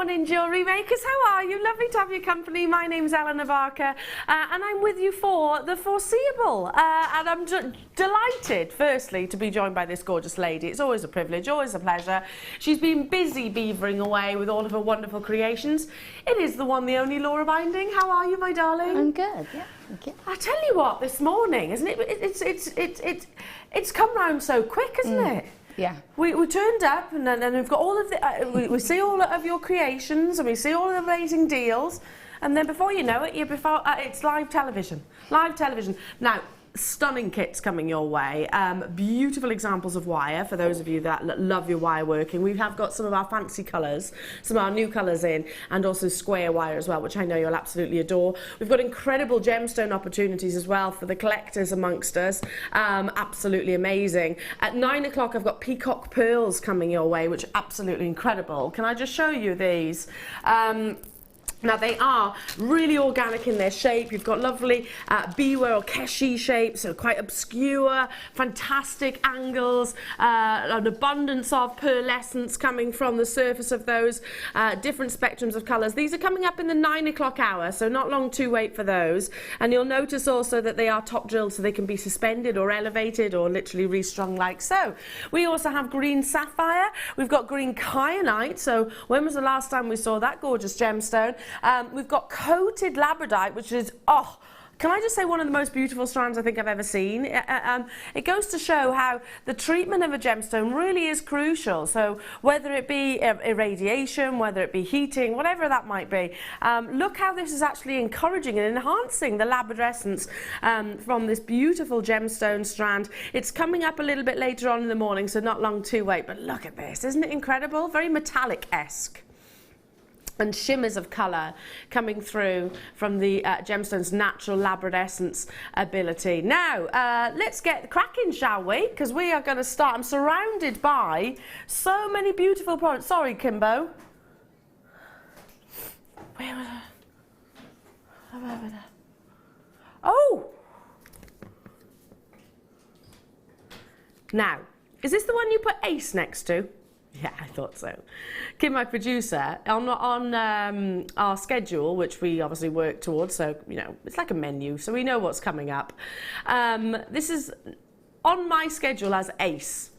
morning, Jewellery Makers. How are you? Lovely to have your company. My name's Elle, and I'm with you for the foreseeable. And I'm delighted, firstly, to be joined by this gorgeous lady. It's always a privilege, always a pleasure. She's been busy beavering away with all of her wonderful creations. It is the one, the only Laura Binding. How are you, my darling? I'm good, yeah. Thank you. I tell you what, this morning, isn't it? It's come round so quick, isn't it? Yeah. We turned up and we've got all of the, we see all of your creations and we see all of the amazing deals, and then before you know it, it's live television. Live television. Now, stunning kits coming your way. Beautiful examples of wire for those of you that love your wire working. We have got some of our fancy colours, some of our new colours in, and also square wire as well, which I know you'll absolutely adore. We've got incredible gemstone opportunities as well for the collectors amongst us. Absolutely amazing. At 9 o'clock I've got peacock pearls coming your way, which are absolutely incredible. Can I just show you these? Now, they are really organic in their shape. You've got lovely biwa or keshi shapes, so quite obscure, fantastic angles, an abundance of pearlescence coming from the surface of those, different spectrums of colours. These are coming up in the 9 o'clock hour, so not long to wait for those. And you'll notice also that they are top drilled, so they can be suspended or elevated or literally restrung like so. We also have green sapphire. We've got green kyanite. So when was the last time we saw that gorgeous gemstone? We've got coated labradorite, which is, oh, can I just say, one of the most beautiful strands I think I've ever seen. It goes to show how the treatment of a gemstone really is crucial. So whether it be irradiation, whether it be heating, whatever that might be, look how this is actually encouraging and enhancing the labradorescence from this beautiful gemstone strand. It's coming up a little bit later on in the morning, so not long to wait. But look at this, isn't it incredible? Very metallic-esque. And shimmers of colour coming through from the gemstone's natural labradorescence ability. Now, let's get cracking, shall we? Because we are going to start. I'm surrounded by so many beautiful products. Sorry, Kimbo. Where was I? Over there. Oh! Now, is this the one you put Ace next to? Yeah, I thought so. Kim, my producer, on our schedule, which we obviously work towards, so, you know, it's like a menu, so we know what's coming up. This is on my schedule as Ace.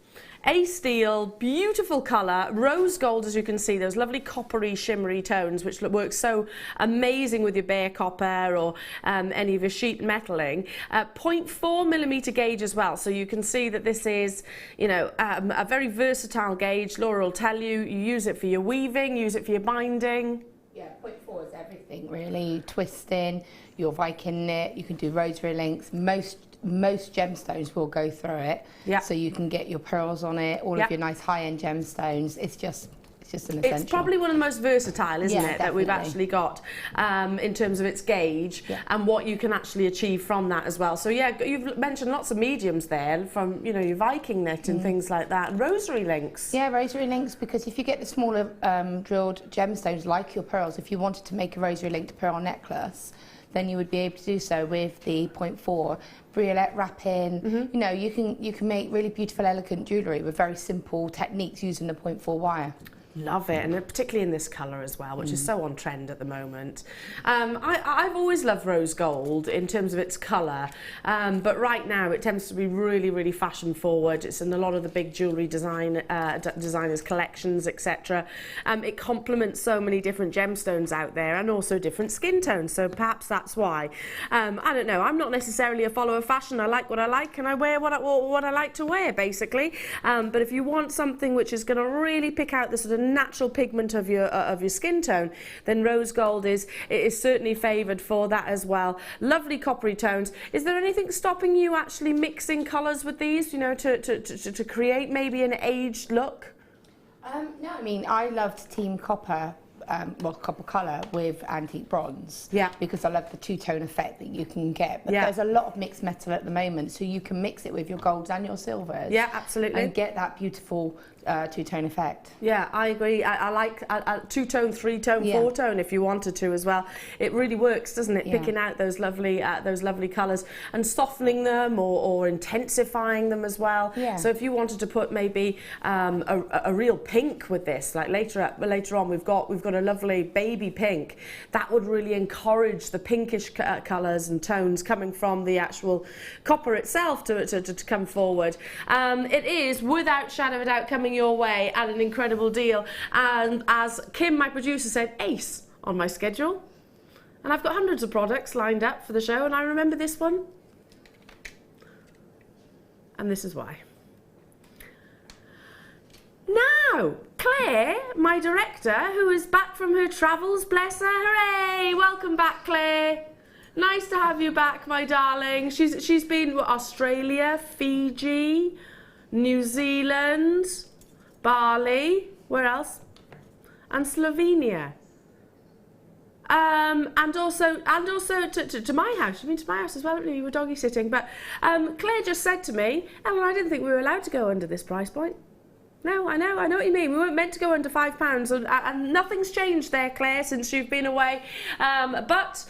Ace steel, beautiful colour, rose gold, as you can see, those lovely coppery, shimmery tones, which work so amazing with your bare copper or any of your sheet metaling. 0.4mm gauge as well, so you can see that this is, you know, a very versatile gauge. Laura will tell you, you use it for your weaving, use it for your binding. Yeah, 0.4 is everything really. Twisting, your Viking knit, you can do rosary links. Most gemstones will go through it, yeah. So you can get your pearls on it, all of your nice high-end gemstones. It's just an essential. It's probably one of the most versatile, isn't it, definitely, that we've actually got in terms of its gauge and what you can actually achieve from that as well. So yeah, you've mentioned lots of mediums there, from, you know, your Viking knit and things like that, and rosary links. Yeah, rosary links, because if you get the smaller drilled gemstones like your pearls, if you wanted to make a rosary linked pearl necklace, then you would be able to do so with the 0.4 briolette wrapping. You know, you can make really beautiful, elegant jewellery with very simple techniques using the 0.4 wire. Love it, and particularly in this colour as well, which is so on trend at the moment. I've always loved rose gold in terms of its colour, but right now it tends to be really, really fashion forward. It's in a lot of the big jewellery designers' collections, etc. It complements so many different gemstones out there and also different skin tones, so perhaps that's why. I don't know, I'm not necessarily a follower of fashion. I like what I like and I wear what I like to wear, basically. But if you want something which is going to really pick out the sort of natural pigment of your skin tone, then rose gold is certainly favoured for that as well. Lovely coppery tones. Is there anything stopping you actually mixing colours with these, you know, to create maybe an aged look? No, I mean, I loved Team Copper. Copper colour with antique bronze, because I love the two-tone effect that you can get. But there's a lot of mixed metal at the moment, so you can mix it with your golds and your silvers. Yeah, absolutely. And get that beautiful two-tone effect. Yeah, I agree. I like two-tone, three-tone, four-tone if you wanted to as well. It really works, doesn't it? Picking out those lovely colours and softening them or intensifying them as well. Yeah. So if you wanted to put maybe a real pink with this, like later on we've got got a lovely baby pink, that would really encourage the pinkish colours and tones coming from the actual copper itself to come forward. It is, without shadow of a doubt, coming your way at an incredible deal. And as Kim, my producer, said, ace on my schedule. And I've got hundreds of products lined up for the show, and I remember this one. And this is why. Now, Claire, my director, who is back from her travels, bless her, hooray! Welcome back, Claire. Nice to have you back, my darling. She's been Australia, Fiji, New Zealand, Bali, where else? And Slovenia. And also to my house. You've been to my house as well, haven't you? You were doggy sitting. But Claire just said to me, Ellen, I didn't think we were allowed to go under this price point. No, I know what you mean. We weren't meant to go under £5, and nothing's changed there, Claire, since you've been away. But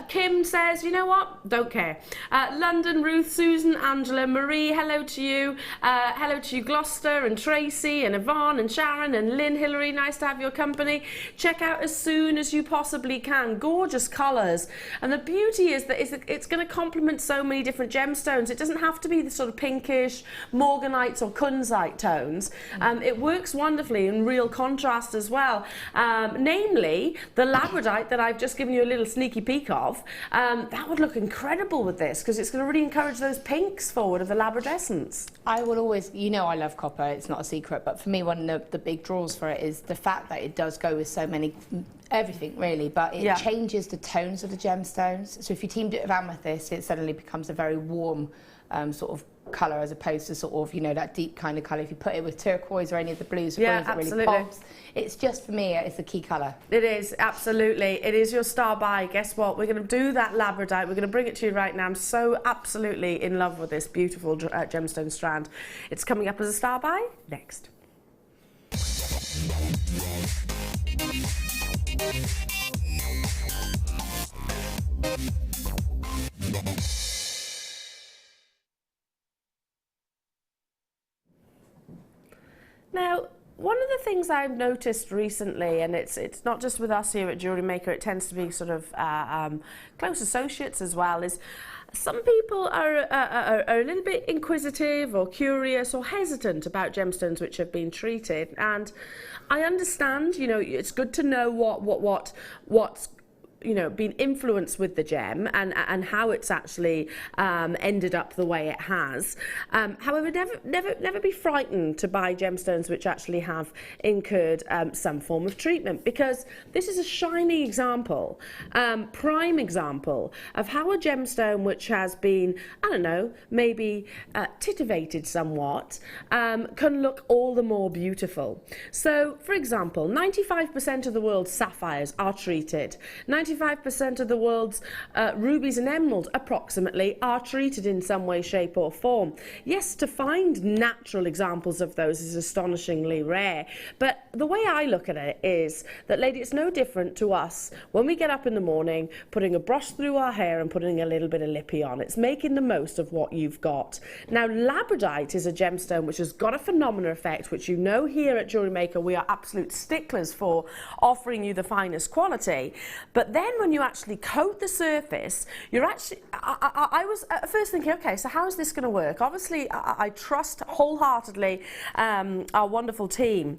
Kim says, you know what? Don't care. London, Ruth, Susan, Angela, Marie, hello to you. Hello to you, Gloucester, and Tracy, and Yvonne, and Sharon, and Lynn, Hillary. Nice to have your company. Check out as soon as you possibly can. Gorgeous colours. And the beauty is that it's going to complement so many different gemstones. It doesn't have to be the sort of pinkish morganite or kunzite tones. It works wonderfully in real contrast as well, namely the labradite that I've just given you a little sneaky peek of. That would look incredible with this, because it's going to really encourage those pinks forward of the labradescence. I will always, you know, I love copper, it's not a secret, but for me one of the big draws for it is the fact that it does go with so many, everything really, but it changes the tones of the gemstones. So if you teamed it with amethyst, it suddenly becomes a very warm sort of colour, as opposed to sort of, you know, that deep kind of colour. If you put it with turquoise or any of the blues or greens, it really pops. It's just, for me, it's a key colour. It is, absolutely. It is your star buy. Guess what? We're going to do that labradite. We're going to bring it to you right now. I'm so absolutely in love with this beautiful gemstone strand. It's coming up as a star buy next. Now, one of the things I've noticed recently, and it's not just with us here at Jewellery Maker, it tends to be sort of close associates as well, is some people are a little bit inquisitive or curious or hesitant about gemstones which have been treated. And I understand, you know, it's good to know what's you know, been influenced with the gem and how it's actually ended up the way it has. However, never be frightened to buy gemstones which actually have incurred some form of treatment, because this is a shining example, prime example of how a gemstone which has been, I don't know, maybe titivated somewhat, can look all the more beautiful. So, for example, 95% of the world's sapphires are treated. 95% of the world's rubies and emeralds, approximately, are treated in some way, shape or form. Yes, to find natural examples of those is astonishingly rare, but the way I look at it is that, lady, it's no different to us when we get up in the morning, putting a brush through our hair and putting a little bit of lippy on. It's making the most of what you've got. Now, labradite is a gemstone which has got a phenomenal effect, which you know here at Jewellery Maker we are absolute sticklers for offering you the finest quality. But then when you actually coat the surface, you're actually, I was at first thinking, okay, so how is this going to work? Obviously, I trust wholeheartedly our wonderful team.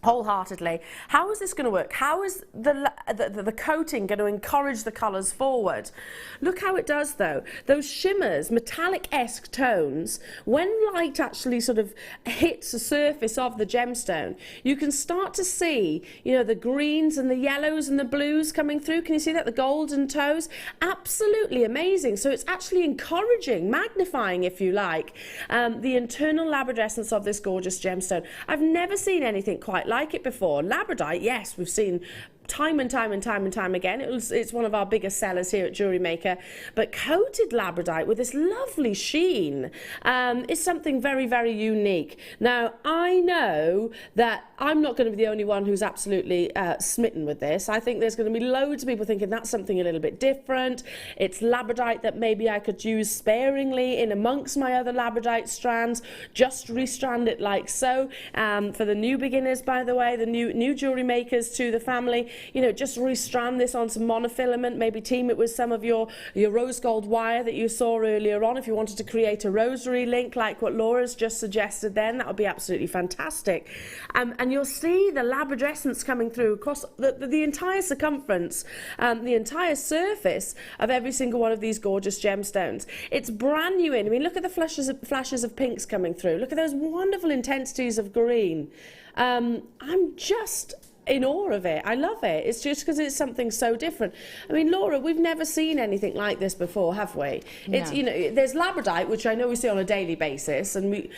Wholeheartedly. How is this going to work? How is the coating going to encourage the colours forward? Look how it does though. Those shimmers, metallic-esque tones, when light actually sort of hits the surface of the gemstone, you can start to see, you know, the greens and the yellows and the blues coming through. Can you see that? The golden toes? Absolutely amazing. So it's actually encouraging, magnifying, if you like, the internal labradescence of this gorgeous gemstone. I've never seen anything quite like it before. Labradite, yes, we've seen time and time again. It's one of our biggest sellers here at Jewellery Maker. But coated labradorite with this lovely sheen is something very, very unique. Now, I know that I'm not going to be the only one who's absolutely smitten with this. I think there's going to be loads of people thinking that's something a little bit different. It's labradorite that maybe I could use sparingly in amongst my other labradorite strands. Just restrand it like so. For the new beginners, by the way, the new jewellery makers to the family, you know, just restrand this on some monofilament, maybe team it with some of your rose gold wire that you saw earlier on. If you wanted to create a rosary link like what Laura's just suggested then, that would be absolutely fantastic. And you'll see the labradescence coming through across the entire circumference, the entire surface of every single one of these gorgeous gemstones. It's brand new in. I mean, look at the flashes of pinks coming through. Look at those wonderful intensities of green. I'm just in awe of it. I love it. It's just because it's something so different. I mean, Laura, we've never seen anything like this before, have we? No. It's, you know, there's labradorite, which I know we see on a daily basis, and we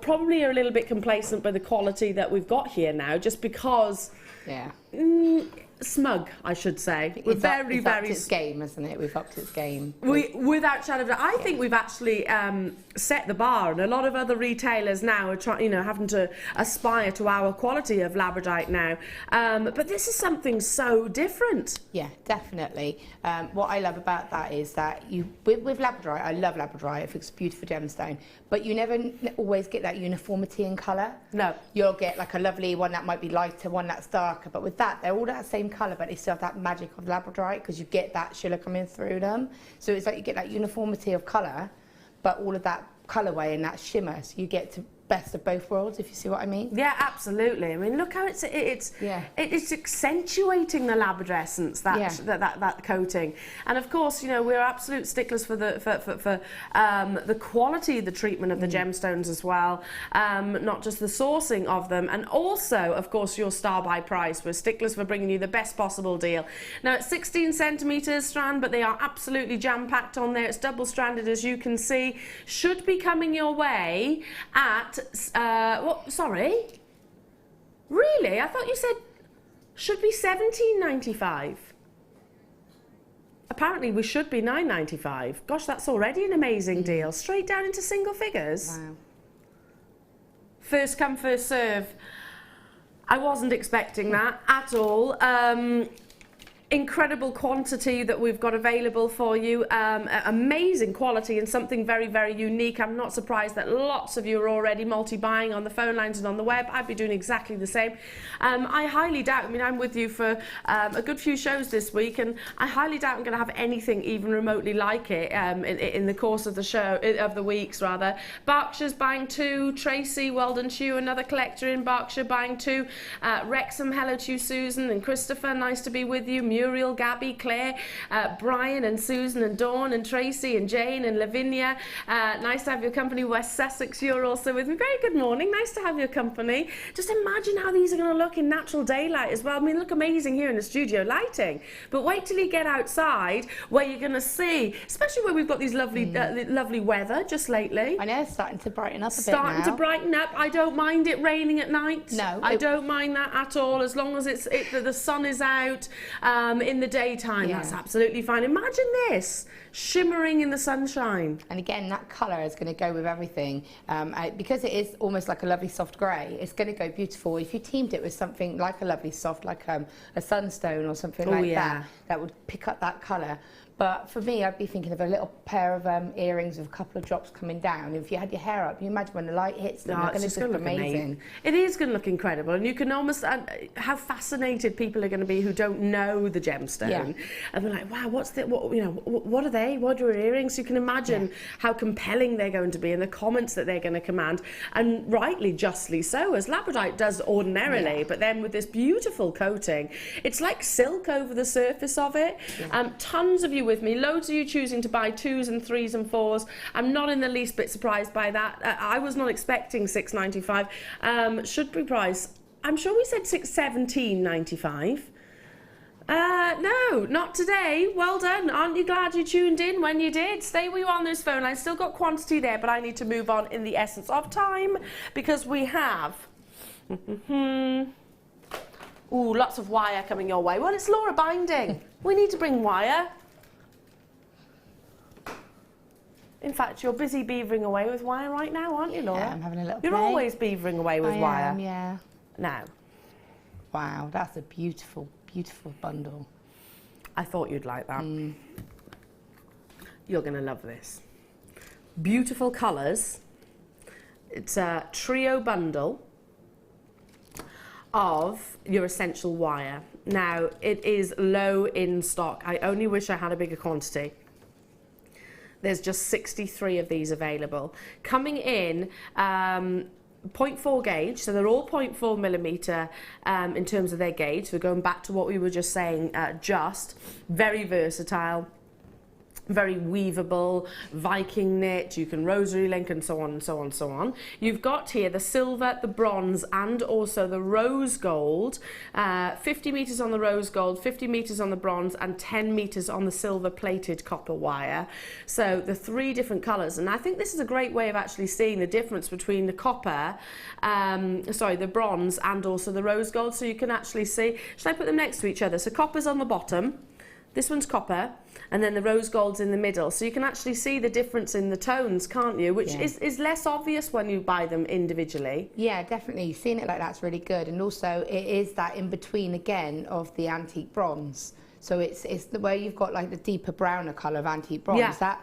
probably are a little bit complacent by the quality that we've got here now, just because smug, I should say. We're very upped its game, isn't it? We've upped its game. Without shadow of a doubt, I think we've actually set the bar, and a lot of other retailers now are trying, you know, having to aspire to our quality of labradorite now. But this is something so different. Yeah, definitely. What I love about that is that with labradorite, I love labradorite. I think it's a beautiful gemstone, but you never always get that uniformity in colour. No. You'll get like a lovely one that might be lighter, one that's darker, but with that, they're all that same colour, but they still have that magic of labradorite because you get that shimmer coming through them. So it's like you get that uniformity of colour, but all of that colourway and that shimmer, so you get to best of both worlds, if you see what I mean. Yeah, absolutely. I mean, look how it's accentuating the labradescence, that coating. And of course, you know, we're absolute sticklers for the quality, the treatment of the gemstones as well, not just the sourcing of them, and also, of course, your star buy price. We're sticklers for bringing you the best possible deal. Now, it's 16 centimetres strand, but they are absolutely jam-packed on there. It's double-stranded, as you can see. Should be coming your way at sorry, really? I thought you said should be $17.95. Apparently we should be $9.95. Gosh, that's already an amazing deal. Straight down into single figures. Wow. First come, first serve. I wasn't expecting that at all. Incredible quantity that we've got available for you, amazing quality and something very, very unique. I'm not surprised that lots of you are already multi-buying on the phone lines and on the web. I'd be doing exactly the same. I highly doubt, I mean, I'm with you for a good few shows this week, and I highly doubt I'm going to have anything even remotely like it in the course of the show, of the weeks rather. Berkshire's buying 2, Tracy, well done to you, another collector in Berkshire buying 2, Wrexham, hello to you, Susan and Christopher, nice to be with you, Muriel, Gabby, Claire, Brian and Susan and Dawn and Tracy and Jane and Lavinia. Nice to have your company. West Sussex, you're also with me. Very good morning. Nice to have your company. Just imagine how these are going to look in natural daylight as well. I mean, look amazing here in the studio lighting. But wait till you get outside where you're going to see, especially where we've got these lovely, lovely weather just lately. I know, it's starting to brighten up a bit now. Starting to brighten up. I don't mind it raining at night. No. I don't mind that at all, as long as the sun is out. In the daytime, that's absolutely fine. Imagine this shimmering in the sunshine. And again, that colour is going to go with everything. Because it is almost like a lovely soft grey, it's going to go beautiful. If you teamed it with something like a lovely soft, like a sunstone or something that would pick up that colour. But for me, I'd be thinking of a little pair of earrings with a couple of drops coming down. If you had your hair up, you imagine when the light hits them, it's going to look amazing. It is going to look incredible, and you can almost how fascinated people are going to be who don't know the gemstone, and they're like, "Wow, what's that? What are they? What are her earrings?" You can imagine how compelling they're going to be, and the comments that they're going to command, and rightly, justly so, as labradorite does ordinarily. But then with this beautiful coating, it's like silk over the surface of it. Tons of you with me, loads of you choosing to buy 2s and 3s and 4s. I'm not in the least bit surprised by that. I was not expecting $6.95. Should be price, I'm sure we said $17.95. No, not today. Well done. Aren't you glad you tuned in when you did? Stay where you are on those phone lines. Still got quantity there, but I need to move on in the essence of time because we have Ooh, lots of wire coming your way. Well, it's Laura binding. We need to bring wire. In fact, you're busy beavering away with wire right now, aren't you, Laura? Yeah, I'm having a little You're play. always beavering away with wire. I am, yeah. Now. Wow, that's a beautiful, beautiful bundle. I thought you'd like that. You're going to love this. Beautiful colours. It's a trio bundle of your essential wire. Now, it is low in stock. I only wish I had a bigger quantity. There's just 63 of these available. Coming in 0.4 gauge, so they're all 0.4 millimetre in terms of their gauge. So going back to what we were just saying, very versatile, very weavable, Viking knit, you can rosary link and so on and so on and so on. You've got here the silver, the bronze and also the rose gold, 50 metres on the rose gold, 50 metres on the bronze and 10 metres on the silver plated copper wire. So the 3 different colours, and I think this is a great way of actually seeing the difference between the copper, the bronze and also the rose gold, so you can actually see. Should I put them next to each other? So copper's on the bottom, this one's copper, and then the rose gold's in the middle. So you can actually see the difference in the tones, can't you? Which is less obvious when you buy them individually. Yeah, definitely. Seeing it like that's really good. And also it is that in between again of the antique bronze. So it's the where you've got like the deeper browner colour of antique bronze. Yeah.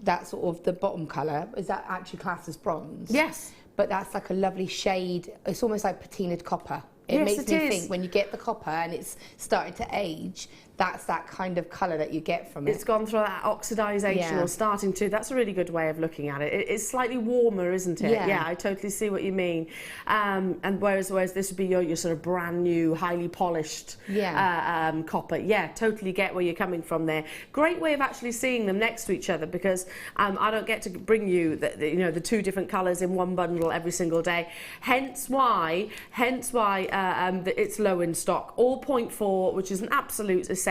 That sort of the bottom colour, is that actually classed as bronze? Yes. But that's like a lovely shade. It's almost like patinaed copper. It Yes, makes it me is. think when you get the copper and it's starting to age, that's that kind of colour that you get from it. It's gone through that oxidisation or starting to. That's a really good way of looking at it. It's slightly warmer, isn't it? Yeah. I totally see what you mean. And whereas this would be your sort of brand new, highly polished copper. Yeah, totally get where you're coming from there. Great way of actually seeing them next to each other, because I don't get to bring you the 2 different colours in one bundle every single day. Hence why it's low in stock. All 0.4, which is an absolute essential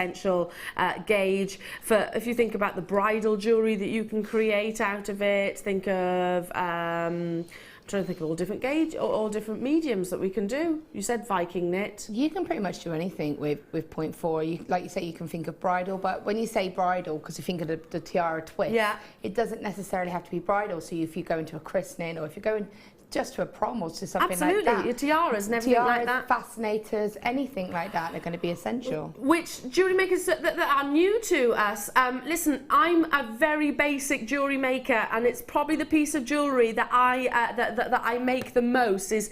gauge for, if you think about the bridal jewellery that you can create out of it. Think of I'm trying to think of all different gauge or all different mediums that we can do. You said Viking knit. You can pretty much do anything with 0.4. Like you say, you can think of bridal, but when you say bridal, because you think of the tiara twist, it doesn't necessarily have to be bridal. So if you go into a christening or if you're going just to a prom or to something like that. Your tiaras and everything like that. Fascinators, anything like that, they're going to be essential. Which jewellery makers that are new to us, listen, I'm a very basic jewellery maker, and it's probably the piece of jewellery that I make the most is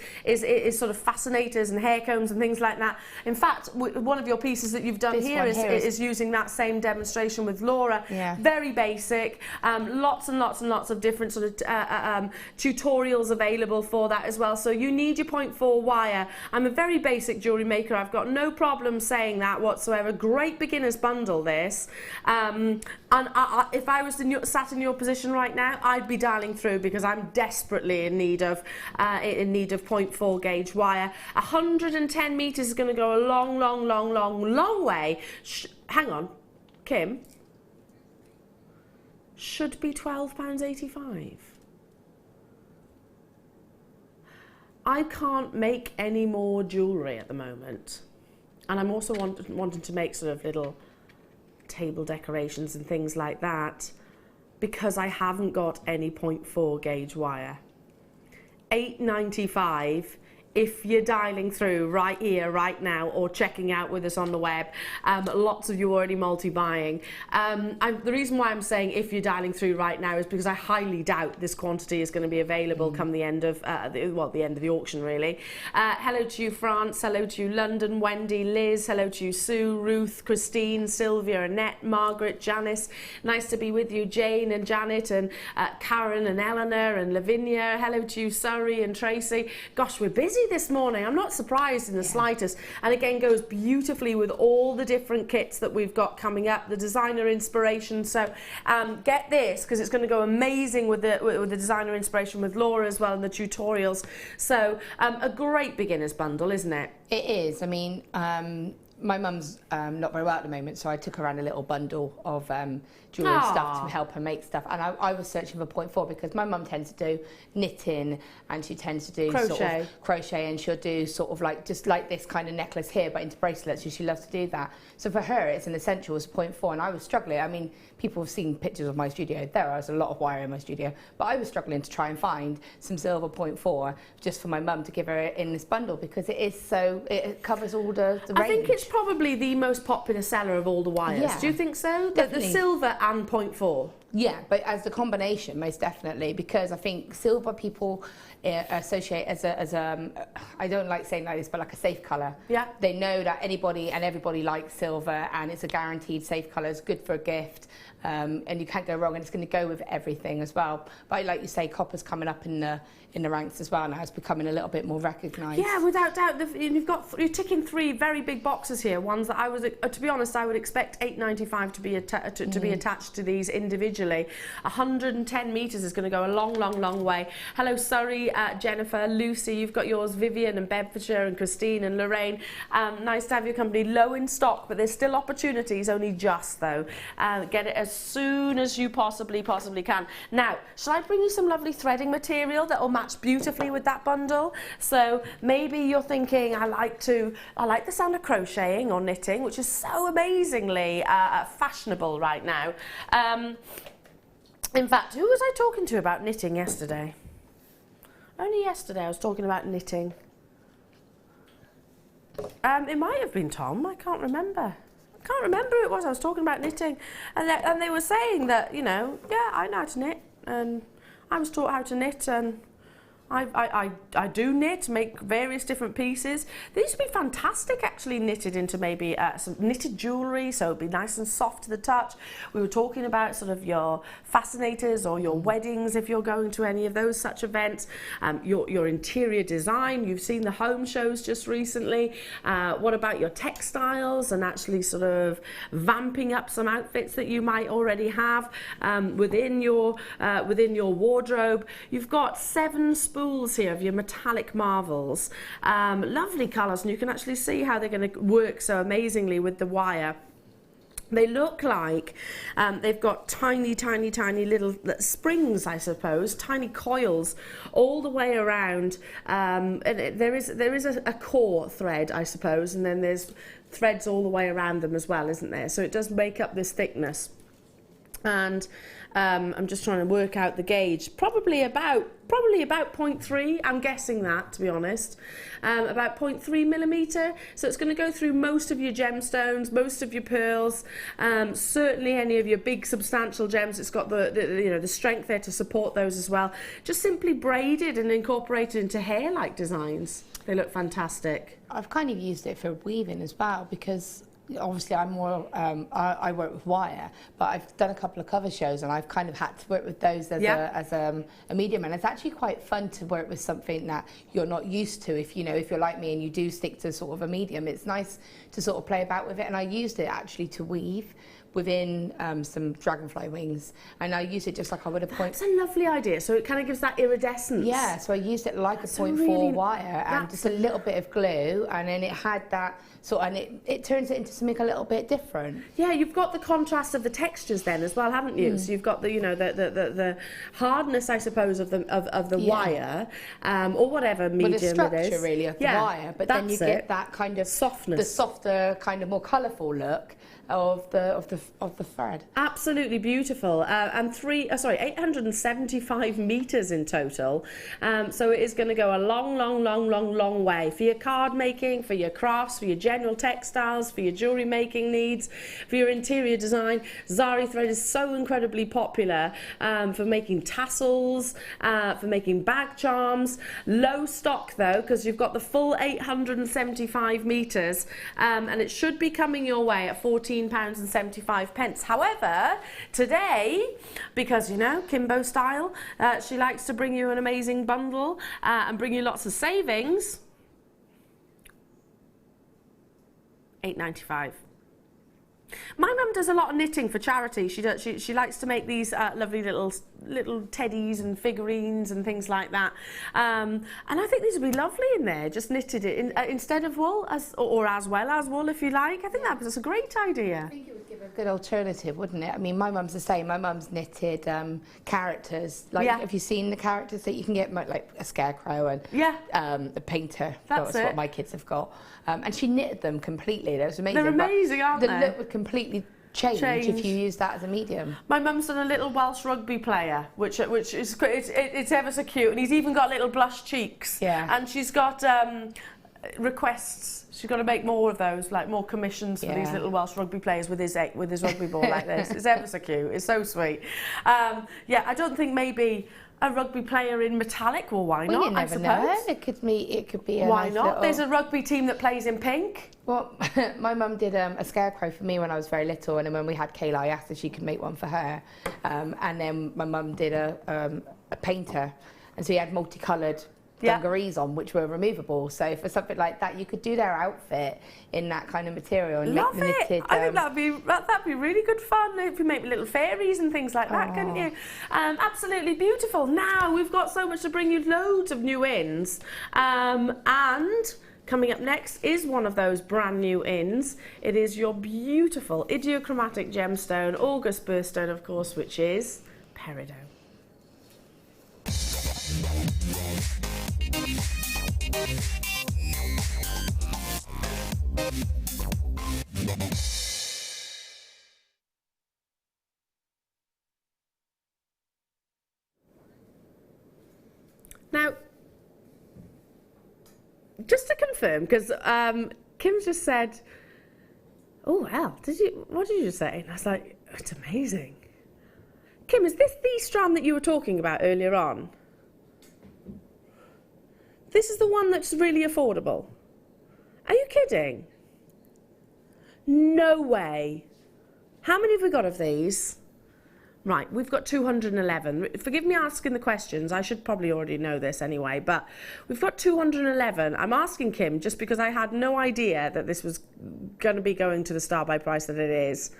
sort of fascinators and hair combs and things like that. In fact, one of your pieces that you've done here is using that same demonstration with Laura. Yeah. Very basic, lots and lots and lots of different sort of tutorials available for that as well. So you need your 0.4 wire. I'm a very basic jewellery maker. I've got no problem saying that whatsoever. Great beginner's bundle, this. And if I was sat in your position right now, I'd be dialing through, because I'm desperately in need of 0.4 gauge wire. 110 metres is going to go a long, long, long, long, long way. Hang on, Kim. Should be £12.85. I can't make any more jewellery at the moment, and I'm also wanting to make sort of little table decorations and things like that, because I haven't got any 0.4 gauge wire. £8.95 if you're dialing through right here, right now, or checking out with us on the web. Lots of you already multi-buying. The reason why I'm saying if you're dialing through right now is because I highly doubt this quantity is going to be available come the end of the end of the auction, really. Hello to you, France. Hello to you, London. Wendy, Liz. Hello to you, Sue, Ruth, Christine, Sylvia, Annette, Margaret, Janice. Nice to be with you, Jane and Janet and Karen and Eleanor and Lavinia. Hello to you, Surrey and Tracy. Gosh, we're busy this morning. I'm not surprised in the slightest, and again goes beautifully with all the different kits that we've got coming up, the designer inspiration. So get this, because it's going to go amazing with the designer inspiration with Laura as well, and the tutorials. So a great beginner's bundle, isn't it? It is. I mean, my mum's not very well at the moment, so I took her around a little bundle of jewellery stuff to help her make stuff. And I was searching for 0.4 because my mum tends to do knitting, and she tends to do crochet, and she'll do sort of like just like this kind of necklace here, but into bracelets. She loves to do that. So for her, it's an essential as 0.4, and I was struggling. I mean, people have seen pictures of my studio. There was a lot of wire in my studio, but I was struggling to try and find some silver 0.4 just for my mum to give her in this bundle, because it covers all the range. I think it's probably the most popular seller of all the wires. Yeah, do you think so? The silver and 0.4? Yeah, but as the combination, most definitely, because I think silver people associate as a I don't like saying like this, but like a safe colour. Yeah. They know that anybody and everybody likes silver, and it's a guaranteed safe colour. It's good for a gift, and you can't go wrong, and it's going to go with everything as well. But like you say, copper's coming up in the ranks as well now. It's becoming a little bit more recognised. Yeah, without doubt. You're ticking 3 very big boxes here. Ones that I was, to be honest, I would expect $8.95 to be attached to these individually. 110 metres is going to go a long, long, long way. Hello, Surrey, Jennifer, Lucy. You've got yours, Vivian and Bedfordshire and Christine and Lorraine. Nice to have your company. Low in stock, but there's still opportunities. Only just though. Get it as soon as you possibly can. Now, shall I bring you some lovely threading material that will match beautifully with that bundle? So maybe you're thinking, I like the sound of crocheting or knitting, which is so amazingly fashionable right now. In fact, who was I talking to about knitting yesterday? Only yesterday I was talking about knitting. It might have been Tom, I can't remember. I can't remember who it was I was talking about knitting. And they were saying that, you know, yeah, I know how to knit, and I was taught how to knit, and I do knit, make various different pieces. They used to be fantastic, actually, knitted into maybe some knitted jewellery, so it'd be nice and soft to the touch. We were talking about sort of your fascinators or your weddings, if you're going to any of those such events. Your interior design, you've seen the home shows just recently. What about your textiles and actually sort of vamping up some outfits that you might already have within your wardrobe? You've got 7 spools here of your metallic marvels, lovely colours, and you can actually see how they're going to work so amazingly with the wire. They look like they've got tiny little springs, I suppose, tiny coils all the way around. And there is a core thread, I suppose, and then there's threads all the way around them as well, isn't there? So it does make up this thickness. And I'm just trying to work out the gauge. Probably about 0.3. I'm guessing that, to be honest. About 0.3 millimetre. So it's going to go through most of your gemstones, most of your pearls, certainly any of your big substantial gems. It's got the strength there to support those as well. Just simply braided and incorporated into hair-like designs. They look fantastic. I've kind of used it for weaving as well, because obviously I'm more, I work with wire, but I've done a couple of cover shows and I've kind of had to work with those as a medium, and it's actually quite fun to work with something that you're not used to. If you're like me and you do stick to sort of a medium, it's nice to sort of play about with it. And I used it actually to weave within some dragonfly wings, and I used it just like I would a point. That's a lovely idea. So it kind of gives that iridescence. Yeah, so I used it like a 0.4 wire and just a little bit of glue, and then it had that sort, and it turns it into something a little bit different. Yeah, you've got the contrast of the textures then as well, haven't you? So you've got the hardness, I suppose, of the wire, or whatever medium it is. Well, the structure really of the wire, but then you get that kind of softness, the softer, kind of more colourful look of the thread. Absolutely beautiful. And 875 meters in total. So it is going to go a long way for your card making, for your crafts, for your general textiles, for your jewellery making needs, for your interior design. Zari thread is so incredibly popular for making tassels, for making bag charms. Low stock though, because you've got the full 875 meters, and it should be coming your way at £14.75. However, today, because you know, Kimbo style, she likes to bring you an amazing bundle and bring you lots of savings. £8.95. My mum does a lot of knitting for charity. She likes to make these lovely little teddies and figurines and things like that. And I think these would be lovely in there, just knitted it instead of wool, as well as wool if you like. I think that's a great idea. I think it would give a good alternative, wouldn't it? I mean, my mum's the same. My mum's knitted characters. Like, have you seen the characters that you can get, like a scarecrow and a painter? That's what my kids have got. And she knitted them completely. That was amazing. They're amazing, aren't they? The look would completely change if you use that as a medium. My mum's done a little Welsh rugby player, which is it's ever so cute, and he's even got little blush cheeks. Yeah. And she's got requests. She's got to make more of those, like more commissions for these little Welsh rugby players with his rugby ball like this. It's ever so cute. It's so sweet. Yeah, I don't think maybe a rugby player in metallic. Well, why not? You never know. It could be a why nice not? Little... There's a rugby team that plays in pink. Well, my mum did a scarecrow for me when I was very little, and then when we had Kayla, I asked if she could make one for her. And then my mum did a painter, and so he had multicoloured dungarees on, which were removable. So for something like that, you could do their outfit in that kind of material and Love make the it. I think that'd be really good fun if you make little fairies and things like that, couldn't you? Absolutely beautiful. Now we've got so much to bring you, loads of new ins, and coming up next is one of those brand new ins. It is your beautiful idiochromatic gemstone, August birthstone, of course, which is Peridot. Now, just to confirm, because Kim's just said, "Oh, Elle, what did you just say?" And I was like, "It's amazing." Kim, is this the strand that you were talking about earlier on? This is the one that's really affordable. Are you kidding? No way. How many have we got of these? Right, we've got 211. Forgive me asking the questions. I should probably already know this anyway, but we've got 211. I'm asking Kim just because I had no idea that this was going to be going to the star by price that it is.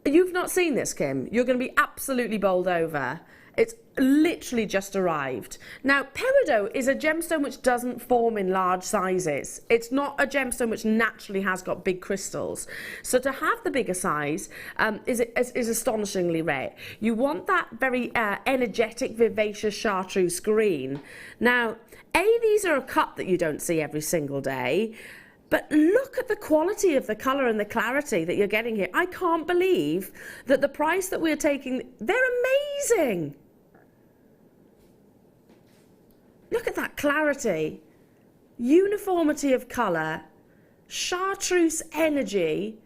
You've not seen this, Kim. You're going to be absolutely bowled over. It's literally just arrived. Now, Peridot is a gemstone which doesn't form in large sizes. It's not a gemstone which naturally has got big crystals. So to have the bigger size is astonishingly rare. You want that very energetic, vivacious chartreuse green. Now, these are a cut that you don't see every single day. But look at the quality of the colour and the clarity that you're getting here. I can't believe that the price that we're taking, they're amazing. Look at that clarity, uniformity of colour, chartreuse energy,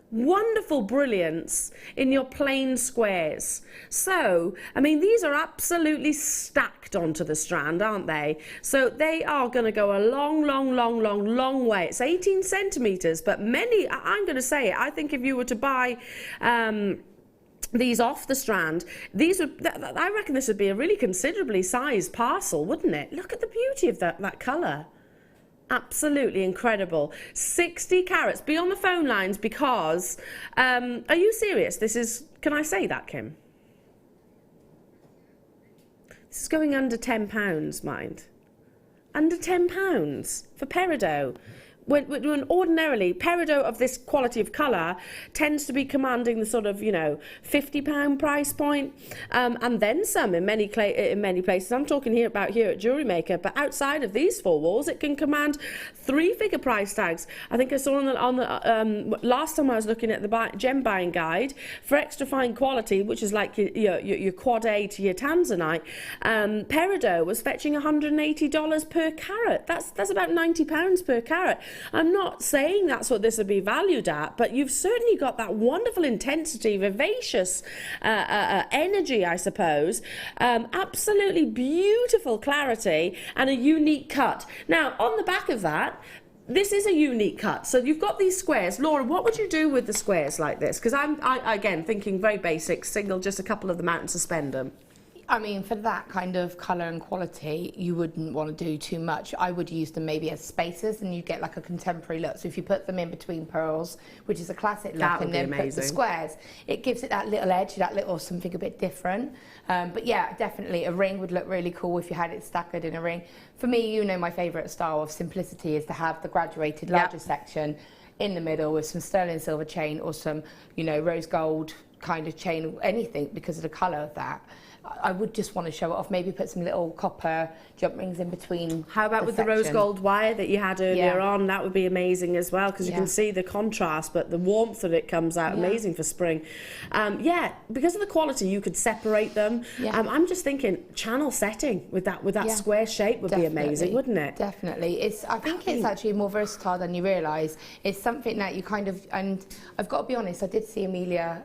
wonderful brilliance in your plain squares. So, I mean, these are absolutely stacked onto the strand, aren't they? So they are going to go a long way. It's 18 centimetres, but I'm going to say it, I think if you were to buy these off the strand, I reckon this would be a really considerably sized parcel, wouldn't it? Look at the beauty of that colour. Absolutely incredible. 60 carats. Be on the phone lines because, are you serious? Can I say that, Kim? This is going under £10, mind. Under £10 for Peridot. When ordinarily Peridot of this quality of colour tends to be commanding the sort of, £50 price point, and then some in many places. I'm talking here at Jewellery Maker, but outside of these four walls, it can command three-figure price tags. I think I saw on the last time I was looking at the gem buying guide for extra fine quality, which is like your quad A to your tanzanite. Peridot was fetching $180 per carat. That's about £90 per carat. I'm not saying that's what this would be valued at, but you've certainly got that wonderful intensity, vivacious energy, I suppose. Absolutely beautiful clarity and a unique cut. Now, on the back of that, this is a unique cut. So you've got these squares. Laura, what would you do with the squares like this? Because I'm again, thinking very basic, single, just a couple of them out and suspend them. I mean, for that kind of colour and quality, you wouldn't want to do too much. I would use them maybe as spacers, and you get like a contemporary look. So if you put them in between pearls, which is a classic look, and then put the squares, it gives it that little edge, that little something a bit different. But yeah, definitely a ring would look really cool if you had it staggered in a ring. For me, you know, my favourite style of simplicity is to have the graduated larger section in the middle with some sterling silver chain or some, you know, rose gold kind of chain, anything, because of the colour of that. I would just want to show it off, maybe put some little copper jump rings in between. How about with the rose gold wire that you had earlier on? That would be amazing as well, because you can see the contrast, but the warmth of it comes out amazing for spring. Yeah, because of the quality, you could separate them. I'm just thinking channel setting with that square shape would be amazing, wouldn't it? Definitely. I think it's actually more versatile than you realise. It's something that you kind of, and I've got to be honest, I did see Amelia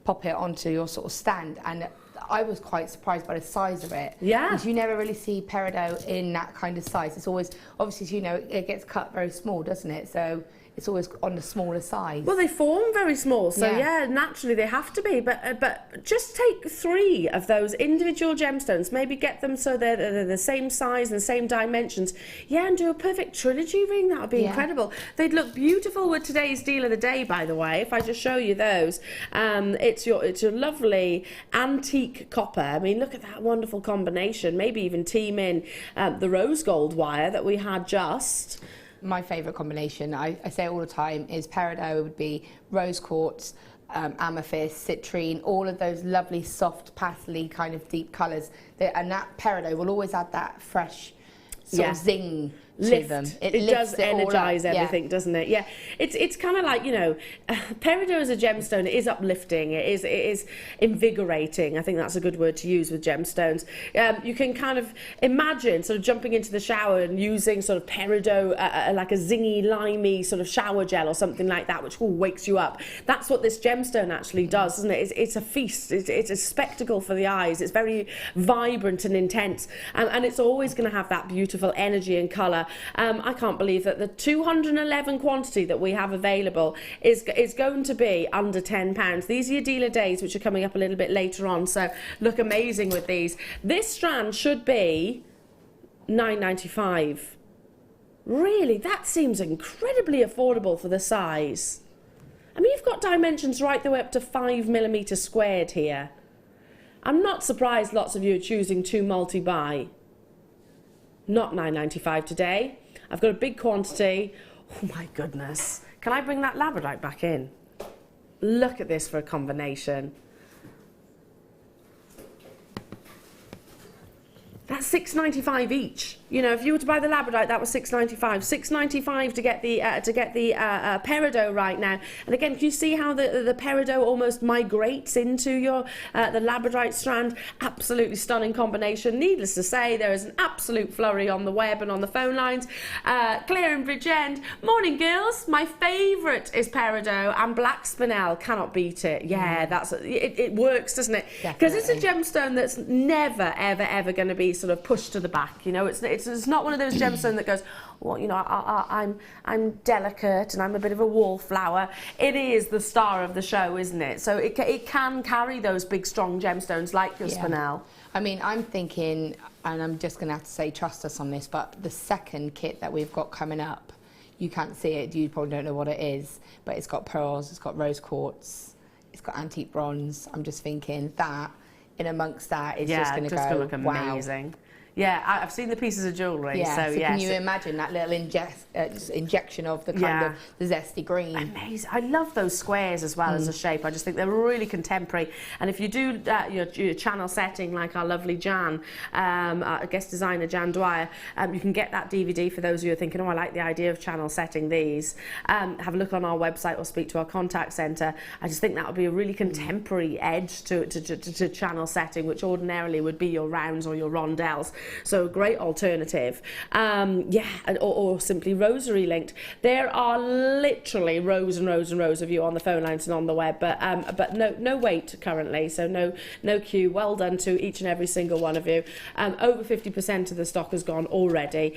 pop it onto your sort of stand, and I was quite surprised by the size of it. Yeah. Because you never really see peridot in that kind of size. It's always, obviously, as you know, it gets cut very small, doesn't it? So it's always on the smaller size. Well, they form very small, so yeah, naturally they have to be. But just take 3 of those individual gemstones, maybe get them so they're the same size and the same dimensions. Yeah, and do a perfect trilogy ring. That would be incredible. They'd look beautiful with today's deal of the day, by the way. If I just show you those, it's your lovely antique copper. I mean, look at that wonderful combination. Maybe even team in the rose gold wire that we had just. My favourite combination, I say all the time, is peridot. It would be rose quartz, amethyst, citrine, all of those lovely soft pastely kind of deep colours. And that peridot will always add that fresh sort of zing to them. It does energise everything, doesn't it? Yeah, it's kind of like, you know, peridot as a gemstone, it is uplifting, it is invigorating. I think that's a good word to use with gemstones. You can kind of imagine sort of jumping into the shower and using sort of peridot, like a zingy, limey sort of shower gel or something like that, which wakes you up. That's what this gemstone actually does, isn't it? It's a feast. It's a spectacle for the eyes. It's very vibrant and intense, and it's always going to have that beautiful energy and colour. I can't believe that the 211 quantity that we have available is going to be under £10. These are your dealer days, which are coming up a little bit later on, so look amazing with these. This strand should be £9.95. Really, that seems incredibly affordable for the size. I mean, you've got dimensions right the way up to 5mm squared here. I'm not surprised lots of you are choosing 2 multi-buy. Not £9.95 today. I've got a big quantity. Oh my goodness. Can I bring that labradorite back in? Look at this for a combination. That's £6.95 each. You know, if you were to buy the labradorite, that was £6.95. £6.95 to get the peridot right now. And again, can you see how the peridot almost migrates into your the labradorite strand? Absolutely stunning combination. Needless to say, there is an absolute flurry on the web and on the phone lines. Claire in Bridgend, morning girls. My favourite is peridot and black spinel. Cannot beat it. Yeah, it works, doesn't it? Because it's a gemstone that's never ever going to be sort of pushed to the back. You know, it's not one of those gemstones that goes, well, you know, I'm delicate and I'm a bit of a wallflower. It is the star of the show, isn't it? So it can carry those big strong gemstones like your spinel. I mean, I'm thinking, and I'm just going to have to say trust us on this, but the second kit that we've got coming up, you can't see it, you probably don't know what it is, but it's got pearls, it's got rose quartz, it's got antique bronze. I'm just thinking that in amongst that, it's just going to go, look amazing. Wow. Yeah, I've seen the pieces of jewellery. Yeah, so can you imagine that little injection of the kind of the zesty green? Amazing. I love those squares as well as a shape. I just think they're really contemporary. And if you do your channel setting like our lovely Jan, our guest designer Jan Dwyer, you can get that DVD for those of you who are thinking, oh, I like the idea of channel setting these. Have a look on our website or speak to our contact centre. I just think that would be a really contemporary edge to channel setting, which ordinarily would be your rounds or your rondelles. So a great alternative. Or simply rosary linked. There are literally rows and rows and rows of you on the phone lines and on the web, but no wait currently, so no queue. Well done to each and every single one of you. Over 50% of the stock has gone already.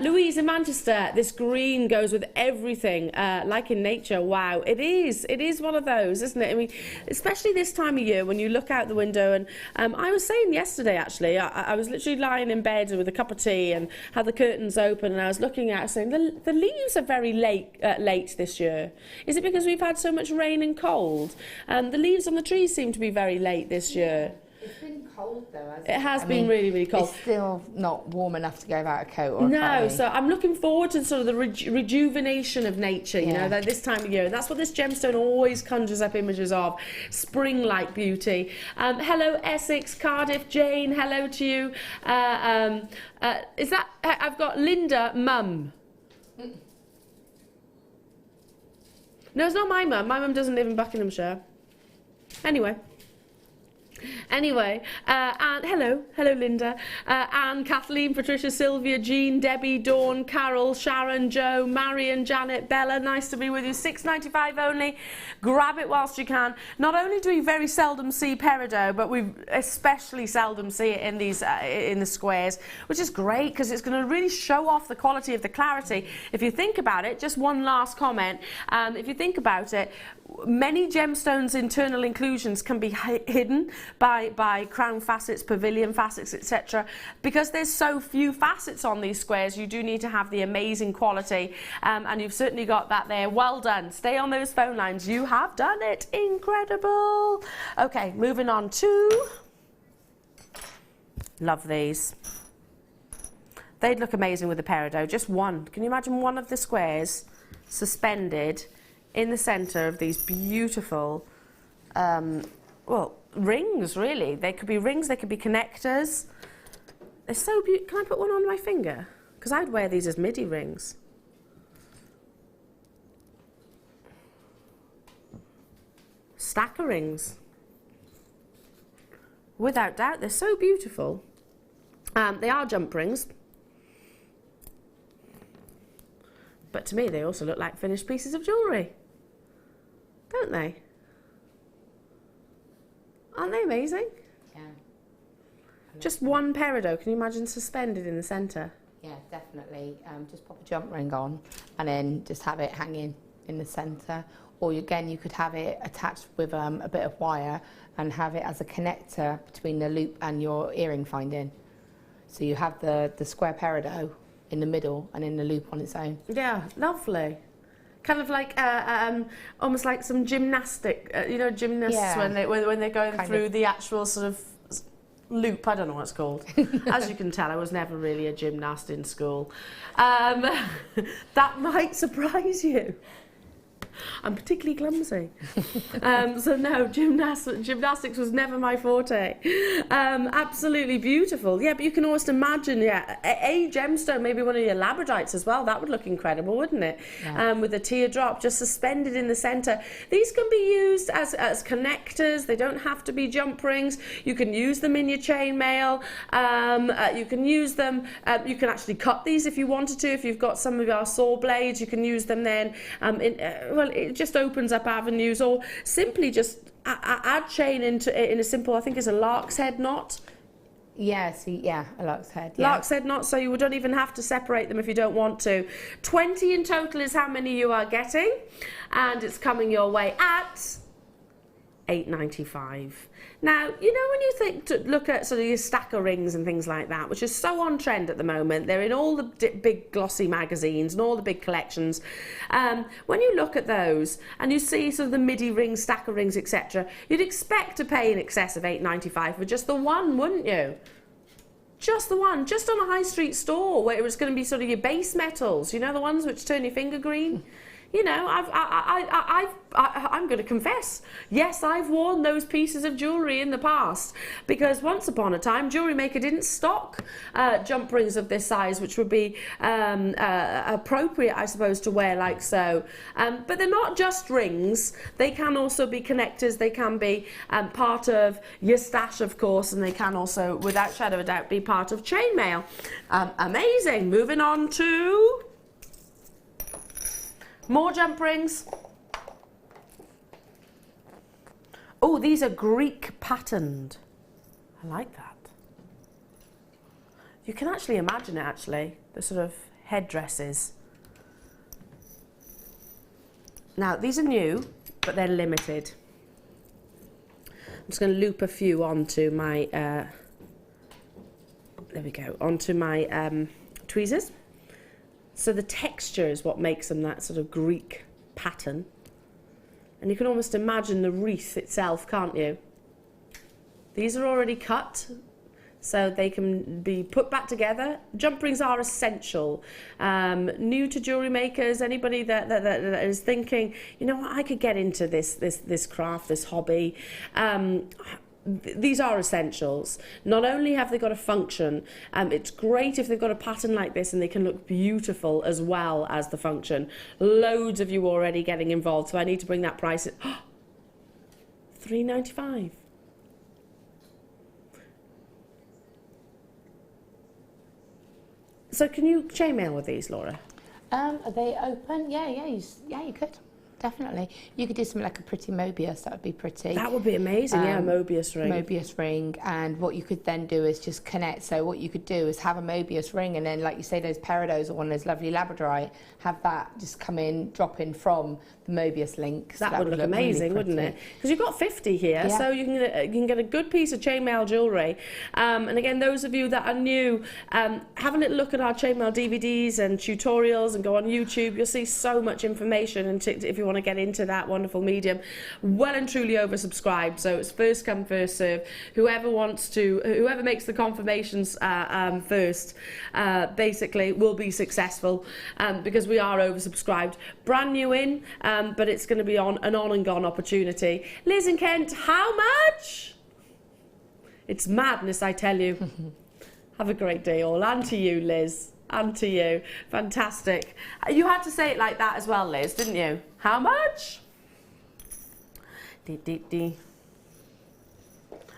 Louise in Manchester, this green goes with everything, like in nature. Wow, it is one of those, isn't it? I mean, especially this time of year when you look out the window, and I was saying yesterday actually, I was literally lying in bed with a cup of tea and had the curtains open, and I was looking out saying the leaves are very late this year. Is it because we've had so much rain and cold? The leaves on the trees seem to be very late this year. It's been cold though, hasn't it? It has been really, really cold. It's still not warm enough to go without a coat or a No, so I'm looking forward to sort of the rejuvenation of nature, you know, this time of year. And that's what this gemstone always conjures up images of, spring-like beauty. Hello, Essex, Cardiff, Jane, hello to you. Is that, I've got Linda, mum. No, it's not my mum. My mum doesn't live in Buckinghamshire. Anyway, and hello Linda, Anne, Kathleen, Patricia, Sylvia, Jean, Debbie, Dawn, Carol, Sharon, Joe, Marion, Janet, Bella, nice to be with you. £6.95 only. Grab it whilst you can. Not only do we very seldom see peridot, but we especially seldom see it in these in the squares, which is great because it's going to really show off the quality of the clarity. If you think about it, just one last comment, if you think about it, many gemstones' internal inclusions can be hidden by crown facets, pavilion facets, etc. Because there's so few facets on these squares, you do need to have the amazing quality, and you've certainly got that there. Well done. Stay on those phone lines. You have done it. Incredible. Okay, moving on to... Love these. They'd look amazing with the peridot. Just one. Can you imagine one of the squares suspended in the centre of these beautiful, well, rings, really. They could be rings, they could be connectors. They're so beautiful. Can I put one on my finger? Because I'd wear these as midi rings. Stack of rings. Without doubt, they're so beautiful. They are jump rings. But to me, they also look like finished pieces of jewellery. Don't they? Aren't they amazing? Yeah. Just one peridot, can you imagine suspended in the centre? Yeah, definitely. Just pop a jump ring on and then just have it hanging in the centre. Or again, you could have it attached with a bit of wire and have it as a connector between the loop and your earring finding. So you have the square peridot in the middle and in the loop on its own. Yeah, lovely. Kind of like almost like some gymnastic, you know, gymnasts when they're going through the actual sort of loop. I don't know what it's called. As you can tell, I was never really a gymnast in school. That might surprise you. I'm particularly clumsy. So no, gymnastics was never my forte. Absolutely beautiful. Yeah, but you can almost imagine, a gemstone, maybe one of your labradites as well. That would look incredible, wouldn't it? Yeah. With a teardrop just suspended in the centre. These can be used as connectors. They don't have to be jump rings. You can use them in your chainmail. You can use them. You can actually cut these if you wanted to. If you've got some of your saw blades, you can use them then. It just opens up avenues, or simply just add chain in a simple, I think it's a lark's head knot. Yeah, a lark's head. Yeah. Lark's head knot, so you don't even have to separate them if you don't want to. 20 in total is how many you are getting, and it's coming your way at £8.95. Now, you know, when you look at sort of your stack of rings and things like that, which is so on trend at the moment, they're in all the big glossy magazines and all the big collections. When you look at those and you see sort of the midi rings, stack of rings, etc., you'd expect to pay in excess of £8.95 for just the one, wouldn't you? Just the one, just on a high street store where it was going to be sort of your base metals, you know, the ones which turn your finger green. You know, I'm going to confess, yes, I've worn those pieces of jewellery in the past, because once upon a time, Jewellery Maker didn't stock jump rings of this size, which would be appropriate, I suppose, to wear like so. But they're not just rings. They can also be connectors. They can be part of your stash, of course, and they can also, without shadow of a doubt, be part of chainmail. Amazing. Moving on to more jump rings. Oh, these are Greek patterned. I like that. You can actually imagine it, actually, the sort of headdresses. Now, these are new, but they're limited. I'm just going to loop a few onto my, there we go, onto my tweezers. So the texture is what makes them that sort of Greek pattern. And you can almost imagine the wreath itself, can't you? These are already cut, so they can be put back together. Jump rings are essential. New to jewellery makers, anybody that is thinking, you know what, I could get into this craft, this hobby. These are essentials. Not only have they got a function, it's great if they've got a pattern like this and they can look beautiful as well as the function. Loads of you already getting involved, so I need to bring that price at £3.95. So can you chainmail with these, Laura? Are they open? Yeah, you could. Definitely. You could do something like a pretty Mobius, that would be pretty. That would be amazing, yeah, a Mobius ring. Mobius ring, and what you could then do is just connect. So what you could do is have a Mobius ring, and then, like you say, those Peridots or one of those lovely Labradorite, have that just come in, drop in from the Mobius link. So that would look amazing, really, wouldn't it? Because you've got 50 here, yeah. So you can get a good piece of chainmail jewellery. And again, those of you that are new, have a little look at our chainmail DVDs and tutorials, and go on YouTube. You'll see so much information, and if you want to get into that wonderful medium, well and truly oversubscribed, so it's first come first serve. Whoever makes the confirmations first basically will be successful, because we are oversubscribed. Brand new in, but it's going to be on and gone opportunity. Liz and Kent, how much? It's madness, I tell you. Have a great day all, and to you, Liz. And to you. Fantastic. You had to say it like that as well, Liz, didn't you? How much?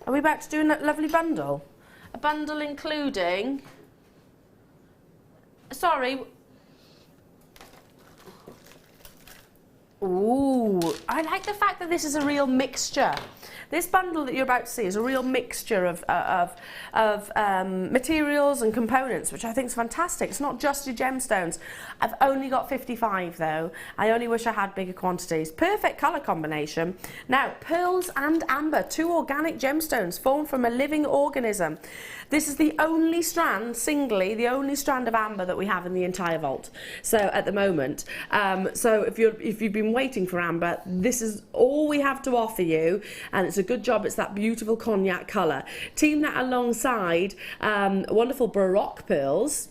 Are we back to doing that lovely bundle? A bundle including... Sorry. Ooh, I like the fact that this is a real mixture. This bundle that you're about to see is a real mixture of materials and components, which I think is fantastic. It's not just your gemstones. I've only got 55 though. I only wish I had bigger quantities. Perfect colour combination. Now, pearls and amber, two organic gemstones formed from a living organism. This is the only strand, singly, the only strand of amber that we have in the entire vault. So at the moment, so if you've been waiting for amber, this is all we have to offer you, and it's a good job. It's that beautiful cognac colour. Team that alongside wonderful Baroque pearls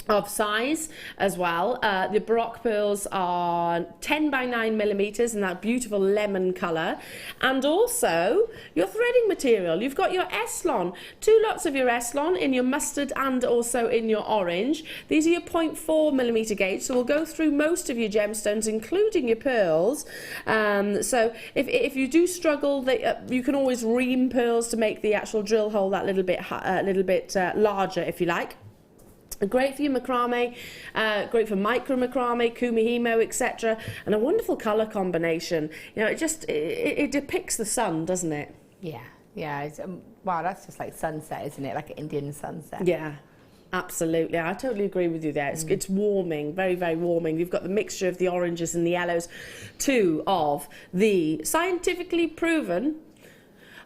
of size as well. The Baroque pearls are 10 by 9 millimeters in that beautiful lemon colour, and also your threading material. You've got your Eslon, two lots of your Eslon in your mustard and also in your orange. These are your 0.4 millimeter gauge, so we'll go through most of your gemstones, including your pearls. So if you do struggle, you can always ream pearls to make the actual drill hole that little bit larger, if you like. Great for your macrame, great for micro macrame, kumihimo, etc. And a wonderful colour combination. You know, it depicts the sun, doesn't it? Yeah. It's, wow, that's just like sunset, isn't it? Like an Indian sunset. Yeah, absolutely. I totally agree with you there. It's warming, very, very warming. You've got the mixture of the oranges and the yellows, two of the scientifically proven.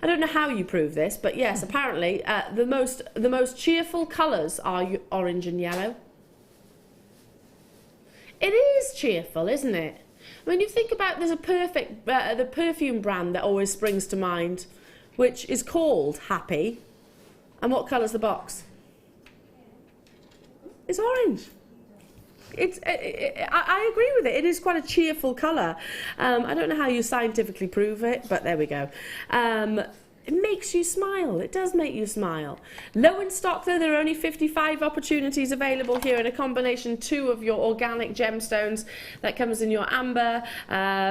I don't know how you prove this, but yes, apparently the most cheerful colours are orange and yellow. It is cheerful, isn't it? I mean, you think about, there's the perfume brand that always springs to mind, which is called Happy. And what colour's the box? It's orange. I agree with it. It is quite a cheerful colour. I don't know how you scientifically prove it, but there we go. It makes you smile. It does make you smile. Low in stock though, there are only 55 opportunities available here in a combination 2 of your organic gemstones. That comes in your amber,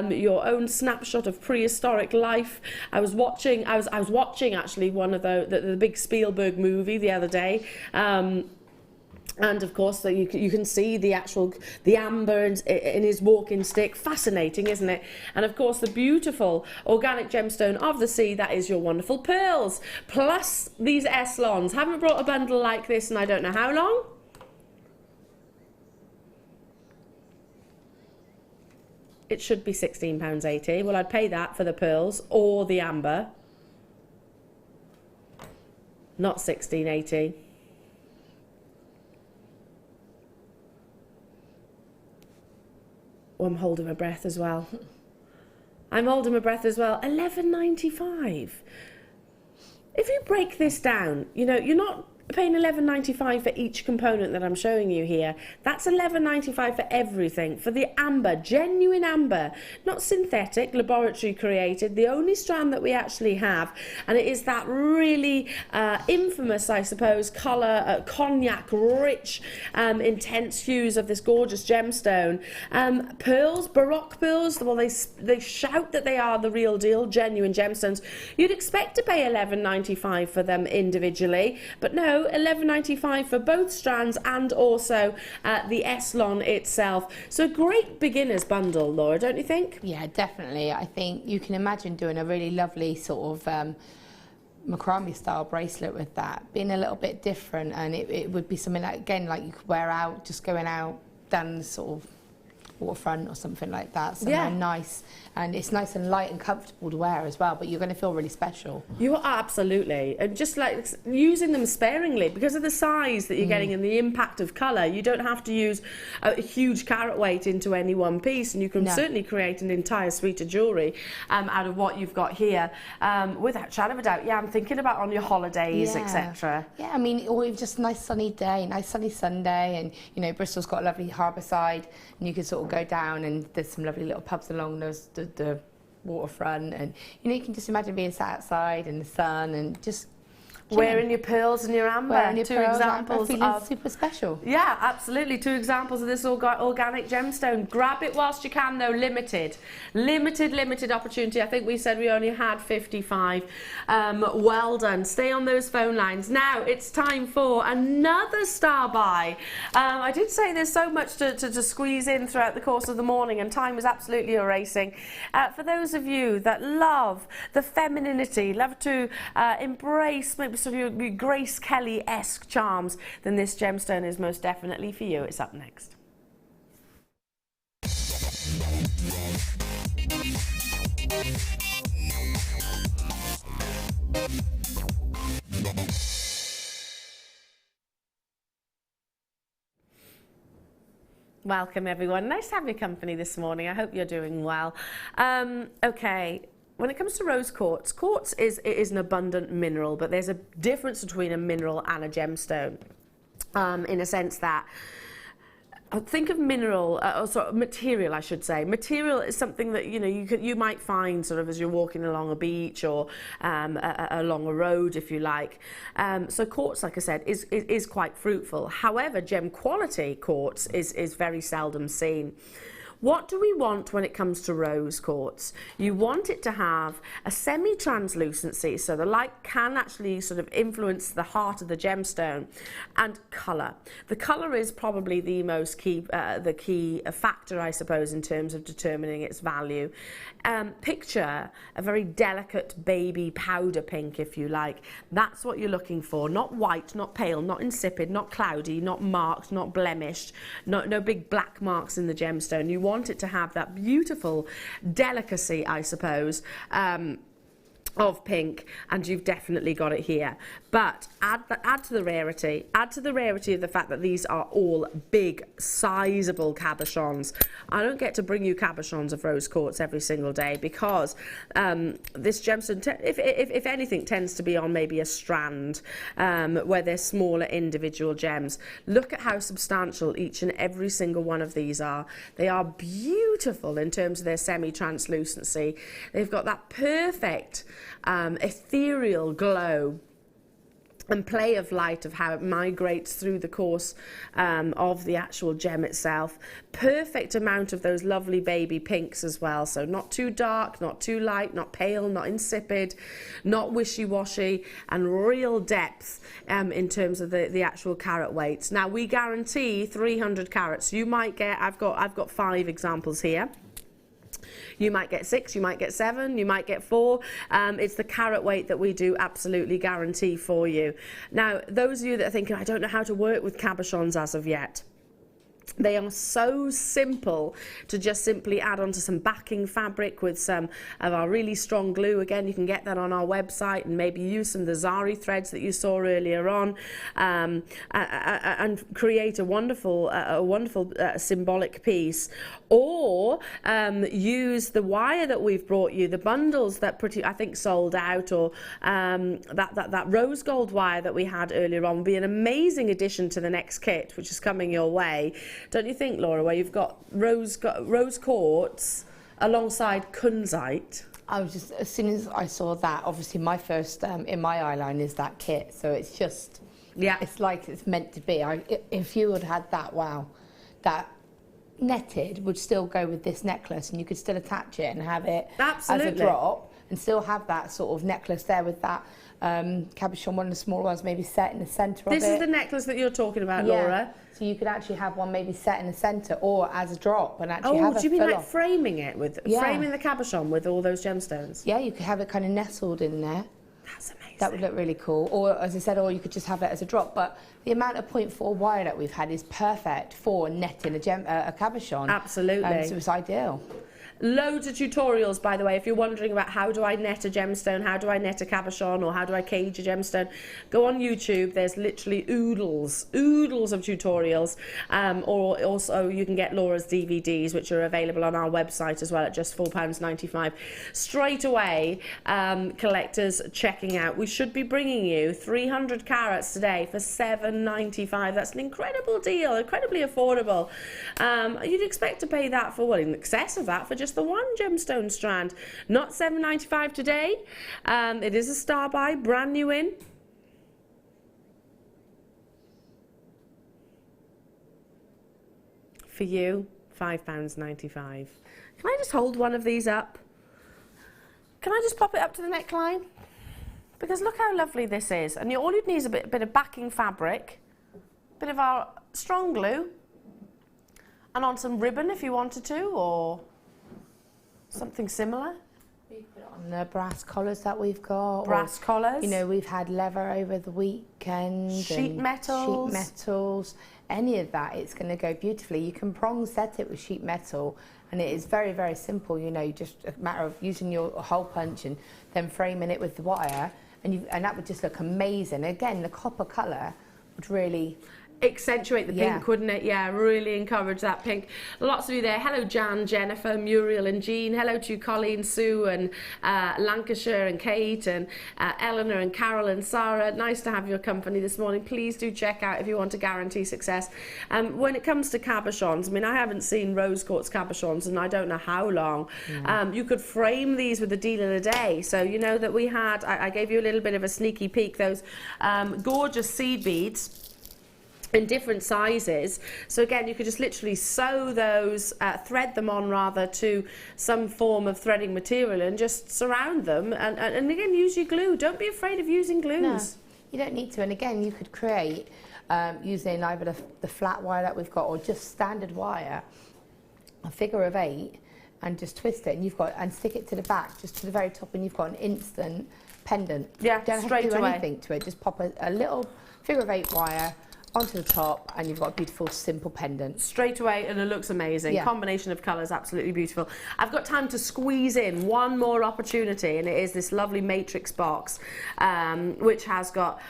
your own snapshot of prehistoric life. I was watching actually one of the big Spielberg movie the other day. And of course, you can see the amber in his walking stick. Fascinating, isn't it? And of course, the beautiful organic gemstone of the sea, that is your wonderful pearls. Plus these Eslons. Haven't brought a bundle like this in I don't know how long. It should be £16.80. Well, I'd pay that for the pearls or the amber. Not £16.80. Oh, I'm holding my breath as well. I'm holding my breath as well. £11.95. If you break this down, you know, you're not paying £11.95 for each component that I'm showing you here. That's £11.95 for everything. For the amber, genuine amber, not synthetic, laboratory created, the only strand that we actually have, and it is that really infamous, I suppose, colour, cognac rich, intense hues of this gorgeous gemstone. Pearls, Baroque pearls, well, they shout that they are the real deal, genuine gemstones. You'd expect to pay £11.95 for them individually, but no, £11.95 for both strands and also the Eslon itself. So a great beginner's bundle, Laura, don't you think? Yeah, definitely. I think you can imagine doing a really lovely sort of macrame style bracelet with that, being a little bit different, and it would be something that, again, like you could wear out, just going out down the sort of waterfront or something like that, somewhere nice, and it's nice and light and comfortable to wear as well, but you're going to feel really special. You are, absolutely, and just like using them sparingly because of the size that you're getting and the impact of colour. You don't have to use a huge carat weight into any one piece, and you can certainly create an entire suite of jewellery out of what you've got here, without shadow of a doubt. Yeah, I'm thinking about on your holidays, etc. Yeah, I mean, or even just a nice sunny day, nice sunny Sunday, and you know, Bristol's got a lovely harbour side, and you can sort of go down, and there's some lovely little pubs along the waterfront, and you know, you can just imagine being sat outside in the sun and just wearing your pearls and your amber. Wearing your pearls, examples of super special. Yeah, absolutely. 2 examples of this organic gemstone. Grab it whilst you can, though. Limited opportunity. I think we said we only had 55. Well done. Stay on those phone lines. Now it's time for another star buy. I did say there's so much to squeeze in throughout the course of the morning, and time is absolutely erasing. For those of you that love the femininity, love to embrace maybe sort of your Grace Kelly-esque charms, then this gemstone is most definitely for you. It's up next. Welcome everyone. Nice to have your company this morning. I hope you're doing well. Okay. When it comes to rose quartz, quartz is an abundant mineral, but there's a difference between a mineral and a gemstone, in a sense that, think of mineral, or sort of material, I should say. Material is something that, you know, you might find sort of as you're walking along a beach or along a road, if you like. So quartz, like I said, is quite fruitful. However, gem quality quartz is very seldom seen. What do we want when it comes to rose quartz? You want it to have a semi-translucency, so the light can actually sort of influence the heart of the gemstone, and colour. The colour is probably the most key, the key factor, I suppose, in terms of determining its value. Picture a very delicate baby powder pink, if you like. That's what you're looking for. Not white, not pale, not insipid, not cloudy, not marked, not blemished, no big black marks in the gemstone. You want it to have that beautiful delicacy, I suppose, of pink, and you've definitely got it here. But add to the rarity, of the fact that these are all big, sizable cabochons. I don't get to bring you cabochons of rose quartz every single day, because this gemstone, if anything, tends to be on maybe a strand, where there's smaller individual gems. Look at how substantial each and every single one of these are. They are beautiful in terms of their semi-translucency. They've got that perfect ethereal glow and play of light of how it migrates through the course of the actual gem itself. Perfect amount of those lovely baby pinks as well, so not too dark, not too light, not pale, not insipid, not wishy-washy, and real depth in terms of the actual carat weights. Now we guarantee 300 carats. You might get, I've got 5 examples here. You might get 6, you might get 7, you might get 4. It's the carat weight that we do absolutely guarantee for you. Now, those of you that are thinking, I don't know how to work with cabochons as of yet, they are so simple to just simply add onto some backing fabric with some of our really strong glue. Again, you can get that on our website, and maybe use some of the Zari threads that you saw earlier on, and create a wonderful symbolic piece. Or use the wire that we've brought you, the bundles that I think sold out, or that rose gold wire that we had earlier on, will be an amazing addition to the next kit, which is coming your way. Don't you think, Laura, where you've got rose quartz alongside kunzite? I was just, as soon as I saw that, obviously my first in my eyeline is that kit, so it's just, yeah, it's like it's meant to be. If you had had that, wow, that netted would still go with this necklace, and you could still attach it and have it absolutely as a drop, and still have that sort of necklace there with that cabochon, one of the smaller ones maybe set in the centre of it. This is the necklace that you're talking about, yeah. Laura. So you could actually have one maybe set in the centre or as a drop, and actually have do you mean like off. framing it with, framing the cabochon with all those gemstones? Yeah, you could have it kind of nestled in there. That's amazing. That would look really cool. Or, as I said, or you could just have it as a drop. But the amount of 0.4 wire that we've had is perfect for netting a cabochon. Absolutely. So it's ideal. Loads of tutorials, by the way, if you're wondering about how do I net a gemstone, how do I net a cabochon, or how do I cage a gemstone, go on YouTube. There's literally oodles of tutorials. Or also you can get Laura's DVDs, which are available on our website as well at just £4.95. Straight away, collectors checking out. We should be bringing you 300 carats today for £7.95. That's an incredible deal, incredibly affordable. You'd expect to pay that for, well, in excess of that for just the one gemstone strand. Not £7.95 today. It is a star buy, brand new in. For you, £5.95. Can I just hold one of these up? Can I just pop it up to the neckline? Because look how lovely this is. And all you'd need is a bit of backing fabric, a bit of our strong glue, and on some ribbon if you wanted to, or something similar. You put it on the brass collars that we've got. Brass collars. You know, we've had leather over the weekend. Sheet metals. Sheet metals. Any of that, it's going to go beautifully. You can prong set it with sheet metal, and it is very, very simple. You know, just a matter of using your hole punch and then framing it with the wire, and that would just look amazing. Again, the copper colour would really accentuate the pink, wouldn't it? Yeah, really encourage that pink. Lots of you there. Hello, Jan, Jennifer, Muriel and Jean. Hello to you, Colleen, Sue and Lancashire and Kate and Eleanor and Carol and Sarah. Nice to have your company this morning. Please do check out if you want to guarantee success. When it comes to cabochons, I mean, I haven't seen rose quartz cabochons and I don't know how long. You could frame these with the deal of the day. So you know that we had, I gave you a little bit of a sneaky peek, those gorgeous seed beads in different sizes. So again, you could just literally sew those, thread them on rather to some form of threading material and just surround them, and again, use your glue. Don't be afraid of using glues. No, you don't need to. And again, you could create using either the flat wire that we've got or just standard wire, a figure of 8, and just twist it, and you've got, and stick it to the back, just to the very top, and you've got an instant pendant. Yeah, you don't straight have to do away. anything to it. Just pop a little figure of 8 wire onto the top, and you've got a beautiful, simple pendant. Straight away, and it looks amazing. Yeah. Combination of colours, absolutely beautiful. I've got time to squeeze in one more opportunity, and it is this lovely matrix box, which has got,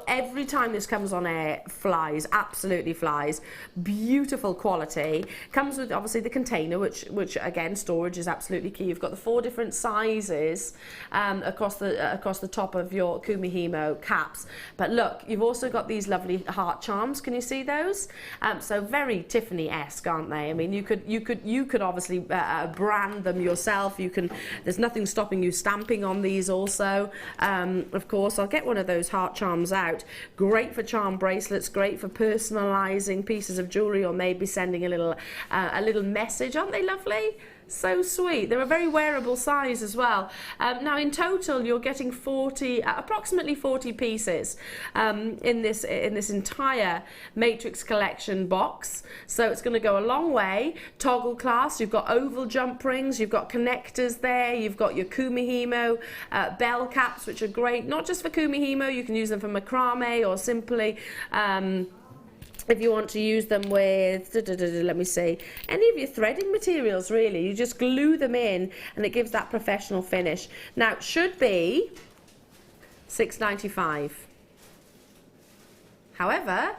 every time this comes on air, flies, absolutely flies. Beautiful quality. Comes with obviously the container, which again, storage is absolutely key. You've got the 4 different sizes across the top of your Kumihimo caps. But look, you've also got these lovely heart charms. Can you see those? So very Tiffany-esque, aren't they? I mean, you could obviously brand them yourself. There's nothing stopping you stamping on these also. Of course, I'll get one of those heart charms out. Great for charm bracelets, great for personalizing pieces of jewelry, or maybe sending a little message. Aren't they lovely? So sweet. They're a very wearable size as well. Now in total you're getting approximately 40 pieces in this entire matrix collection box, so it's going to go a long way. Toggle clasp, you've got oval jump rings, you've got connectors there, you've got your Kumihimo bell caps, which are great not just for Kumihimo, you can use them for macrame, or simply if you want to use them with, let me see, any of your threading materials really. You just glue them in and it gives that professional finish. Now, it should be $6.95. However,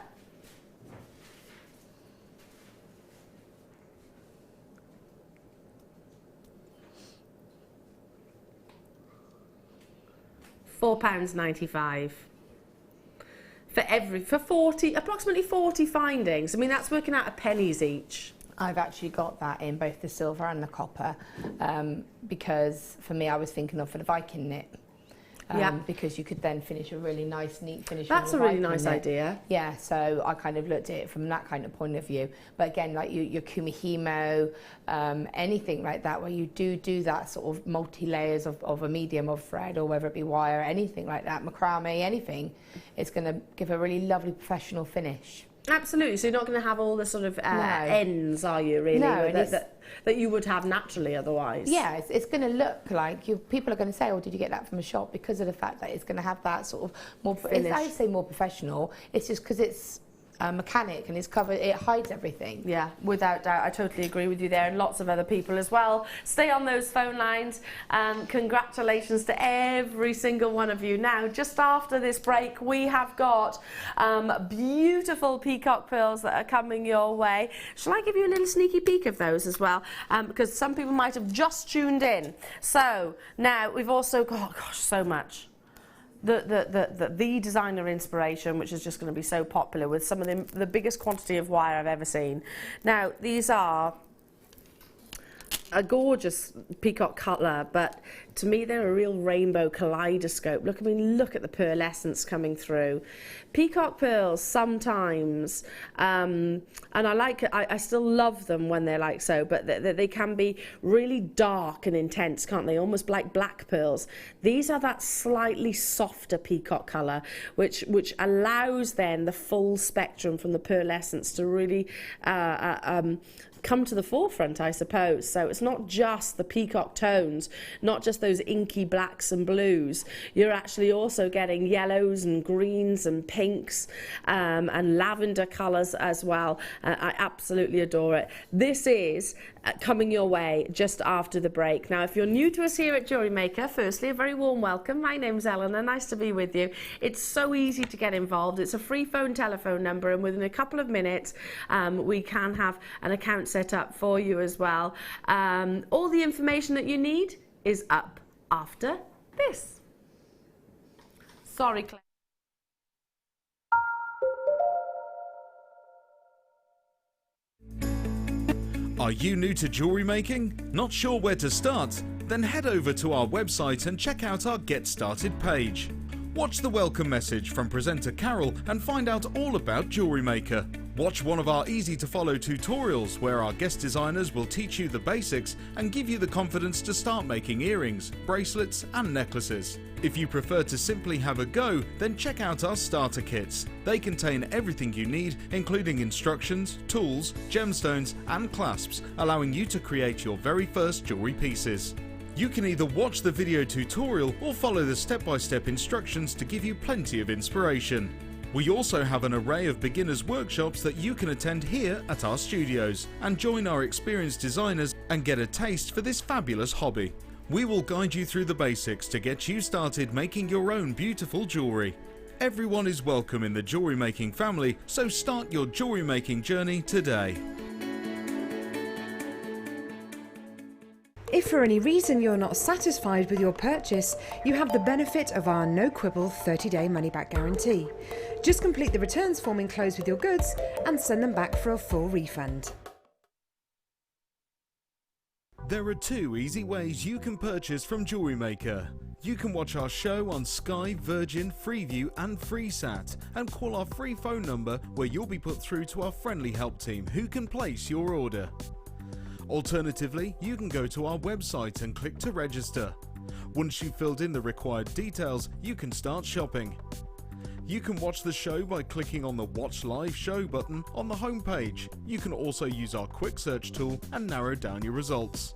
£4.95. For approximately 40 findings. I mean, that's working out at pennies each. I've actually got that in both the silver and the copper, because for me, I was thinking of for the Viking knit. Because you could then finish a really nice, neat finish. That's a really nice idea. Yeah, so I kind of looked at it from that kind of point of view. But again, like your Kumihimo, anything like that, where you do that sort of multi-layers of a medium of thread, or whether it be wire, anything like that, macrame, anything, it's going to give a really lovely professional finish. Absolutely. So you're not going to have all the sort of ends, are you, really? No, that you would have naturally otherwise. Yeah, it's going to look like people are going to say, "Oh, did you get that from a shop?" Because of the fact that it's going to have that sort of more. I would say more professional. It's just because it's mechanic and it's covered. It hides everything. Yeah, without doubt. I totally agree with you there, and lots of other people as well. Stay on those phone lines. Congratulations to every single one of you. Now, just after this break, we have got beautiful peacock pearls that are coming your way. Shall I give you a little sneaky peek of those as well? Because some people might have just tuned in. So now we've also got, gosh, so much. The designer inspiration, which is just going to be so popular, with some of the biggest quantity of wire I've ever seen. Now, these are a gorgeous peacock colour, but to me they're a real rainbow kaleidoscope. Look, I mean, look at the pearlescence coming through. Peacock pearls sometimes, and I still love them when they're like so, but they can be really dark and intense, can't they? Almost like black pearls. These are that slightly softer peacock colour, which allows then the full spectrum from the pearlescence to really come to the forefront, I suppose. So it's not just the peacock tones, not just those inky blacks and blues. You're actually also getting yellows and greens and pinks and lavender colours as well. I absolutely adore it. This is coming your way just after the break. Now, if you're new to us here at Jewellery Maker, firstly, a very warm welcome. My name's Eleanor. Nice to be with you. It's so easy to get involved. It's a free telephone number, and within a couple of minutes, we can have an account set up for you as well. All the information that you need is up after this. Sorry, Claire. Are you new to jewellery making? Not sure where to start? Then head over to our website and check out our Get Started page. Watch the welcome message from presenter Carol and find out all about Jewellery Maker. Watch one of our easy-to-follow tutorials where our guest designers will teach you the basics and give you the confidence to start making earrings, bracelets and necklaces. If you prefer to simply have a go, then check out our starter kits. They contain everything you need, including instructions, tools, gemstones and clasps, allowing you to create your very first jewellery pieces. You can either watch the video tutorial or follow the step-by-step instructions to give you plenty of inspiration. We also have an array of beginners workshops that you can attend here at our studios and join our experienced designers and get a taste for this fabulous hobby. We will guide you through the basics to get you started making your own beautiful jewellery. Everyone is welcome in the jewellery making family, so start your jewellery making journey today. If for any reason you're not satisfied with your purchase, you have the benefit of our no-quibble 30-day money-back guarantee. Just complete the returns form enclosed with your goods and send them back for a full refund. There are 2 easy ways you can purchase from Jewellery Maker. You can watch our show on Sky, Virgin, Freeview and FreeSat and call our free phone number where you'll be put through to our friendly help team who can place your order. Alternatively, you can go to our website and click to register. Once you've filled in the required details, you can start shopping. You can watch the show by clicking on the Watch Live Show button on the homepage. You can also use our quick search tool and narrow down your results.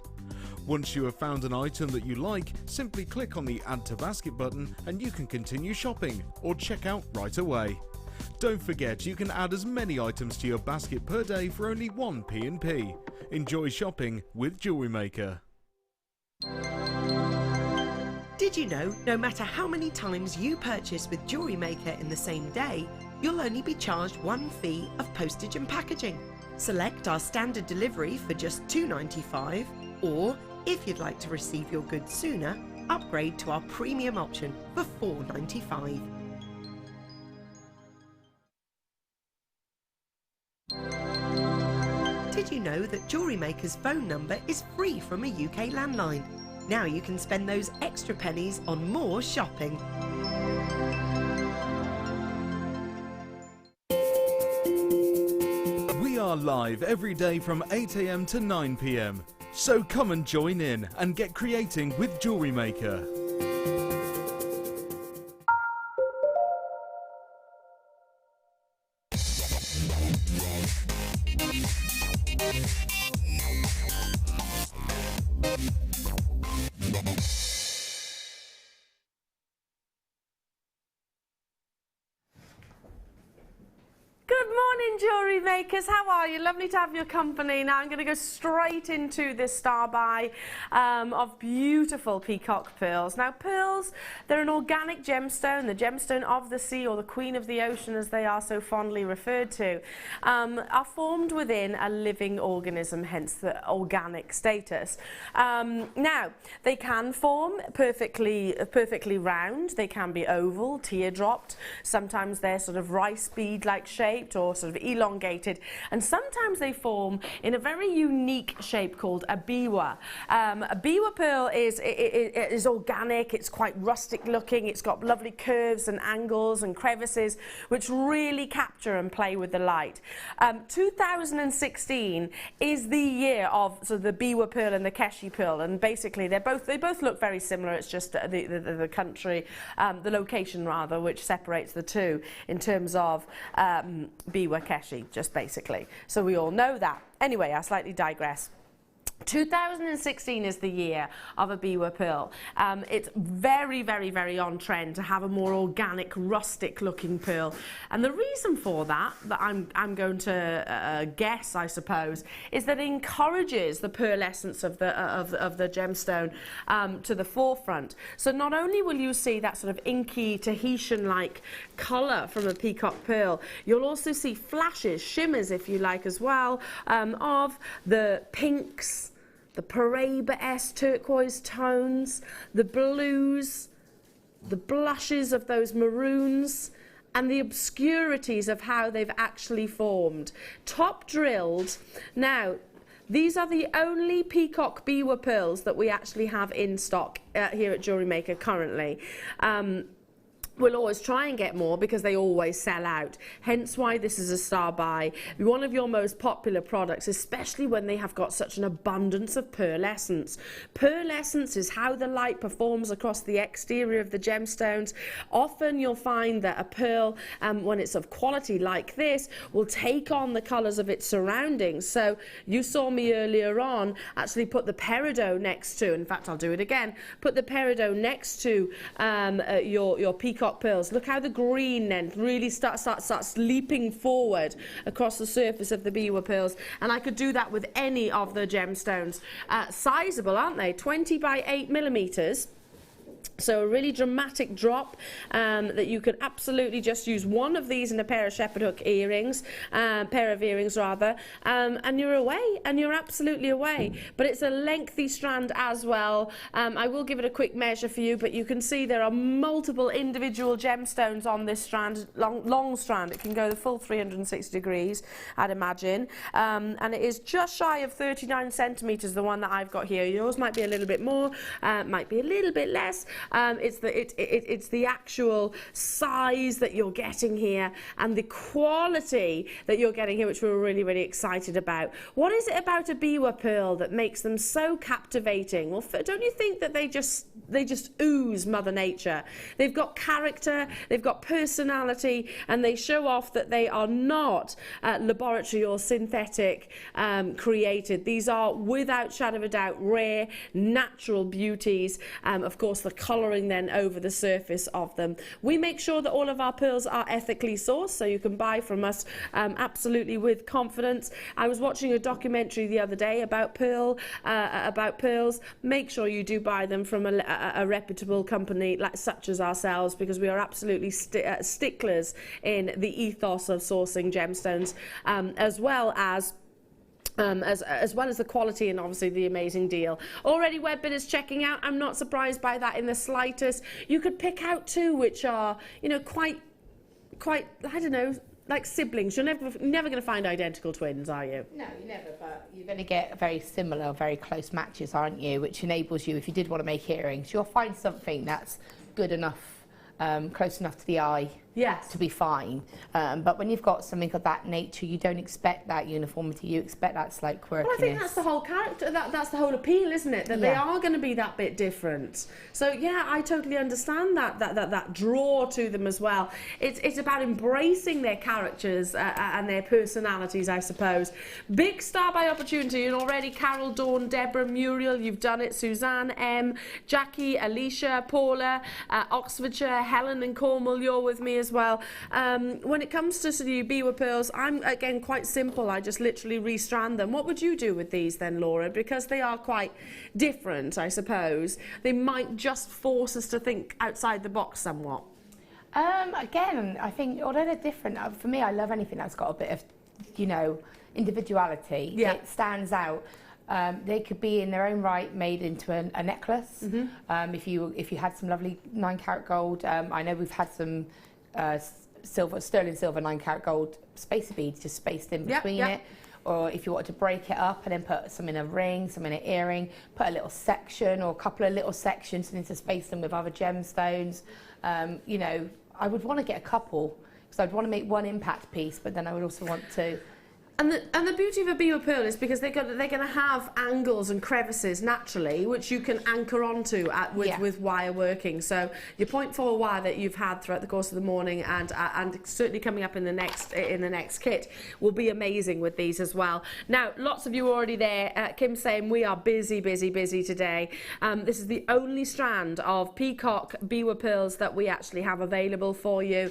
Once you have found an item that you like, simply click on the Add to Basket button and you can continue shopping or check out right away. Don't forget, you can add as many items to your basket per day for only 1 P&P. Enjoy shopping with Jewellery Maker. Did you know, no matter how many times you purchase with Jewellery Maker in the same day, you'll only be charged 1 fee of postage and packaging. Select our standard delivery for just $2.95, or if you'd like to receive your goods sooner, upgrade to our premium option for $4.95. Did you know that Jewellery Maker's phone number is free from a UK landline? Now you can spend those extra pennies on more shopping. We are live every day from 8 AM to 9 PM. So come and join in and get creating with Jewellery Maker. Good morning, jewellery makers. How are you? Lovely to have your company. Now I'm going to go straight into this star buy of beautiful peacock pearls. Now pearls, they're an organic gemstone, the gemstone of the sea, or the queen of the ocean as they are so fondly referred to, are formed within a living organism, hence the organic status. Now they can form perfectly round, they can be oval, teardropped, sometimes they're sort of rice bead like shaped or sort of elongated, and sometimes they form in a very unique shape called a biwa. A biwa pearl is organic, it's quite rustic looking, it's got lovely curves and angles and crevices which really capture and play with the light. 2016 is the year of sort of the biwa pearl and the keshi pearl, and basically they both look very similar. It's just the country, the location rather, which separates the two in terms of biwa keshi, just basically. So we all know that. Anyway, I slightly digress. 2016 is the year of a biwa pearl. It's very, very, very on trend to have a more organic, rustic looking pearl. And the reason for that I'm going to guess, I suppose, is that it encourages the pearlescence of the gemstone to the forefront. So not only will you see that sort of inky Tahitian-like colour from a peacock pearl, you'll also see flashes, shimmers if you like as well, of the pinks, the Peridot turquoise tones, the blues, the blushes of those maroons, and the obscurities of how they've actually formed. Top drilled. Now, these are the only peacock biwa pearls that we actually have in stock here at Jewellery Maker currently. We'll always try and get more because they always sell out, hence why this is a star buy. One of your most popular products, especially when they have got such an abundance of pearlescence. Pearlescence is how the light performs across the exterior of the gemstones. Often you'll find that a pearl, when it's of quality like this, will take on the colours of its surroundings. So you saw me earlier on actually put the Peridot next to, in fact I'll do it again, put the Peridot next to your peacock peacock pearls. Look how the green then really starts leaping forward across the surface of the biwa pearls. And I could do that with any of the gemstones. Sizable, aren't they? 20 by 8 millimeters. So a really dramatic drop that you could absolutely just use one of these in a pair of shepherd hook earrings, pair of earrings rather, and you're away, and you're absolutely away. But it's a lengthy strand as well. I will give it a quick measure for you, but you can see there are multiple individual gemstones on this strand, long strand. It can go the full 360 degrees, I'd imagine. And it is just shy of 39 centimeters, the one that I've got here. Yours might be a little bit more, might be a little bit less. It's the actual size that you're getting here and the quality that you're getting here, which we're really, really excited about. What is it about a biwa pearl that makes them so captivating? Well, don't you think that they just ooze Mother Nature? They've got character, they've got personality, and they show off that they are not laboratory or synthetic created. These are, without shadow of a doubt, rare, natural beauties. Of course, the colouring then over the surface of them. We make sure that all of our pearls are ethically sourced, so you can buy from us absolutely with confidence. I was watching a documentary the other day about pearls. Make sure you do buy them from a reputable company such as ourselves, because we are absolutely sticklers in the ethos of sourcing gemstones, as well as the quality and obviously the amazing deal. Already web bidders checking out. I'm not surprised by that in the slightest. You could pick out two which are, you know, quite, I don't know, like siblings. You're never going to find identical twins, are you? No, you never, but you're going to get very similar, very close matches, aren't you? Which enables you, if you did want to make earrings, you'll find something that's good enough, close enough to the eye. Yes. To be fine. But when you've got something of that nature, you don't expect that uniformity. You expect that slight quirkiness. Well, I think that's the whole character. That's the whole appeal, isn't it? That they are going to be that bit different. So yeah, I totally understand that draw to them as well. It's about embracing their characters and their personalities, I suppose. Big star by opportunity, and already Carol, Dawn, Deborah, Muriel, you've done it. Suzanne, M, Jackie, Alicia, Paula, Oxfordshire, Helen and Cornwall, you're with me as well. When it comes to the biwa pearls, I'm again quite simple. I just literally restrand them. What would you do with these then, Laura? Because they are quite different, I suppose. They might just force us to think outside the box somewhat. Again, I think although they're different, for me, I love anything that's got a bit of, you know, individuality. Yeah. It stands out. They could be in their own right made into a necklace. Mm-hmm. If you had some lovely 9-carat gold, I know we've had some sterling silver 9-carat gold spacer beads just spaced in between it. Or if you wanted to break it up and then put some in a ring, some in an earring, put a little section or a couple of little sections and then to space them with other gemstones. You know, I would want to get a couple because I'd want to make one impact piece, but then I would also want to. And the beauty of a biwa pearl is because they're going to have angles and crevices naturally, which you can anchor onto with wire working. So your 0.4 wire that you've had throughout the course of the morning and certainly coming up in the next kit will be amazing with these as well. Now, lots of you are already there. Kim saying we are busy today. This is the only strand of peacock biwa pearls that we actually have available for you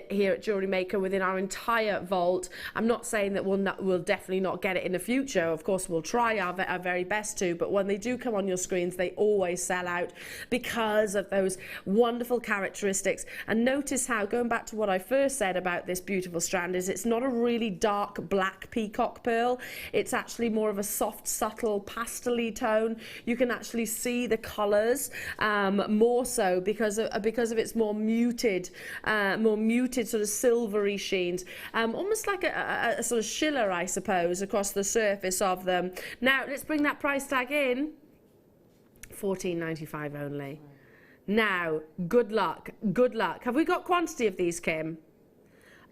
here at Jewellery Maker within our entire vault. I'm not saying that we'll definitely not get it in the future. Of course, we'll try our very best to, but when they do come on your screens, they always sell out because of those wonderful characteristics. And notice how, going back to what I first said about this beautiful strand, is it's not a really dark black peacock pearl. It's actually more of a soft, subtle, pastel-y tone. You can actually see the colours more so because of its more muted sort of silvery sheens, almost like a sort of shiller, I suppose, across the surface of them. Now, let's bring that price tag in. $14.95 only. Now, good luck. Have we got quantity of these, Kim?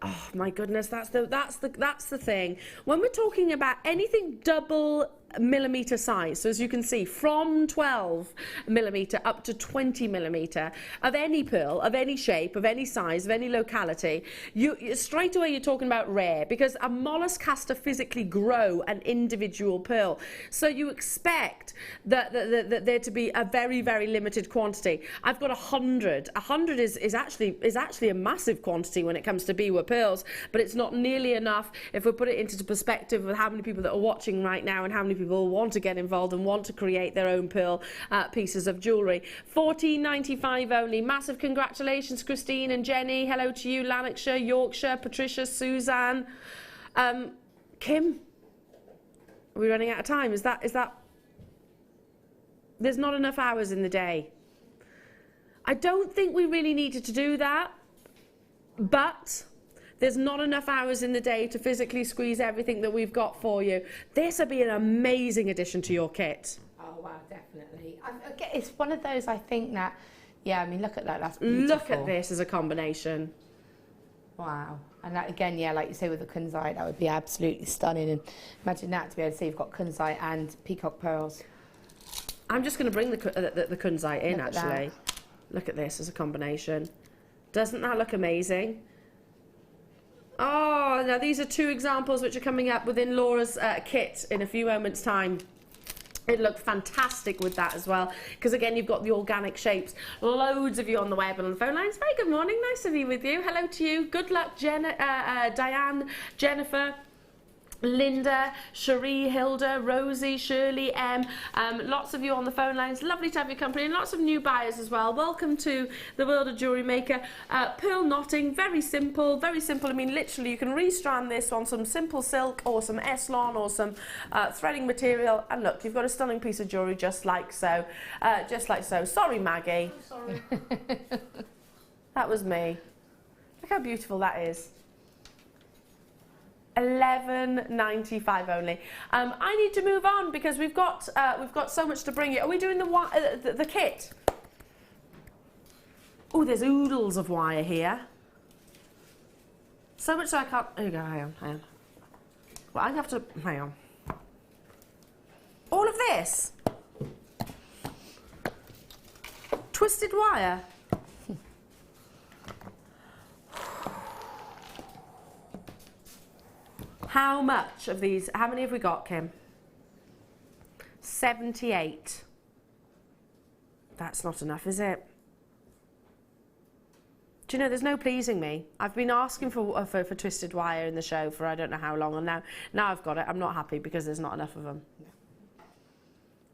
Oh my goodness, that's the thing. When we're talking about anything double millimeter size. So as you can see, from 12 millimeter up to 20 millimeter of any pearl, of any shape, of any size, of any locality, you straight away you're talking about rare, because a mollusk has to physically grow an individual pearl. So you expect that there to be a very, very limited quantity. I've got 100. 100 is actually a massive quantity when it comes to biwa pearls, but it's not nearly enough if we put it into perspective with how many people that are watching right now and how many people want to get involved and want to create their own pearl pieces of jewellery. £14.95 only. Massive congratulations, Christine and Jenny. Hello to you, Lanarkshire, Yorkshire, Patricia, Suzanne. Kim, are we running out of time? Is that... There's not enough hours in the day. I don't think we really needed to do that, but there's not enough hours in the day to physically squeeze everything that we've got for you. This would be an amazing addition to your kit. Oh, wow, definitely. It's one of those, I think that, yeah, I mean, look at that, that's beautiful. Look at this as a combination. Wow. And that, again, yeah, like you say with the kunzite, that would be absolutely stunning. And imagine that, to be able to say you've got kunzite and peacock pearls. I'm just going to bring the kunzite in, actually. Look at this as a combination. Doesn't that look amazing? Oh, now these are two examples which are coming up within Laura's kit in a few moments' time. It looked fantastic with that as well, because again you've got the organic shapes. Loads of you on the web and on the phone lines. Very good morning, nice to be with you. Hello to you. Good luck, Diane, Jennifer, Linda, Cherie, Hilda, Rosie, Shirley, M. Lots of you on the phone lines. Lovely to have your company, and lots of new buyers as well. Welcome to the world of Jewellery Maker. Pearl knotting, very simple, very simple. I mean, literally, you can restrand this on some simple silk or some Eslon or some threading material. And look, you've got a stunning piece of jewellery just like so. Just like so. Sorry, Maggie. Sorry. That was me. Look how beautiful that is. £11.95 only. I need to move on because we've got so much to bring you. Are we doing the kit? Oh, there's oodles of wire here. So much so I can't. There you go. Hang on. Well, I have to. Hang on. All of this. Twisted wire. How much of these, how many have we got, Kim? 78. That's not enough, is it? Do you know, there's no pleasing me. I've been asking for twisted wire in the show for I don't know how long, and now I've got it. I'm not happy because there's not enough of them.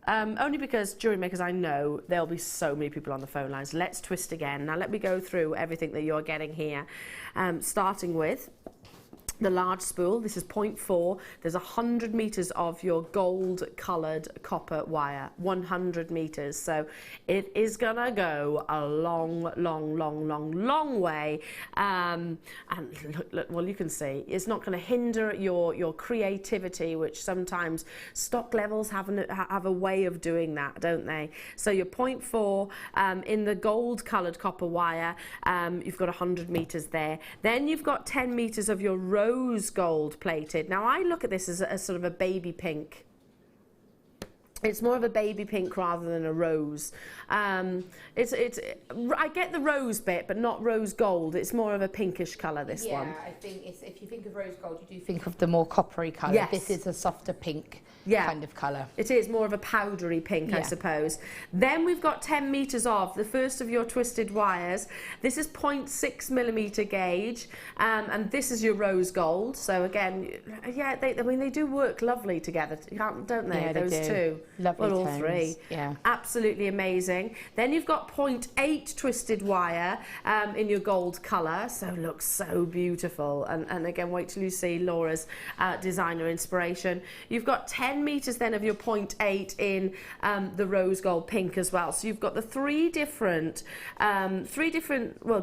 Only because jewellery makers, I know there'll be so many people on the phone lines. Let's twist again. Now let me go through everything that you're getting here, starting with the large spool. This is 0.4. There's 100 meters of your gold colored copper wire, 100 meters. So it is gonna go a long way. And look, well, you can see it's not gonna hinder your creativity, which sometimes stock levels have a way of doing that, don't they? So your 0.4 in the gold colored copper wire, you've got 100 meters there. Then you've got 10 meters of your rose gold plated. Now I look at this as a sort of a baby pink. It's more of a baby pink rather than a rose. I get the rose bit, but not rose gold. It's more of a pinkish colour, this one. Yeah, I think if you think of rose gold, you do think of the more coppery colour. Yes. This is a softer pink kind of colour. It is more of a powdery pink, I suppose. Then we've got 10 meters of the first of your twisted wires. This is 0.6 millimeter gauge, and this is your rose gold. So again, yeah, I mean, they do work lovely together, don't they? Yeah, those they do. two. Lovely all tones. three. Yeah. Absolutely amazing. Then you've got 0.8 twisted wire in your gold colour. So it looks so beautiful. And again, wait till you see Laura's designer inspiration. You've got 10 meters then of your 0.8 in the rose gold pink as well. So you've got the three different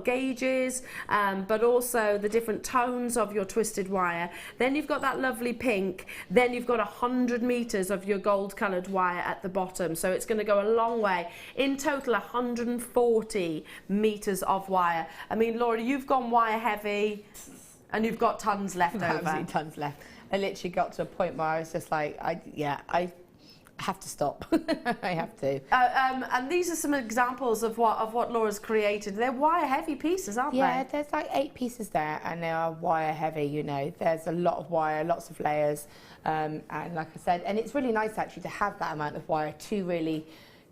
gauges, but also the different tones of your twisted wire. Then you've got that lovely pink. Then you've got 100 meters of your gold coloured wire at the bottom, so it's going to go a long way. In total 140 meters of wire. I mean, Laura, you've gone wire heavy and you've got tons left over. Absolutely tons left. I literally got to a point where I was just like, I have to stop. I have to. And these are some examples of what Laura's created. They're wire heavy pieces, aren't Yeah, they? there's like 8 pieces there, and they are wire heavy. You know, there's a lot of wire, lots of layers, and like I said, and it's really nice actually to have that amount of wire to really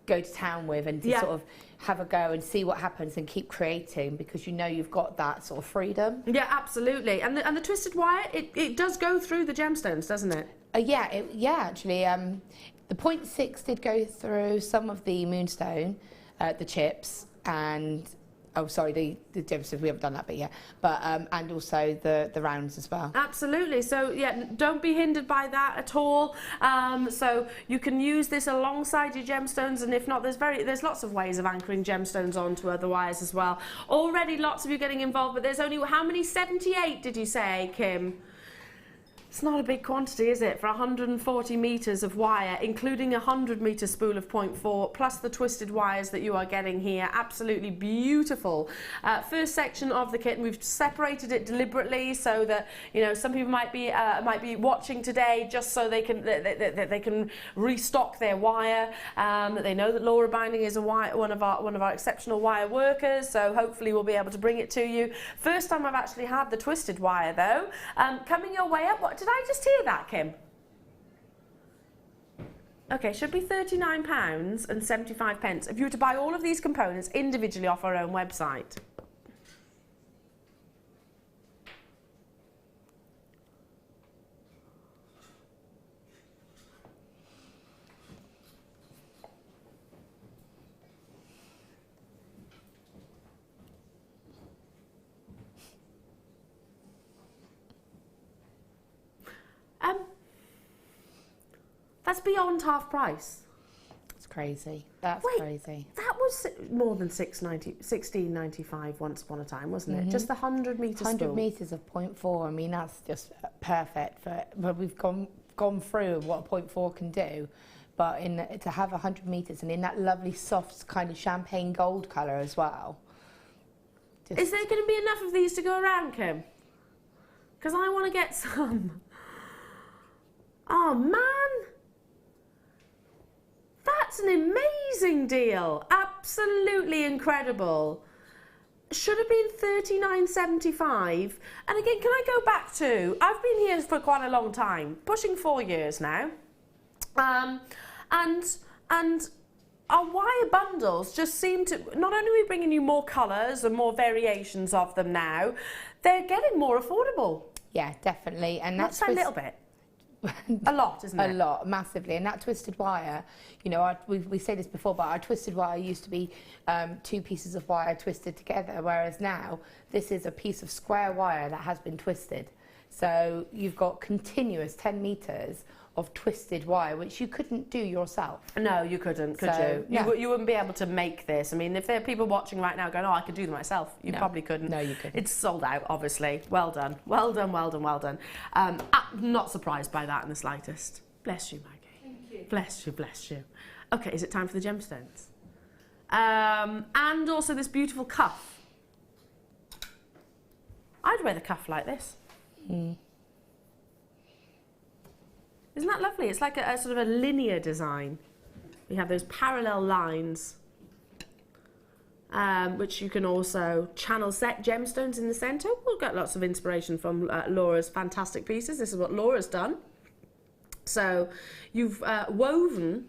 go to town with and to sort of have a go and see what happens and keep creating, because you know you've got that sort of freedom. Yeah, absolutely. And the twisted wire, it does go through the gemstones, doesn't it? Actually, the 0.6 did go through some of the moonstone, the chips, and the gemstones, we haven't done that bit yet, but and also the rounds as well. Absolutely. So yeah, don't be hindered by that at all. So you can use this alongside your gemstones, and if not, there's lots of ways of anchoring gemstones onto other wires as well. Already lots of you getting involved, but there's only, how many? 78 did you say, Kim? It's not a big quantity, is it, for 140 metres of wire, including a 100-metre spool of 0.4, plus the twisted wires that you are getting here. Absolutely beautiful. First section of the kit, and we've separated it deliberately so that, you know, some people might be watching today just so they can restock their wire. They know that Laura Binding is one of our exceptional wire workers, so hopefully we'll be able to bring it to you. First time I've actually had the twisted wire though. Coming your way up. Did I just hear that, Kim? Okay, should be £39.75 if you were to buy all of these components individually off our own website. That's beyond half price. It's crazy. That's crazy. That was more than £16.95 once upon a time, wasn't it? Just the 100 metre spool. 100 metres of 0.4. I mean, that's just perfect for. But we've gone through what a 0.4 can do, but to have 100 metres and in that lovely soft kind of champagne gold colour as well. Is there going to be enough of these to go around, Kim? Because I want to get some. Oh man! That's an amazing deal. Absolutely incredible. Should have been £39.75. And again, can I go back to, I've been here for quite a long time, pushing 4 years now. And our wire bundles just seem to, not only are we bringing you more colours and more variations of them now, they're getting more affordable. Yeah, definitely. And that's a little bit. A lot, isn't it? A lot, massively. And that twisted wire, you know, we say this before, but our twisted wire used to be 2 pieces of wire twisted together, whereas now this is a piece of square wire that has been twisted. So you've got continuous 10 metres of twisted wire, which you couldn't do yourself. No, you couldn't, could you? Yeah. You wouldn't be able to make this. I mean, if there are people watching right now going, oh, I could do them myself, you probably couldn't. No, you couldn't. It's sold out, obviously. Well done. Well done, well done, well done. I'm not surprised by that in the slightest. Bless you, Maggie. Thank you. Bless you, bless you. Okay, is it time for the gemstones? And also this beautiful cuff. I'd wear the cuff like this. Isn't that lovely? It's like a sort of a linear design. We have those parallel lines, which you can also channel set gemstones in the centre. We'll get lots of inspiration from Laura's fantastic pieces. This is what Laura's done. So you've woven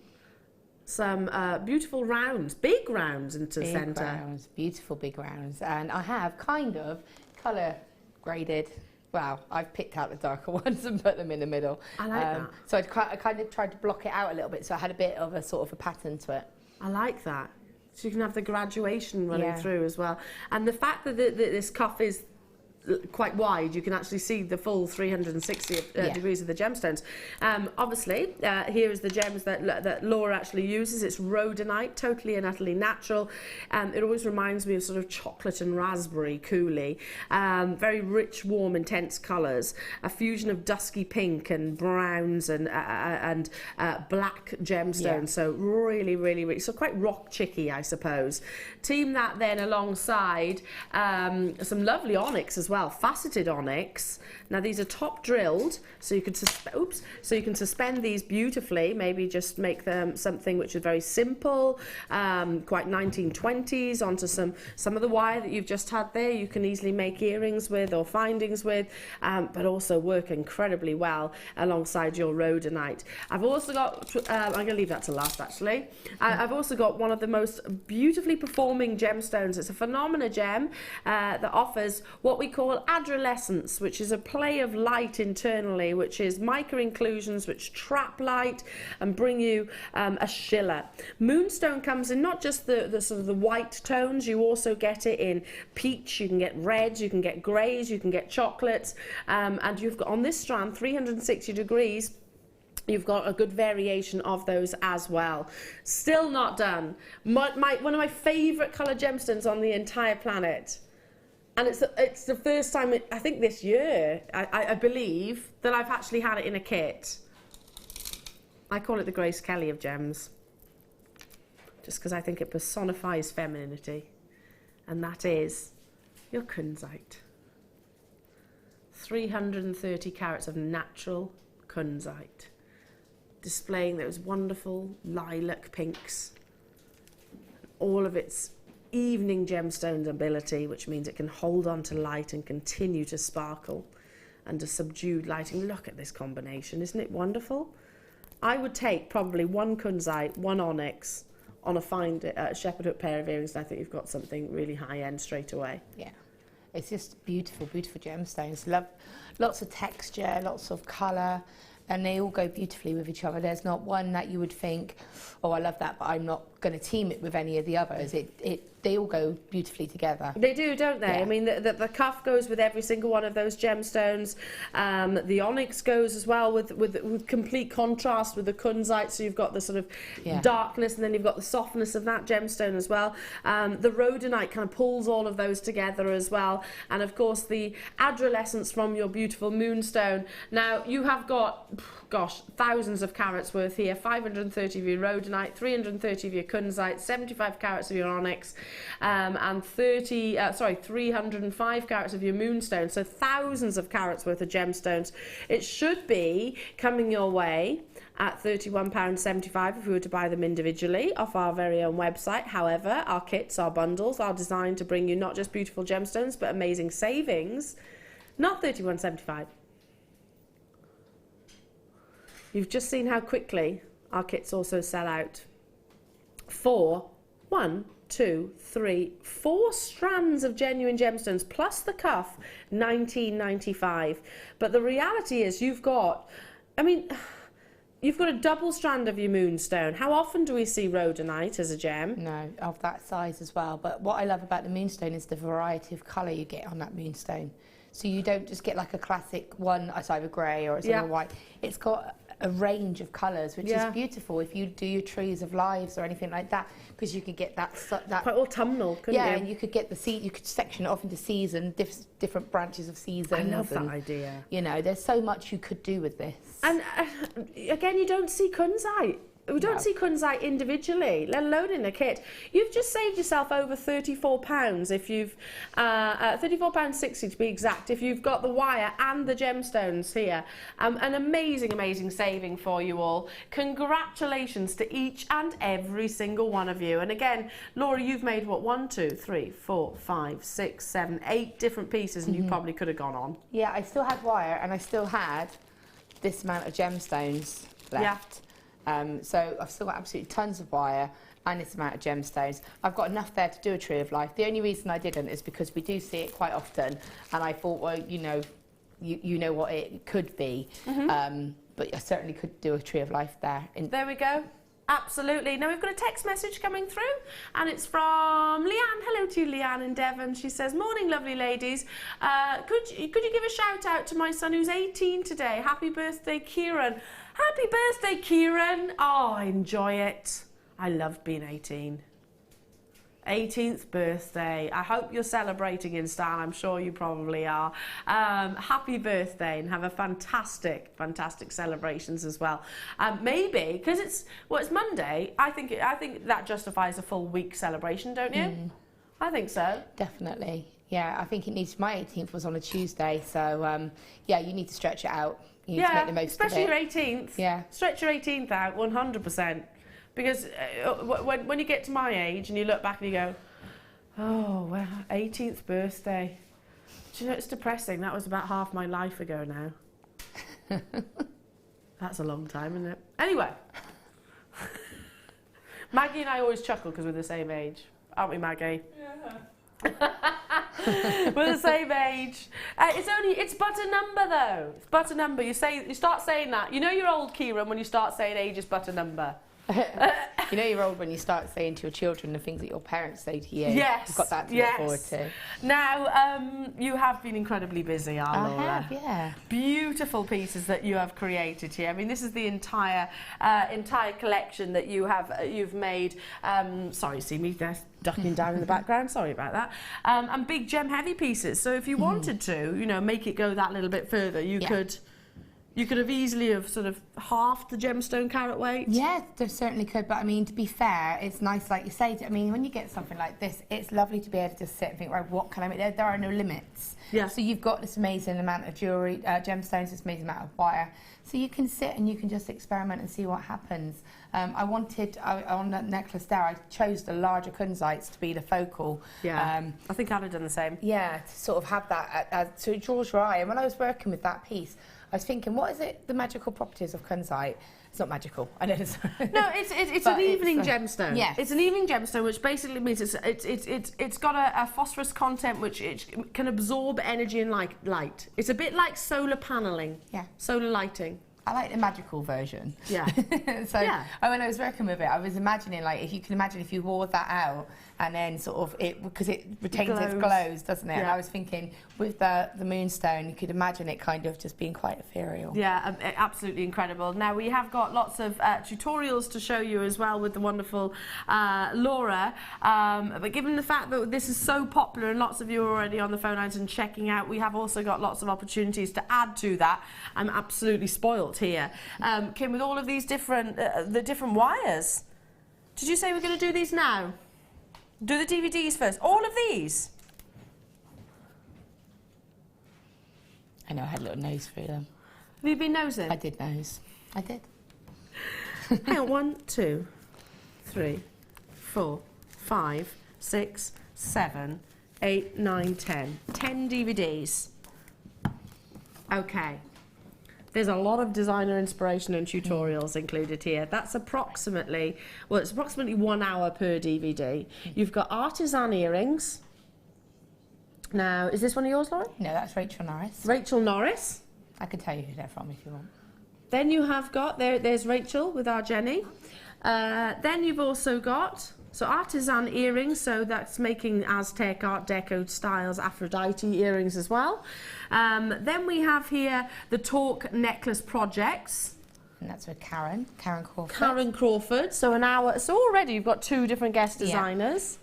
some beautiful rounds, big rounds into the centre. Big rounds, beautiful big rounds. And I have kind of colour graded. Well, I've picked out the darker ones and put them in the middle. I like that. So I kind of tried to block it out a little bit, so I had a bit of a sort of a pattern to it. I like that. So you can have the graduation running through as well. And the fact that this cuff is quite wide, you can actually see the full 360 degrees of the gemstones. Obviously, here is the gems that Laura actually uses. It's rhodonite, totally and utterly natural. It always reminds me of sort of chocolate and raspberry coulis. Very rich, warm, intense colours. A fusion of dusky pink and browns and black gemstones. Yeah. So really, really, really, so quite rock chicky, I suppose. Team that then alongside some lovely onyx as well. well, faceted onyx. Now these are top drilled, so you can suspend these beautifully. Maybe just make them something which is very simple, quite 1920s, onto some of the wire that you've just had there. You can easily make earrings with or findings with, but also work incredibly well alongside your rhodonite. I've also got, I'm going to leave that to last actually. I've also got one of the most beautifully performing gemstones. It's a phenomena gem that offers what we call adolescence, which is a play of light internally, which is micro inclusions which trap light and bring you a shiller. Moonstone comes in not just the sort of the white tones, you also get it in peach, you can get reds, you can get greys, you can get chocolates, and you've got on this strand 360 degrees. You've got a good variation of those as well. Still not done. One of my favourite colour gemstones on the entire planet. And it's the first time, I think this year, I believe, that I've actually had it in a kit. I call it the Grace Kelly of gems. Just because I think it personifies femininity. And that is your kunzite. 330 carats of natural kunzite, displaying those wonderful lilac pinks, all of its evening gemstone ability, which means it can hold on to light and continue to sparkle under subdued lighting. Look at this combination, isn't it wonderful? I would take probably one kunzite, one onyx on a shepherd hook pair of earrings, and I think you've got something really high end straight away. Yeah. It's just beautiful, beautiful gemstones. Love, lots of texture, lots of colour, and they all go beautifully with each other. There's not one that you would think, oh, I love that, but I'm not going to team it with any of the others. They all go beautifully together. They do, don't they? Yeah. I mean, the cuff goes with every single one of those gemstones. The onyx goes as well with complete contrast with the kunzite. So you've got the sort of darkness, and then you've got the softness of that gemstone as well. The rhodonite kind of pulls all of those together as well. And of course, the adolescence from your beautiful moonstone. Now, you have got, gosh, thousands of carats worth here. 530 of your rhodonite, 330 of your kunzite, 75 carats of your onyx, and 305 carats of your moonstone. So thousands of carats worth of gemstones. It should be coming your way at £31.75 if we were to buy them individually off our very own website. However, our kits, our bundles are designed to bring you not just beautiful gemstones but amazing savings. Not £31.75. You've just seen how quickly our kits also sell out. 4 strands of genuine gemstones plus the cuff, £19.95. But the reality is you've got a double strand of your moonstone. How often do we see rhodonite as a gem? No, of that size as well. But what I love about the moonstone is the variety of colour you get on that moonstone. So you don't just get like a classic one, it's either grey or it's either white. It's got a range of colours, which is beautiful if you do your trees of lives or anything like that, because you could get that quite autumnal, couldn't you? Yeah, and you could get you could section it off into season, different branches of season. I love that idea. You know, there's so much you could do with this. And again, you don't see kunzite. We don't see kunzite individually, let alone in a kit. You've just saved yourself over £34 if you've, £34.60 to be exact, if you've got the wire and the gemstones here. An amazing, amazing saving for you all. Congratulations to each and every single one of you. And again, Laura, you've made what, 1, 2, 3, 4, 5, 6, 7, 8 different pieces, and you probably could have gone on. Yeah, I still had wire and I still had this amount of gemstones left. So I've still got absolutely tons of wire and this amount of gemstones. I've got enough there to do a tree of life. The only reason I didn't is because we do see it quite often, and I thought, well, you know what it could be, but I certainly could do a tree of life there. There we go. Absolutely. Now we've got a text message coming through, and it's from Leanne. Hello to you, Leanne in Devon. She says, morning, lovely ladies. Could you give a shout out to my son who's 18 today? Happy birthday, Kieran. Happy birthday, Kieran. Oh, enjoy it. I love being 18. 18th birthday. I hope you're celebrating in style. I'm sure you probably are. Happy birthday, and have a fantastic, fantastic celebrations as well. Maybe because it's Monday. I think that justifies a full week celebration, don't you? I think so. Definitely. Yeah, I think it needs. My 18th was on a Tuesday, so yeah, you need to stretch it out. You need to make the most especially of it. your 18th. Yeah. Stretch your 18th out 100%. Because when you get to my age and you look back and you go, oh, well, 18th birthday. Do you know, it's depressing. That was about half my life ago now. That's a long time, isn't it? Anyway. Maggie and I always chuckle because we're the same age. Aren't we, Maggie? Yeah. We're the same age. It's but a number though. It's but a number. You start saying that. You know you're old, Kieran, when you start saying age is but a number. You know you're old when you start saying to your children the things that your parents say to you. Yes. You've got that to look forward to. Now, you have been incredibly busy, Laura. I have, yeah. Beautiful pieces that you have created here. I mean, this is the entire collection that you've made. Sorry, see me there ducking down in the background. Sorry about that. And big gem heavy pieces. So if you wanted to, you know, make it go that little bit further, you could. You could have easily have sort of halved the gemstone carat weight. Yeah, there certainly could. But I mean, to be fair, it's nice, like you say. I mean, when you get something like this, it's lovely to be able to just sit and think, right, what can I make? There are no limits. Yeah. So you've got this amazing amount of jewellery, gemstones, this amazing amount of wire. So you can sit and you can just experiment and see what happens. On that necklace there, I chose the larger kunzites to be the focal. Yeah, I think I'd have done the same. Yeah, to sort of have that, so it draws your eye. And when I was working with that piece, I was thinking, what is it, the magical properties of kunzite? It's not magical, I know it's... No, it's an evening gemstone. Yes. It's an evening gemstone, which basically means it's got a phosphorus content which it can absorb energy and light. It's a bit like solar paneling. Yeah. Solar lighting. I like the magical version. Yeah. So when I was working with it, I was imagining, like, if you can imagine if you wore that out and then sort of because it retains its glows, doesn't it? Yeah. And I was thinking with the moonstone, you could imagine it kind of just being quite ethereal. Yeah, absolutely incredible. Now we have got lots of tutorials to show you as well with the wonderful Laura. But given the fact that this is so popular and lots of you are already on the phone lines and checking out, we have also got lots of opportunities to add to that. I'm absolutely spoilt here. Kim, with all of these different wires. Did you say we're going to do these now? Do the DVDs first. All of these? I know, I had a little nose through them. Have you been nosing? I did nose. I did. Hang on, 1, 2, 3, 4, 5, 6, 7, 8, 9, 10. 10 DVDs. Okay. There's a lot of designer inspiration and tutorials included here. That's approximately, well, it's approximately 1 hour per DVD. You've got artisan earrings. Now, is this one of yours, Lauren? No, that's Rachel Norris. Rachel Norris. I can tell you who they're from if you want. Then you have got, there's Rachel with our Jenny. Then you've also got, so artisan earrings, so that's making Aztec Art Deco styles Aphrodite earrings as well. Then we have here the Talk necklace projects. And that's with Karen Crawford. Karen Crawford, so an hour, so already you've got 2 different guest designers.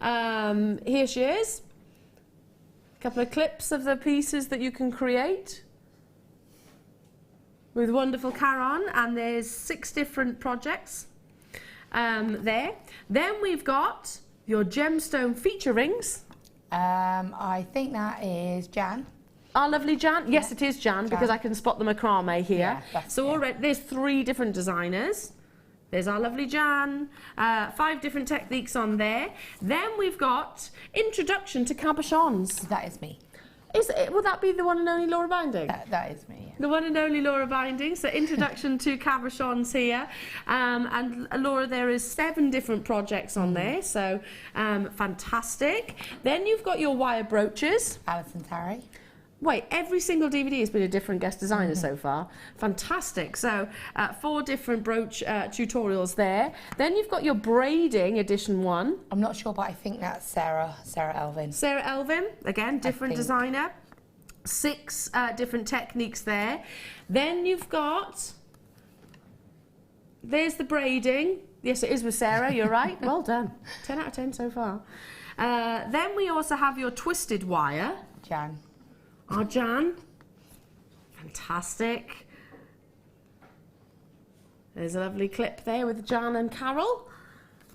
Here she is. A couple of clips of the pieces that you can create with wonderful Karen, and there's 6 different projects there. Then we've got your gemstone feature rings. I think that is Jan. Our lovely Jan. Yes, it is Jan, because I can spot the macrame here. Yeah, so already there's 3 different designers. There's our lovely Jan. 5 different techniques on there. Then we've got introduction to cabochons. That is me. Will that be the one and only Laura Binding? That is me, yeah. The one and only Laura Binding. So introduction to cabochons here. And Laura, there is 7 different projects on there. So fantastic. Then you've got your wire brooches. Alison Tarry. Wait, every single DVD has been a different guest designer so far. Fantastic. So 4 different brooch tutorials there. Then you've got your braiding edition 1. I'm not sure, but I think that's Sarah Elvin. Sarah Elvin, again, different designer. 6 different techniques there. Then you've got, there's the braiding. Yes, it is with Sarah, you're right. Well done. 10 out of 10 so far. Then we also have your twisted wire. Jan. Our Jan. Fantastic. There's a lovely clip there with Jan and Carol.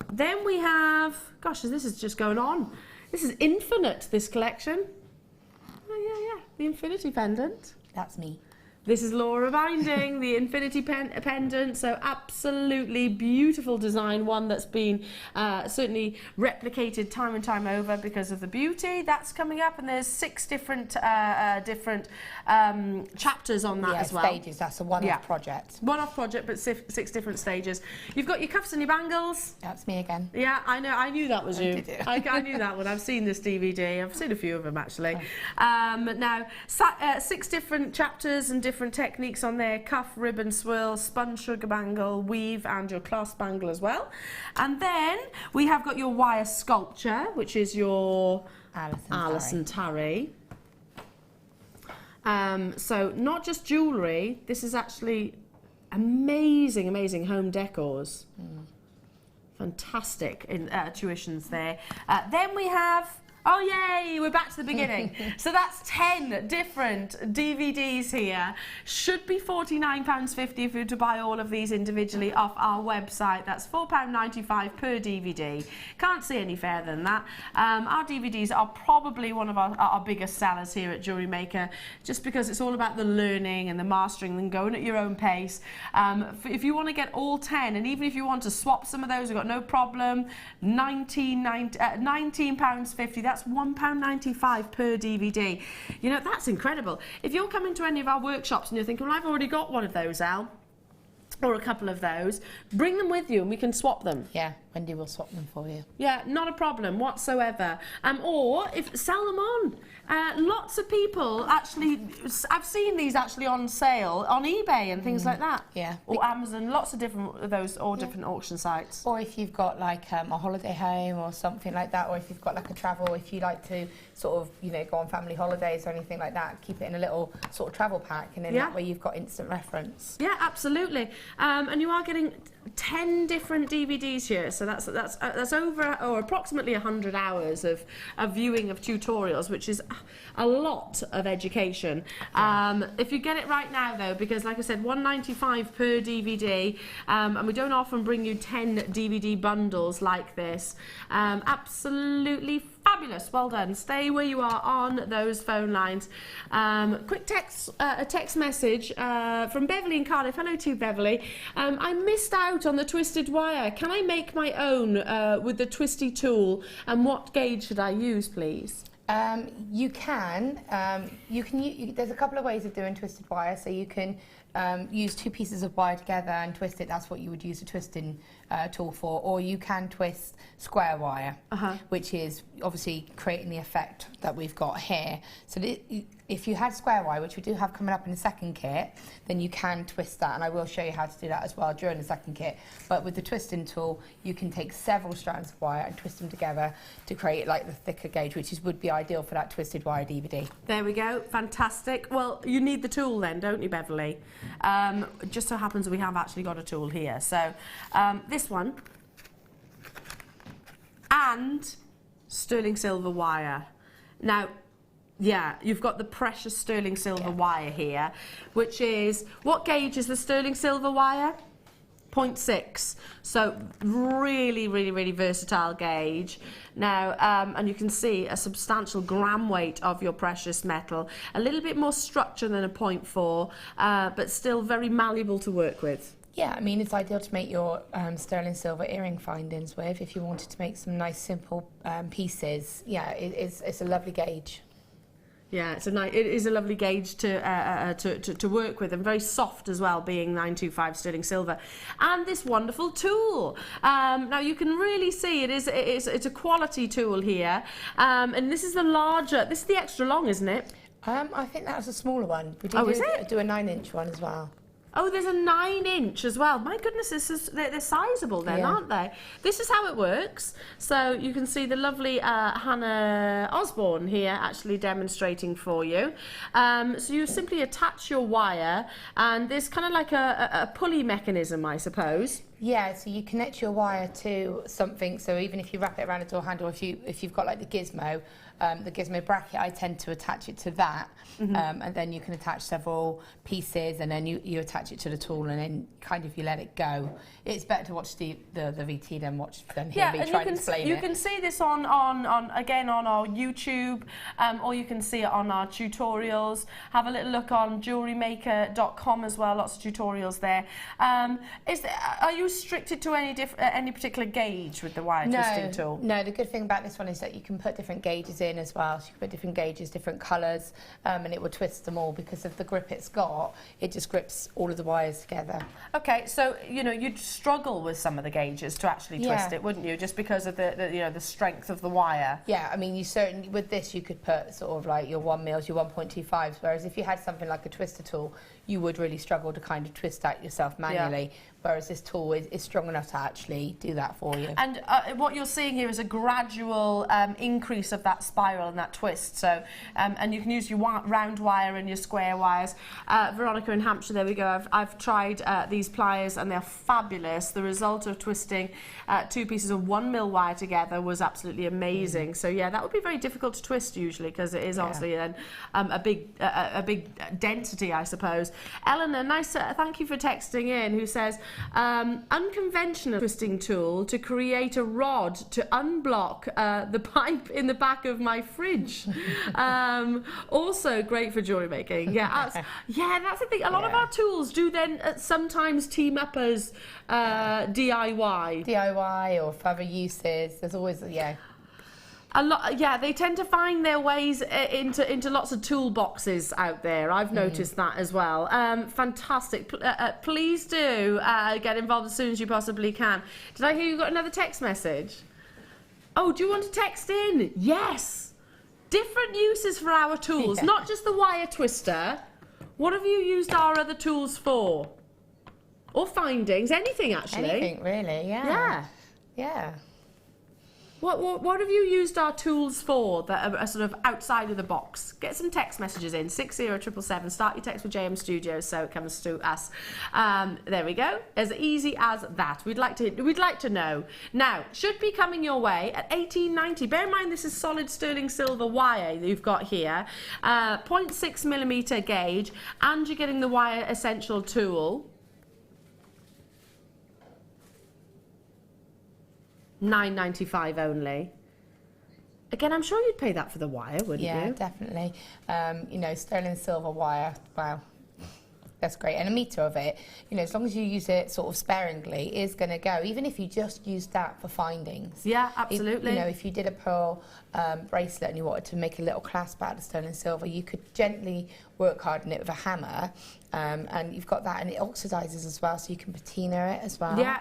Then we have, gosh, this is just going on. This is infinite, this collection. Oh, yeah, the infinity pendant. That's me. This is Laura Binding, the infinity pendant, so absolutely beautiful design, one that's been certainly replicated time and time over because of the beauty. That's coming up, and there's 6 different chapters on that as well. Stages, that's a one-off project. One-off project, but 6 different stages. You've got your cuffs and your bangles. That's me again. Yeah, I know. I knew that was you. Did you? I knew that one. I've seen this DVD. I've seen a few of them actually. Now, 6 different chapters and different techniques on there: cuff, ribbon, swirl, spun sugar bangle, weave, and your clasp bangle as well. And then we have got your wire sculpture, which is your Alison Tarry. So not just jewellery, this is actually amazing home decors. Fantastic intuitions there. Then we have, oh yay, we're back to the beginning. So that's 10 different DVDs here. Should be £49.50 if you were to buy all of these individually off our website. That's £4.95 per DVD. Can't see any fairer than that. Our DVDs are probably one of our biggest sellers here at Jewellery Maker, just because it's all about the learning and the mastering and going at your own pace. If you want to get all 10, and even if you want to swap some of those, we've got no problem. £19.50. That's £1.95 per DVD. You know, that's incredible. If you're coming to any of our workshops and you're thinking, well, I've already got one of those, Elle, or a couple of those, bring them with you and we can swap them. Yeah, Wendy will swap them for you. Yeah, not a problem whatsoever. Or if sell them on. Lots of people actually, I've seen these actually on sale on eBay and things like that. Yeah. Or Amazon, lots of different of those, or different auction sites. Or if you've got like a holiday home or something like that, or if you've got like a travel, if you like to sort of, you know, go on family holidays or anything like that, keep it in a little sort of travel pack, and then that way you've got instant reference. Yeah, absolutely. And you are getting 10 different DVDs here, so that's over or approximately 100 hours of viewing of tutorials, which is a lot of education. If you get it right now though, because like I said, £1.95 per DVD, and we don't often bring you 10 DVD bundles like this. Absolutely fabulous. Well done. Stay where you are on those phone lines. Quick a text message from Beverly in Cardiff. Hello to you, Beverly. I missed out on the twisted wire. Can I make my own with the twisty tool? And what gauge should I use, please? You can. There's a couple of ways of doing twisted wire. So you can use 2 pieces of wire together and twist it. That's what you would use a twisting tool for. Or you can twist square wire, which is obviously creating the effect that we've got here. So if you had square wire, which we do have coming up in the second kit, then you can twist that, and I will show you how to do that as well during the second kit. But with the twisting tool, you can take several strands of wire and twist them together to create like the thicker gauge, which would be ideal for that twisted wire DVD. There we go, fantastic. Well, you need the tool then, don't you, Beverly? It just so happens we have actually got a tool here. So this one, and sterling silver wire. Now, yeah, you've got the precious sterling silver wire here, which is, what gauge is the sterling silver wire? 0.6. So really versatile gauge. Now, and you can see a substantial gram weight of your precious metal, a little bit more structure than a 0.4, but still very malleable to work with. Yeah, I mean, it's ideal to make your sterling silver earring findings with if you wanted to make some nice simple pieces. Yeah, it's a lovely gauge. Yeah, it is a lovely gauge to work with, and very soft as well, being 925 sterling silver. And this wonderful tool. Now you can really see it's a quality tool here, and this is the larger. This is the extra long, isn't it? I think that was a smaller one. We is it? Do a 9-inch one as well. Oh, there's a 9-inch as well. My goodness, they're sizable then, aren't they? This is how it works. So you can see the lovely Hannah Osborne here actually demonstrating for you. So you simply attach your wire, and there's kind of like a pulley mechanism, I suppose. Yeah, so you connect your wire to something. So even if you wrap it around a door handle, if you've got like the gizmo bracket, I tend to attach it to that, and then you can attach several pieces, and then you attach it to the tool, and then kind of you let it go. It's better to watch the VT than hear me try to explain it. You can see this on again on our YouTube, or you can see it on our tutorials. Have a little look on jewellerymaker.com as well. Lots of tutorials there. Are you restricted to any particular gauge with the wire twisting tool? No, the good thing about this one is that you can put different gauges in as well. So you can put different gauges, different colours, and it will twist them all because of the grip it's got. It just grips all of the wires together. Okay, so you'd struggle with some of the gauges to actually twist it, wouldn't you? Just because of the strength of the wire. Yeah, I mean, you certainly with this you could put sort of like your 1 mils, your 1.25s, whereas if you had something like a twister tool, you would really struggle to kind of twist that yourself manually. Yeah. Whereas this tool is strong enough to actually do that for you. And what you're seeing here is a gradual increase of that spiral and that twist. So, and you can use your round wire and your square wires. Veronica in Hampshire, there we go. I've tried these pliers and they're fabulous. The result of twisting 2 pieces of 1 mil wire together was absolutely amazing. So yeah, that would be very difficult to twist usually because it is obviously then a big density, I suppose. Eleanor, nice. Thank you for texting in. Who says, unconventional twisting tool to create a rod to unblock the pipe in the back of my fridge. Also great for jewellery making. Yeah, that's the thing. A lot of our tools do then sometimes team up as DIY or for other uses. There's always a lot, they tend to find their ways into lots of toolboxes out there. I've noticed that as well. Fantastic. Please do get involved as soon as you possibly can. Did I hear you got another text message? Oh, do you want to text in? Yes. Different uses for our tools, not just the wire twister. What have you used our other tools for? Or findings, anything actually. Anything really, yeah. What have you used our tools for that are sort of outside of the box? Get some text messages in, 60777. Start your text with JM Studios so it comes to us. There we go. As easy as that. We'd like to know. Now, should be coming your way at $18.90. Bear in mind this is solid sterling silver wire that you've got here. 0.6mm gauge, and you're getting the Wire Essential tool. $9.95 only. Again, I'm sure you'd pay that for the wire, wouldn't you? Yeah, definitely. Sterling silver wire, wow, that's great. And a metre of it, as long as you use it sort of sparingly, is going to go, even if you just use that for findings. Yeah, absolutely. If you did a pearl bracelet and you wanted to make a little clasp out of sterling silver, you could gently work hard on it with a hammer, and you've got that, and it oxidizes as well, so you can patina it as well. Yeah.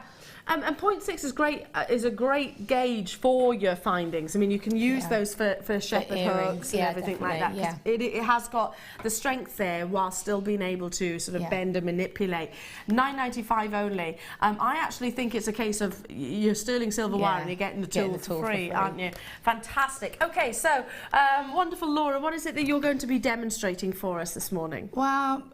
And 0.6 is a great gauge for your findings. I mean, you can use those for shepherd hooks and everything like that. Yeah. It has got the strength there while still being able to sort of bend and manipulate. $9.95 only. I actually think it's a case of your sterling silver wire and you're getting the tool for free, aren't you? Fantastic. Okay, so wonderful, Laura. What is it that you're going to be demonstrating for us this morning? Well,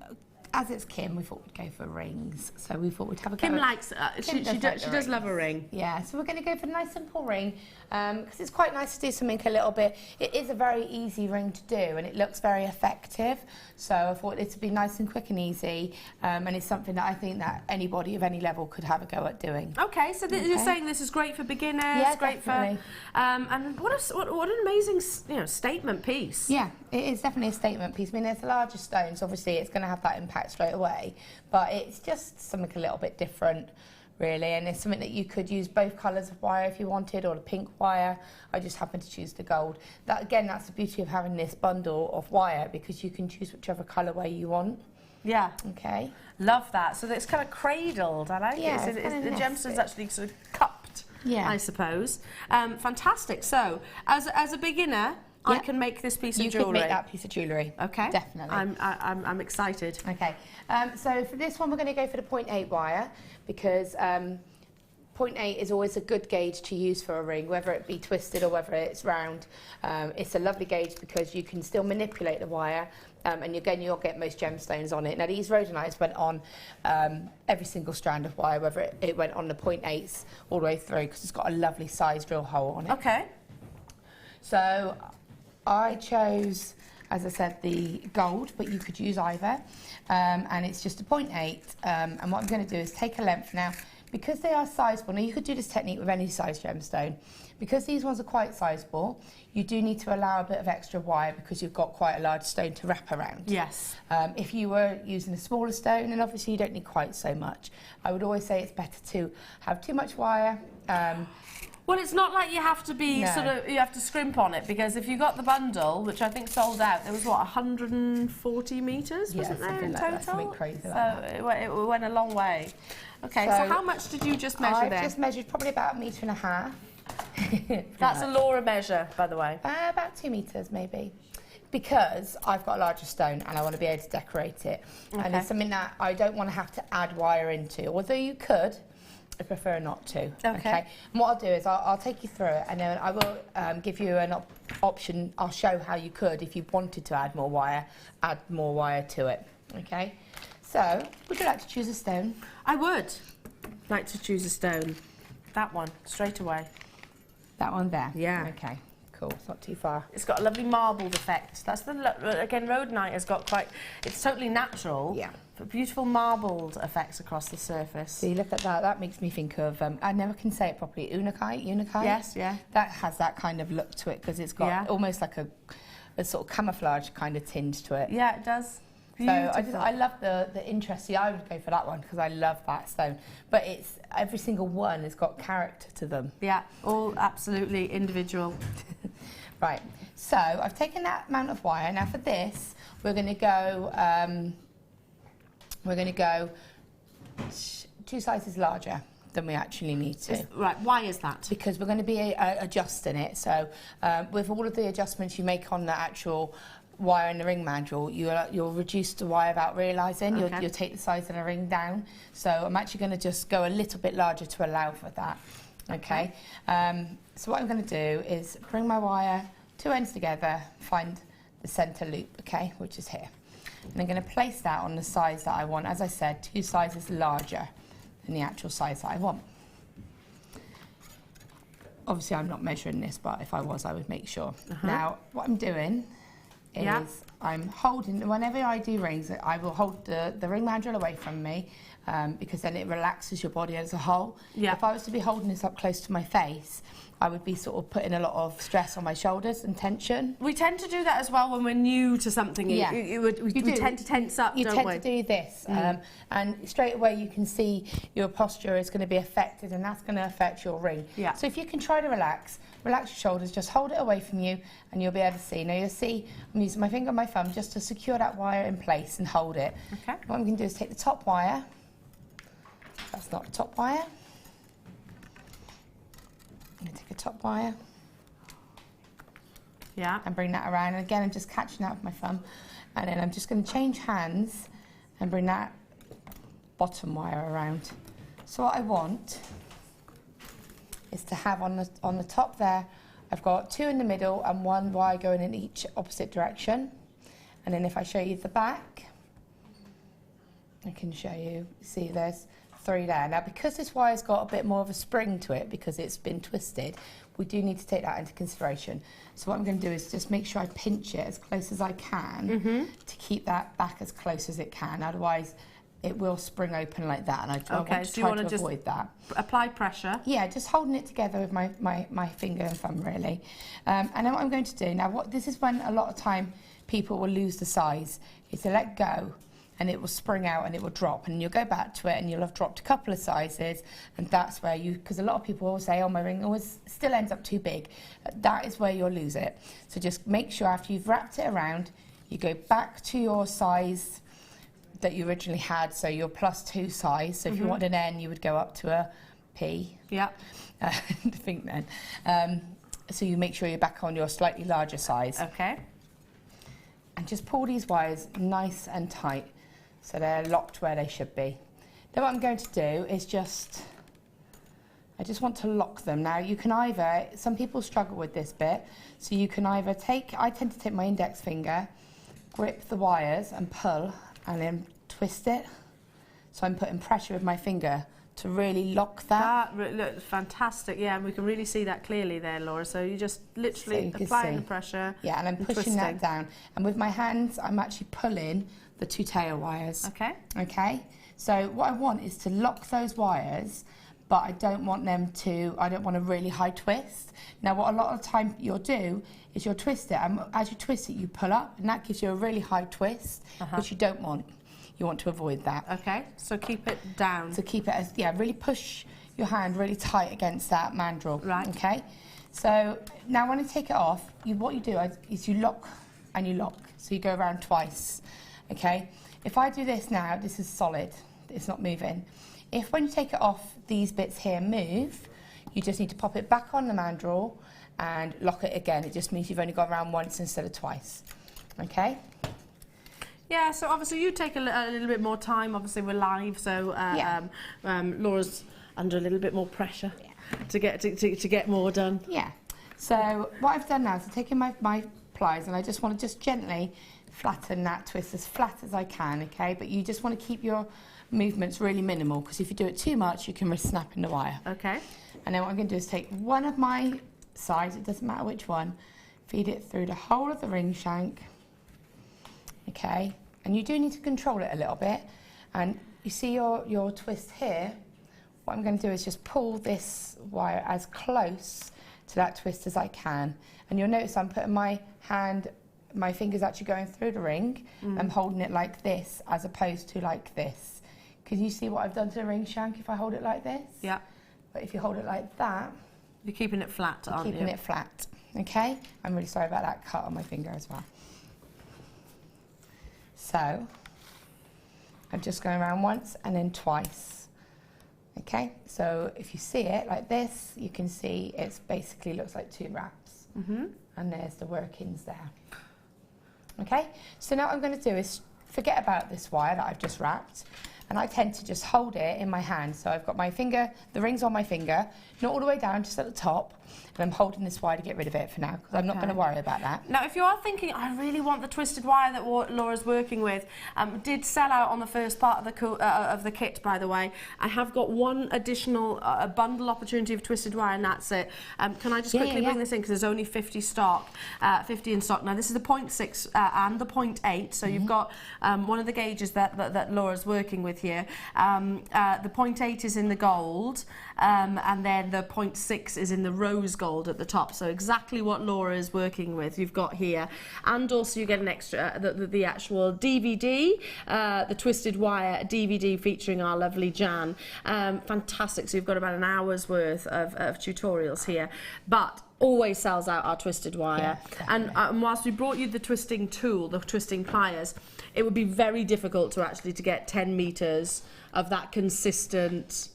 as it's Kim, we thought we'd go for rings. So we thought we'd have a go. Kim likes, she does love a ring. Yeah, so we're going to go for a nice simple ring because it's quite nice to do something a little bit. It is a very easy ring to do and it looks very effective. So I thought it would be nice and quick and ezy, and it's something that I think that anybody of any level could have a go at doing. Okay, so you're saying this is great for beginners, great definitely. For, and what an amazing statement piece. Yeah, it is definitely a statement piece. I mean, there's the larger stones, obviously it's going to have that impact straight away, but it's just something a little bit different, really, and it's something that you could use both colours of wire if you wanted, or the pink wire. I just happened to choose the gold. That again, that's the beauty of having this bundle of wire, because you can choose whichever colourway you want. Yeah. Okay. Love that. So it's kind of cradled. I like it. The gemstone's actually sort of cupped, I suppose. Fantastic. So, as a beginner, I can make this piece of jewellery. You can make that piece of jewellery. Okay. Definitely. I'm excited. Okay. So for this one, we're going to go for the 0.8 wire because 0.8 is always a good gauge to use for a ring, whether it be twisted or whether it's round. It's a lovely gauge because you can still manipulate the wire, and again, you'll get most gemstones on it. Now, these rhodonites went on every single strand of wire, whether it went on the 0.8s all the way through, because it's got a lovely size drill hole on it. Okay. So I chose, as I said, the gold, but you could use either, and it's just a 0.8, and what I'm going to do is take a length now. Because they are sizable, now you could do this technique with any size gemstone. Because these ones are quite sizable, you do need to allow a bit of extra wire because you've got quite a large stone to wrap around. Yes. If you were using a smaller stone, then obviously you don't need quite so much. I would always say it's better to have too much wire. Well, it's not like you have to be No. you have to scrimp on it, because if you got the bundle, which I think sold out, there was what, 140 metres, wasn't there, in like total? that, something crazy so like that. it went a long way. Okay, so how much did you just measure I've there? just measured probably about 1.5 meters. That's a Laura measure, by the way. About 2 meters maybe. Because I've got a larger stone and I want to be able to decorate it. And it's something that I don't want to have to add wire into. Although you could, I prefer not to. Okay. And what I'll do is I'll take you through it, and then I will give you an option. I'll show how you could, if you wanted to add more wire to it. Okay. So, would you like to choose a stone? I would like to choose a stone. That one, straight away. That one there? Yeah. Okay, cool. It's not too far. It's got a lovely marbled effect. That's again, rhodonite has got quite, it's totally natural. Yeah. But beautiful marbled effects across the surface. See, look at that. That makes me think of, I never can say it properly, unakite? Yes, yeah. That has that kind of look to it, because it's got almost like a sort of camouflage kind of tinge to it. Yeah, it does. So I love the interest. See, I would go for that one because I love that stone. But it's every single one has got character to them. Yeah, all absolutely individual. Right. So I've taken that amount of wire. Now for this, we're going to go. We're going to go 2 sizes larger than we actually need to. Right. Why is that? Because we're going to be adjusting it. So with all of the adjustments you make on the actual wire in the ring mandrel, you'll reduce the wire without realising. Okay. You'll take the size of the ring down. So I'm actually going to just go a little bit larger to allow for that. Okay. So what I'm going to do is bring my wire 2 ends together, find the centre loop, okay, which is here. And I'm going to place that on the size that I want. As I said, 2 sizes larger than the actual size that I want. Obviously, I'm not measuring this, but if I was, I would make sure. Now, what I'm doing is I'm holding, whenever I do rings, I will hold the ring mandrel away from me, because then it relaxes your body as a whole. Yeah. If I was to be holding this up close to my face, I would be sort of putting a lot of stress on my shoulders and tension. We tend to do that as well when we're new to something. Yeah. We tend to tense up, You don't tend we? to do this, and straight away you can see your posture is going to be affected, and that's going to affect your ring. Yeah. So if you can try to relax your shoulders, just hold it away from you, and you'll be able to see. Now you'll see I'm using my finger and my thumb just to secure that wire in place and hold it. Okay. What I'm going to do is take the top wire. That's not the top wire. I'm going to take a top wire. Yeah. And bring that around, and again I'm just catching that with my thumb, and then I'm just going to change hands and bring that bottom wire around. So what I want is to have on the top there, I've got 2 in the middle and 1 wire going in each opposite direction. And then if I show you the back, I can show you, see there's 3 there. Now because this wire's got a bit more of a spring to it because it's been twisted, we do need to take that into consideration. So what I'm going to do is just make sure I pinch it as close as I can to keep that back as close as it can. Otherwise, it will spring open like that, and I want to try to avoid that. Apply pressure. Yeah, just holding it together with my finger and thumb, really. And then what I'm going to do, now this is when a lot of time people will lose the size, is to let go, and it will spring out and it will drop, and you'll go back to it and you'll have dropped a couple of sizes, and that's where because a lot of people will say, oh, my ring always still ends up too big. That is where you'll lose it. So just make sure after you've wrapped it around, you go back to your size that you originally had, so your +2 size. So if you want an N, you would go up to a P. Yeah. I think then. So you make sure you're back on your slightly larger size. Okay. And just pull these wires nice and tight so they're locked where they should be. Then what I'm going to do is just I just want to lock them. Now you can either, some people struggle with this bit, so you can either take, I tend to take my index finger, grip the wires and pull and then twist it. So I'm putting pressure with my finger to really lock that. That looks fantastic, yeah, and we can really see that clearly there, Laura. So you just literally applying the pressure. Yeah, and I'm pushing twisting that down. And with my hands, I'm actually pulling the 2 tail wires. Okay. Okay, so what I want is to lock those wires, but I don't want a really high twist. Now what a lot of the time you'll do is you'll twist it, and as you twist it you pull up, and that gives you a really high twist, which you don't want. You want to avoid that. Okay, so keep it down. So keep it as, yeah, really push your hand really tight against that mandrel. Right. Okay, so now when I take it off, what you do is you lock and you lock. So you go around twice, okay? If I do this now, this is solid, it's not moving. If when you take it off, these bits here move, you just need to pop it back on the mandrel and lock it again. It just means you've only gone around once instead of twice, okay? Yeah, so obviously you take a little bit more time. Obviously we're live, so Laura's under a little bit more pressure to get more done. Yeah. So what I've done now is I've taken my pliers and I just want to just gently flatten that twist as flat as I can, okay? But you just want to keep your movements really minimal, because if you do it too much, you can risk snapping the wire. Okay. And then what I'm going to do is take one of my sides, it doesn't matter which one, feed it through the whole of the ring shank. Okay, and you do need to control it a little bit. And you see your twist here, what I'm going to do is just pull this wire as close to that twist as I can. And you'll notice I'm putting my finger's actually going through the ring. I'm holding it like this as opposed to like this. Can you see what I've done to the ring shank if I hold it like this? Yeah. But if you hold it like that, you're keeping it flat, aren't you? Keeping it flat, okay? I'm really sorry about that cut on my finger as well. So, I'm just going around once and then twice. Okay, so if you see it like this, you can see it's basically looks like 2 wraps. And there's the workings there. Okay, so now what I'm going to do is forget about this wire that I've just wrapped, and I tend to just hold it in my hand. So I've got my finger, the ring's on my finger, not all the way down, just at the top, and I'm holding this wire to get rid of it for now, because I'm not going to worry about that. Now, if you are thinking, I really want the twisted wire that Laura's working with, did sell out on the first part of the kit, by the way. I have got one additional bundle opportunity of twisted wire, and that's it. Can I just quickly bring this in, because there's only 50 in stock. Now, this is the 0.6 and the 0.8, so you've got one of the gauges that Laura's working with here. The 0.8 is in the gold, and then the 0.6 is in the rose gold at the top, so exactly what Laura is working with you've got here. And also you get an extra the actual DVD, the twisted wire DVD featuring our lovely Jan. Fantastic, so you've got about an hour's worth of tutorials here, but always sells out our twisted wire. And whilst we brought you the twisting tool, the twisting pliers, it would be very difficult to get 10 meters of that consistent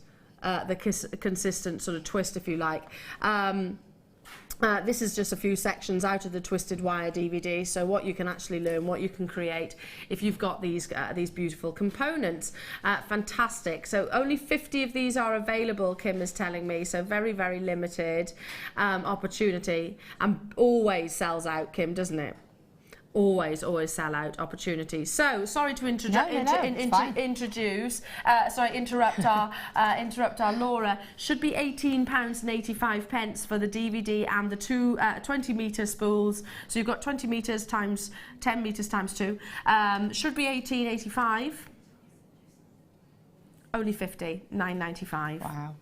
consistent sort of twist, if you like. This is just a few sections out of the twisted wire DVD, so what you can actually learn, what you can create if you've got these beautiful components. Fantastic. So only 50 of these are available, Kim is telling me, so very, very limited opportunity, and always sells out, Kim, doesn't it? Always sell out opportunities. So sorry to interrupt our Laura. Should be £18.85 for the DVD and the two 20 metre spools. So you've got 20 metres times 10 metres times 2. Should be £18.85. Only 50, £9.95. Wow.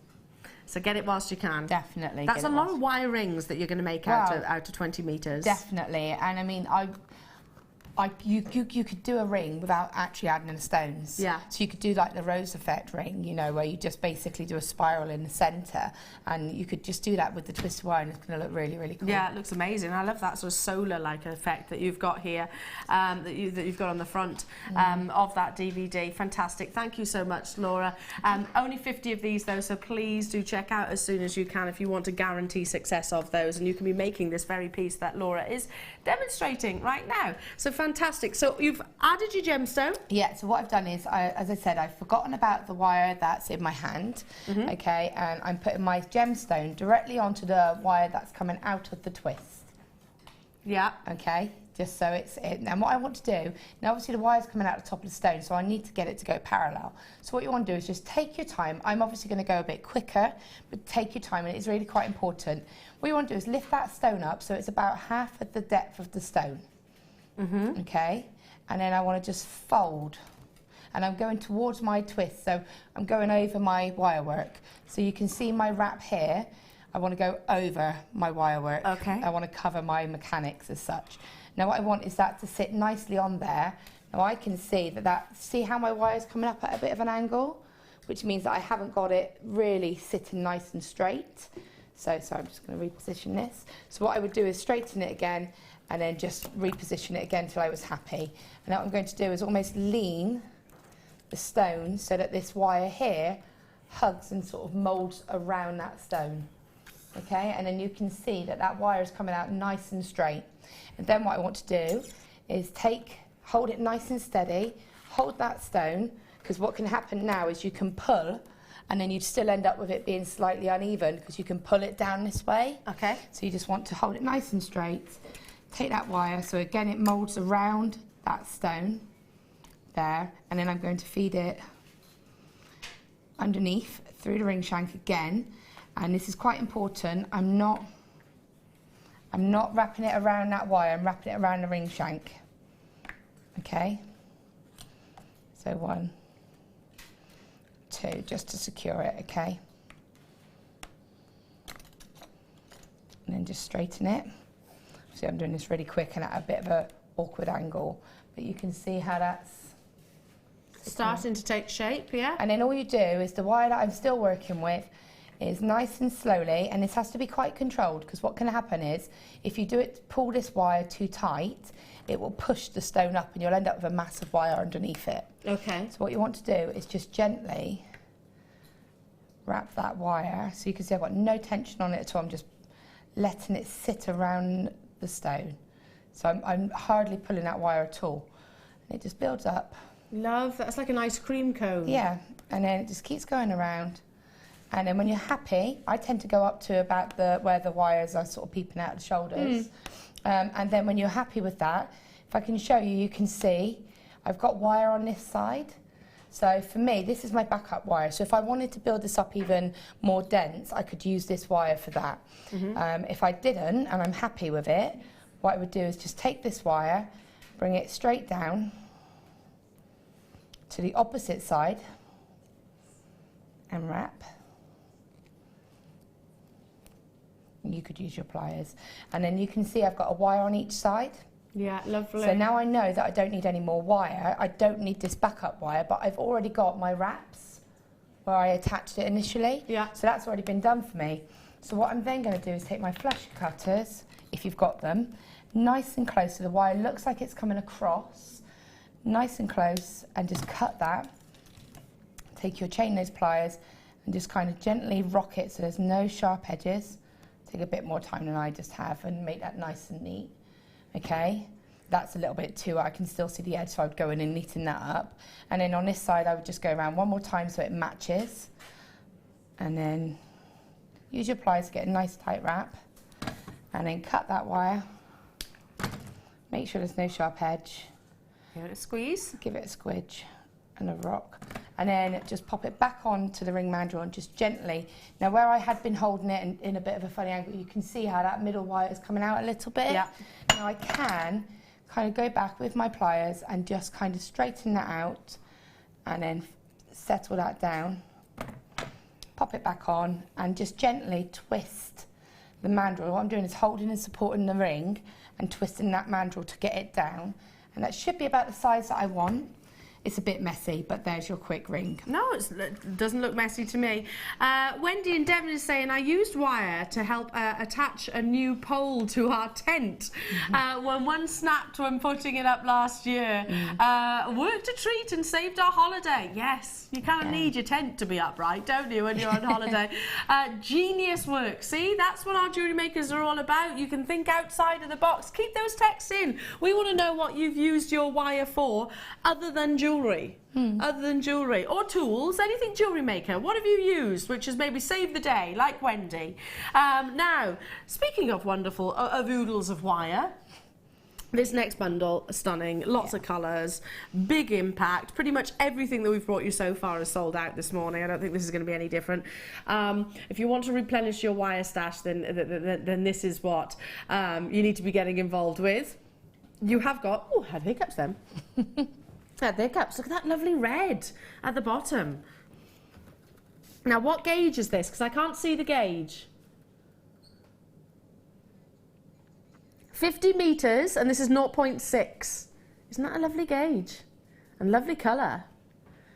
So get it whilst you can. Definitely. That's a lot of wire rings that you're going to make out of 20 metres. Definitely. And I mean, you could do a ring without actually adding the stones. Yeah. So you could do like the rose effect ring, you know, where you just basically do a spiral in the centre, and you could just do that with the twisted wire, and it's going to look really, really cool. Yeah, it looks amazing. I love that sort of solar-like effect that you've got here, that you've got on the front of that DVD. Fantastic. Thank you so much, Laura. Only 50 of these though, so please do check out as soon as you can if you want to guarantee success of those, and you can be making this very piece that Laura is demonstrating right now. So fantastic. fantastic. So you've added your gemstone. Yeah, so what I've done is, as I said, I've forgotten about the wire that's in my hand, okay, and I'm putting my gemstone directly onto the wire that's coming out of the twist. Yeah. Okay, just so it's in. And what I want to do, now obviously the wire's coming out the top of the stone, so I need to get it to go parallel. So what you want to do is just take your time. I'm obviously going to go a bit quicker, but take your time, and it's really quite important. What you want to do is lift that stone up so it's about half of the depth of the stone. Okay, and then I want to just fold, and I'm going towards my twist, so I'm going over my wire work. So you can see my wrap here. I want to go over my wire work. Okay. I want to cover my mechanics as such. Now what I want is that to sit nicely on there. Now I can see see how my wire's coming up at a bit of an angle, which means that I haven't got it really sitting nice and straight. So I'm just going to reposition this. So what I would do is straighten it again, and then just reposition it again till I was happy. And what I'm going to do is almost lean the stone so that this wire here hugs and sort of moulds around that stone. Okay, and then you can see that wire is coming out nice and straight. And then what I want to do is hold it nice and steady, hold that stone, because what can happen now is you can pull, and then you'd still end up with it being slightly uneven because you can pull it down this way. Okay. So you just want to hold it nice and straight. Take that wire, so again it moulds around that stone there, and then I'm going to feed it underneath through the ring shank again. And this is quite important. I'm not wrapping it around that wire, I'm wrapping it around the ring shank. Okay? So 1, 2, just to secure it, okay? And then just straighten it. See, I'm doing this really quick and at a bit of an awkward angle, but you can see how that's Starting to take shape, yeah? And then all you do is the wire that I'm still working with is nice and slowly, and this has to be quite controlled, because what can happen is if you pull this wire too tight, it will push the stone up and you'll end up with a massive wire underneath it. Okay. So what you want to do is just gently wrap that wire. So you can see I've got no tension on it at all. I'm just letting it sit around the stone. So I'm hardly pulling that wire at all. And it just builds up. Love, that's like an ice cream cone. Yeah, and then it just keeps going around. And then when you're happy, I tend to go up to about where the wires are sort of peeping out of the shoulders. And then when you're happy with that, if I can show you, you can see I've got wire on this side. So for me, this is my backup wire. So if I wanted to build this up even more dense, I could use this wire for that. If I didn't, and I'm happy with it, what I would do is just take this wire, bring it straight down to the opposite side and wrap. You could use your pliers. And then you can see I've got a wire on each side. Yeah, lovely. So now I know that I don't need any more wire. I don't need this backup wire, but I've already got my wraps where I attached it initially. Yeah. So that's already been done for me. So what I'm then going to do is take my flush cutters, if you've got them, nice and close so the wire looks like it's coming across, nice and close, and just cut that. Take your chain nose pliers and just kind of gently rock it so there's no sharp edges. Take a bit more time than I just have and make that nice and neat. Okay, that's a little bit too, I can still see the edge, so I would go in and neaten that up. And then on this side, I would just go around one more time so it matches. And then use your pliers to get a nice tight wrap. And then cut that wire. Make sure there's no sharp edge. Give it a squeeze. Give it a squidge and a rock. And then just pop it back onto the ring mandrel and just gently. Now where I had been holding it in a bit of a funny angle, you can see how that middle wire is coming out a little bit. Yeah. Now I can kind of go back with my pliers and just kind of straighten that out and then settle that down. Pop it back on and just gently twist the mandrel. What I'm doing is holding and supporting the ring and twisting that mandrel to get it down. And that should be about the size that I want. It's a bit messy, but there's your quick ring. No, it doesn't look messy to me. Wendy and Devon is saying, I used wire to help attach a new pole to our tent when one snapped when putting it up last year. Worked a treat and saved our holiday. Yes, you kind of need your tent to be upright, don't you, when you're on holiday? Genius work. See, that's what our jewellery makers are all about. You can think outside of the box. Keep those texts in. We want to know what you've used your wire for other than jewellery. Other than jewellery or tools, anything jewellery maker. What have you used which has maybe saved the day, like Wendy? Now, speaking of wonderful of oodles of wire, this next bundle is stunning. Lots of colours, big impact. Pretty much everything that we've brought you so far is sold out this morning. I don't think this is going to be any different. If you want to replenish your wire stash, then this is what you need to be getting involved with. You have got... Oh, had hiccups then. Had hiccups. Look at that lovely red at the bottom. Now, what gauge is this? Because I can't see the gauge. 50 metres, and this is 0.6. Isn't that a lovely gauge? And lovely colour.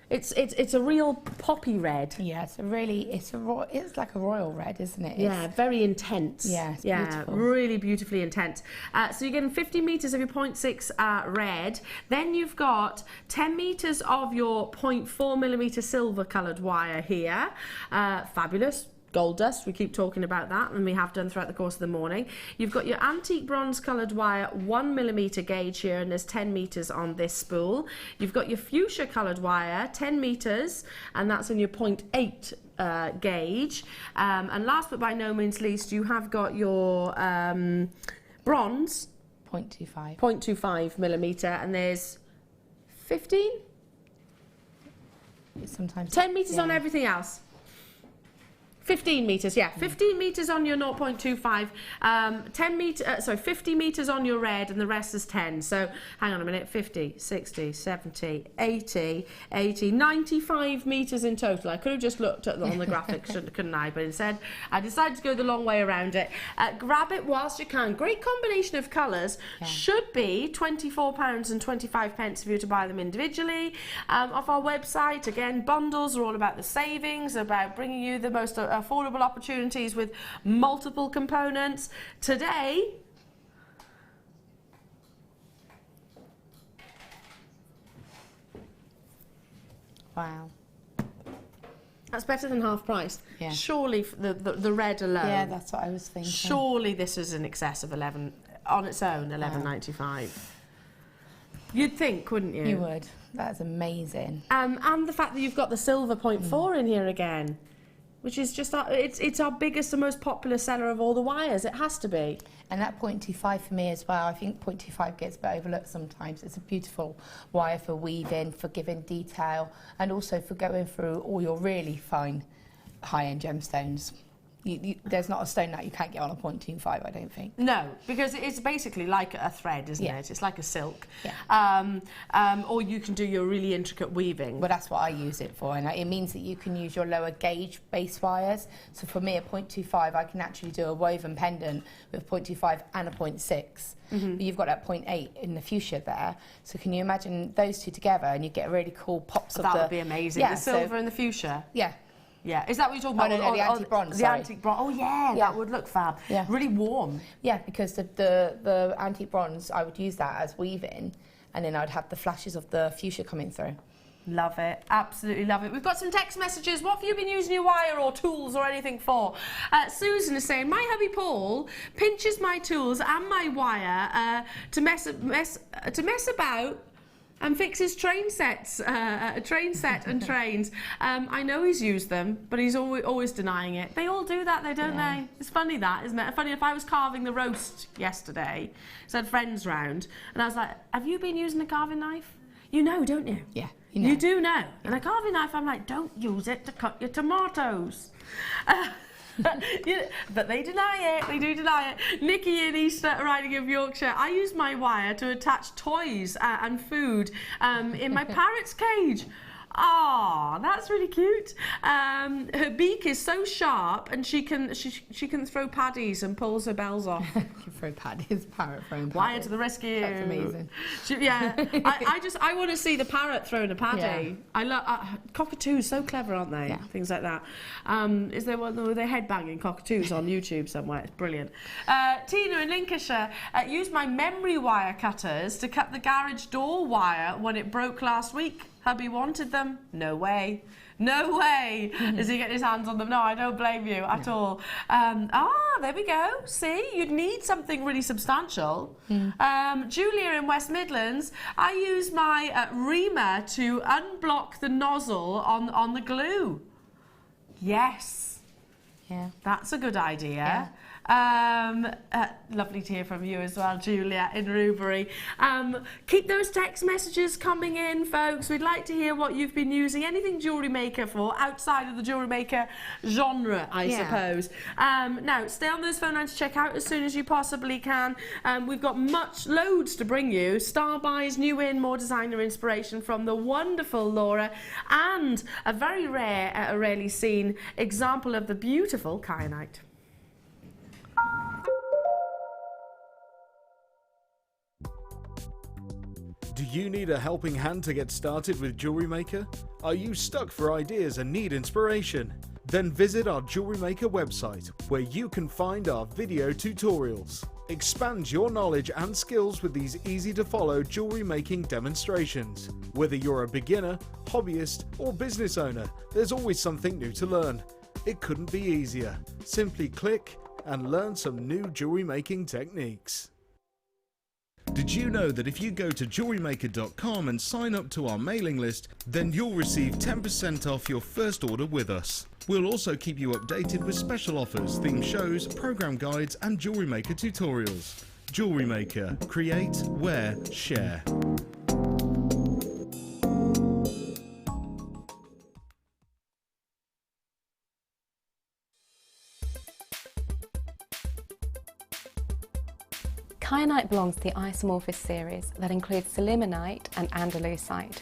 It's a real poppy red. Yeah, it's like a royal red, isn't it? Yeah, very intense. Yeah, it's beautiful. Really beautifully intense. So you're getting 50 metres of your 0.6 red. Then you've got 10 metres of your 0.4mm silver coloured wire here. Fabulous. Gold dust, we keep talking about that, and we have done throughout the course of the morning. You've got your antique bronze coloured wire, 1mm gauge here, and there's 10 metres on this spool. You've got your fuchsia coloured wire, 10 metres, and that's in your 0.8 gauge. And last but by no means least, you have got your bronze, 0.25mm, and there's 15? Sometimes 10 metres on everything else. 15 metres, yeah. 15 metres on your 0.25, 50 metres on your red, and the rest is 10. So, hang on a minute, 50, 60, 70, 80, 95 metres in total. I could have just looked at on the graphic, couldn't I? But instead, I decided to go the long way around it. Grab it whilst you can. Great combination of colours. Yeah. Should be £24.25 if you were to buy them individually. Off our website, again, bundles are all about the savings, about bringing you the most affordable opportunities with multiple components. Today, wow, that's better than half price. Yeah. Surely the red alone. Yeah, that's what I was thinking. Surely this is in excess of 11 on its own, 11.95. You'd think, wouldn't you? You would. That's amazing. And the fact that you've got the silver 0.4 in here again, which is just it's our biggest and most popular seller of all the wires. It has to be. And that 0.25 for me as well. I think 0.25 gets a bit overlooked sometimes. It's a beautiful wire for weaving, for giving detail, and also for going through all your really fine high-end gemstones. There's not a stone that you can't get on a 0.25, I don't think. No, because it's basically like a thread, isn't it? It's like a silk. Yeah. Or you can do your really intricate weaving. Well, that's what I use it for, and it means that you can use your lower gauge base wires. So for me, a 0.25, I can actually do a woven pendant with 0.25 and a 0.6. But you've got that 0.8 in the fuchsia there. So can you imagine those two together, and you get really cool pops of that would be amazing. Yeah, the silver and the fuchsia. Yeah. Yeah, is that what you're talking about? No, the antique bronze. The antique bronze. Oh yeah, that would look fab. Yeah. Really warm. Yeah, because the antique bronze, I would use that as weaving, and then I'd have the flashes of the fuchsia coming through. Love it, absolutely love it. We've got some text messages. What have you been using your wire or tools or anything for? Susan is saying, my hubby Paul pinches my tools and my wire to mess about and fixes train sets, train set and trains. I know he's used them, but he's always denying it. They all do that, don't they? It's funny that, isn't it? Funny, if I was carving the roast yesterday, so I had friends round, and I was like, have you been using a carving knife? You know, don't you? Yeah. You do know. And a carving knife, I'm like, don't use it to cut your tomatoes. But they deny it, they do deny it. Nikki in East Riding of Yorkshire, I use my wire to attach toys and food in my parrot's cage. Oh, that's really cute. Her beak is so sharp, and she can throw paddies and pulls her bells off. You throw paddies, parrot throwing paddies. Wire to the rescue. That's amazing. I want to see the parrot throwing a paddy. Yeah. I love cockatoos, so clever, aren't they? Yeah. Things like that. Is there one with their head banging cockatoos on YouTube somewhere? It's brilliant. Tina in Lincolnshire used my memory wire cutters to cut the garage door wire when it broke last week. Hubby wanted them. No way. No way is he getting his hands on them. No, I don't blame you at all. There we go. See, you'd need something really substantial. Julia in West Midlands, I use my reamer to unblock the nozzle on the glue. Yes. Yeah. That's a good idea. Yeah. Lovely to hear from you as well, Julia in Rubery. Keep those text messages coming in, folks. We'd like to hear what you've been using anything jewellery maker for outside of the jewellery maker genre, I suppose. Now, stay on those phone lines to check out as soon as you possibly can. We've got loads to bring you. Star buys, new in, more designer inspiration from the wonderful Laura, and a very rarely seen example of the beautiful Kyanite. Do you need a helping hand to get started with Jewellery Maker? Are you stuck for ideas and need inspiration? Then visit our Jewellery Maker website, where you can find our video tutorials. Expand your knowledge and skills with these easy-to-follow jewellery making demonstrations. Whether you're a beginner, hobbyist, or business owner, there's always something new to learn. It couldn't be easier. Simply click and learn some new jewellery making techniques. Did you know that if you go to jewellerymaker.com and sign up to our mailing list, then you'll receive 10% off your first order with us. We'll also keep you updated with special offers, theme shows, program guides and Jewellery Maker tutorials. Jewellery Maker. Create, wear, share. Kyanite belongs to the isomorphous series that includes selimanite and andalusite.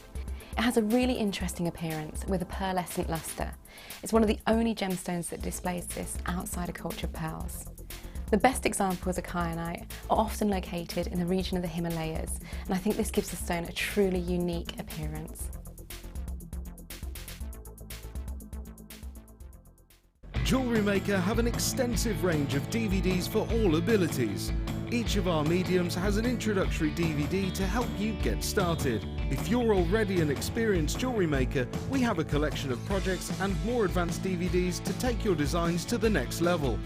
It has a really interesting appearance with a pearlescent luster. It's one of the only gemstones that displays this outside a culture of pearls. The best examples of kyanite are often located in the region of the Himalayas, and I think this gives the stone a truly unique appearance. Jewellery Maker have an extensive range of DVDs for all abilities. Each of our mediums has an introductory DVD to help you get started. If you're already an experienced jewellery maker, we have a collection of projects and more advanced DVDs to take your designs to the next level.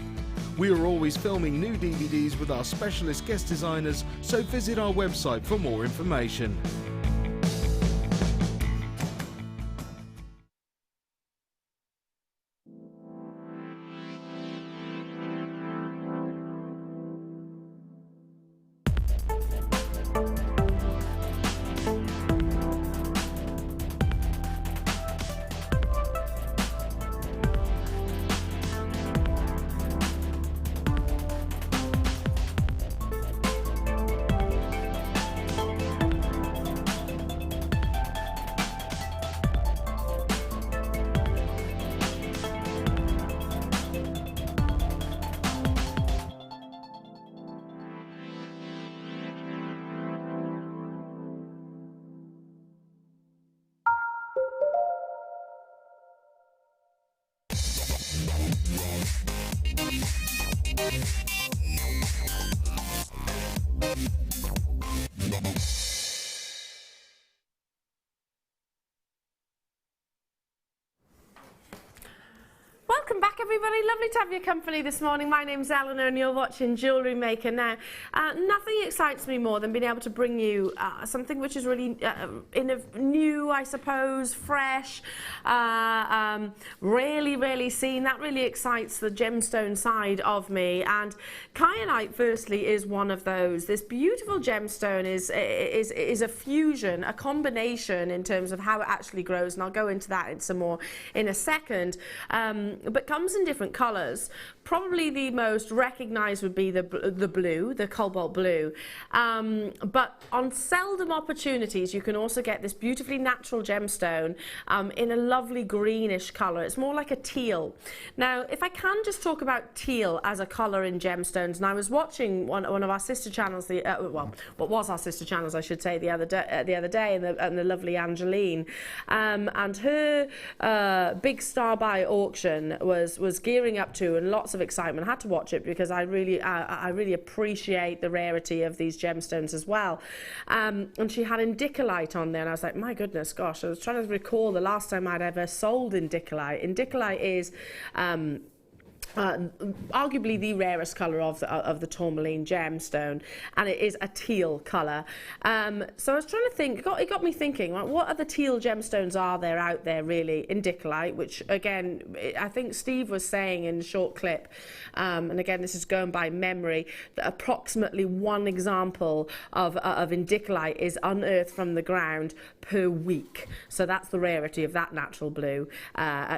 We are always filming new DVDs with our specialist guest designers, so visit our website for more information. Welcome back, everybody. Lovely to have your company this morning. My name's Eleanor and you're watching Jewellery Maker now. Nothing excites me more than being able to bring you something which is really new, I suppose, fresh, rarely seen. That really excites the gemstone side of me. And Kyanite, firstly, is one of those. This beautiful gemstone is a fusion, a combination in terms of how it actually grows, and I'll go into that some more in a second. But comes in different different colours. Probably the most recognised would be the blue, the cobalt blue. But on seldom opportunities, you can also get this beautifully natural gemstone in a lovely greenish colour. It's more like a teal. Now, if I can just talk about teal as a colour in gemstones, and I was watching one of our sister channels, well, what was our sister channels, I should say, the other day, and the lovely Angeline, and her big star buy auction was gearing up to, and lots of excitement. I had to watch it because I really appreciate the rarity of these gemstones as well. And she had indicolite on there, and I was like, my goodness, gosh, I was trying to recall the last time I'd ever sold indicolite. Indicolite is arguably the rarest colour of the tourmaline gemstone, and it is a teal colour. So I was trying to think, it got me thinking, like, what other teal gemstones are there out there really? Indicolite, which again, I think Steve was saying in a short clip, and again this is going by memory, that approximately one example of indicolite is unearthed from the ground per week. So that's the rarity of that natural blue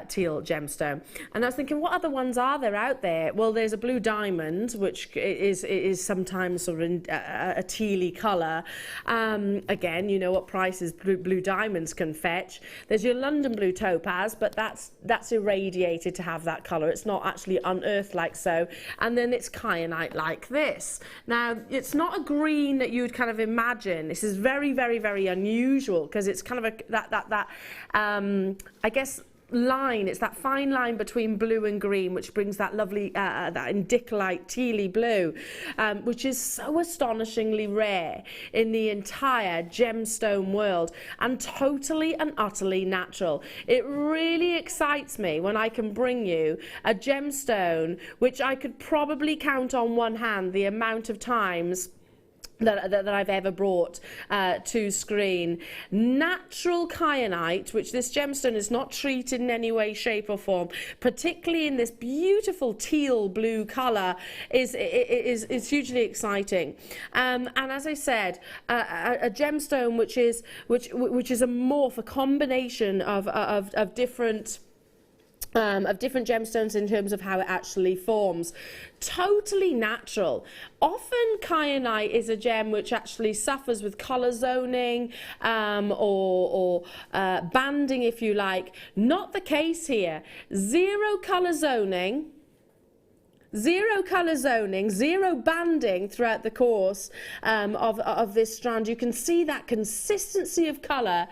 teal gemstone. And I was thinking, what other ones are there out there? Well, there's a blue diamond, which is sometimes sort of a tealy colour. Again, you know what prices blue diamonds can fetch. There's your London blue topaz, but that's irradiated to have that colour. It's not actually unearthed like so. And then it's kyanite like this. Now, it's not a green that you would kind of imagine. This is very, very, very unusual because it's kind of I guess, line. It's that fine line between blue and green, which brings that lovely that indicolite tealy blue, which is so astonishingly rare in the entire gemstone world, and totally and utterly natural. It really excites me when I can bring you a gemstone which I could probably count on one hand the amount of times that I've ever brought to screen. Natural kyanite, which this gemstone is not treated in any way, shape or form, particularly in this beautiful teal blue colour, is hugely exciting. And as I said, a gemstone which is a morph, a combination of different gemstones in terms of how it actually forms. Totally natural. Often kyanite is a gem which actually suffers with colour zoning or banding, if you like. Not the case here. Zero colour zoning, zero banding throughout the course of this strand. You can see that consistency of colour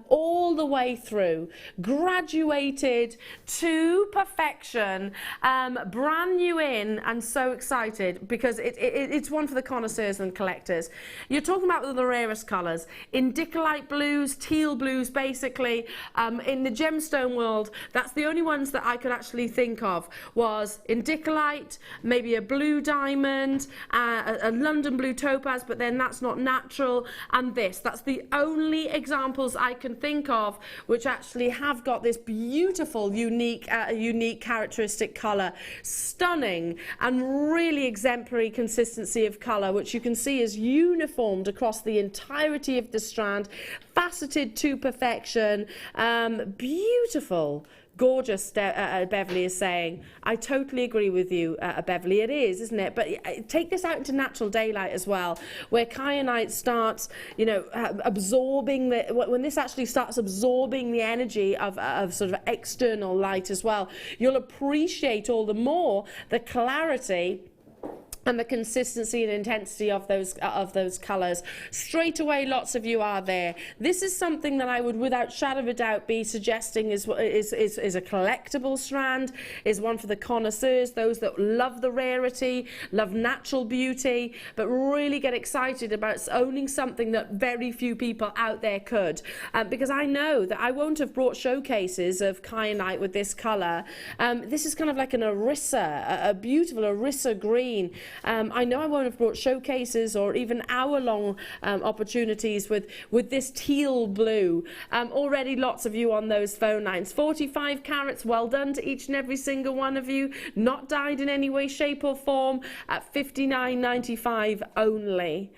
all the way through, graduated to perfection, brand new in, and so excited because it's one for the connoisseurs and collectors. You're talking about the rarest colours, indicolite blues, teal blues, basically. In the gemstone world, that's the only ones that I could actually think of, was indicolite, maybe a blue diamond, a London blue topaz, but then that's not natural, and that's the only examples I can think of which actually have got this beautiful unique characteristic colour. Stunning and really exemplary consistency of colour, which you can see is uniformed across the entirety of the strand, faceted to perfection. Beautiful. Gorgeous, Beverly is saying. I totally agree with you, Beverly. It is, isn't it? But take this out into natural daylight as well, where kyanite starts, absorbing when this actually starts absorbing the energy of sort of external light as well. You'll appreciate all the more the clarity and the consistency and intensity of those colours. Straight away, lots of you are there. This is something that I would, without shadow of a doubt, be suggesting is a collectible strand, is one for the connoisseurs, those that love the rarity, love natural beauty, but really get excited about owning something that very few people out there could. Because I know that I won't have brought showcases of kyanite with this colour. This is kind of like an orissa, a beautiful orissa green. I know I won't have brought showcases or even hour-long opportunities with this teal blue. Already lots of you on those phone lines. 45 carats, well done to each and every single one of you. Not dyed in any way, shape or form, at $59.95 only.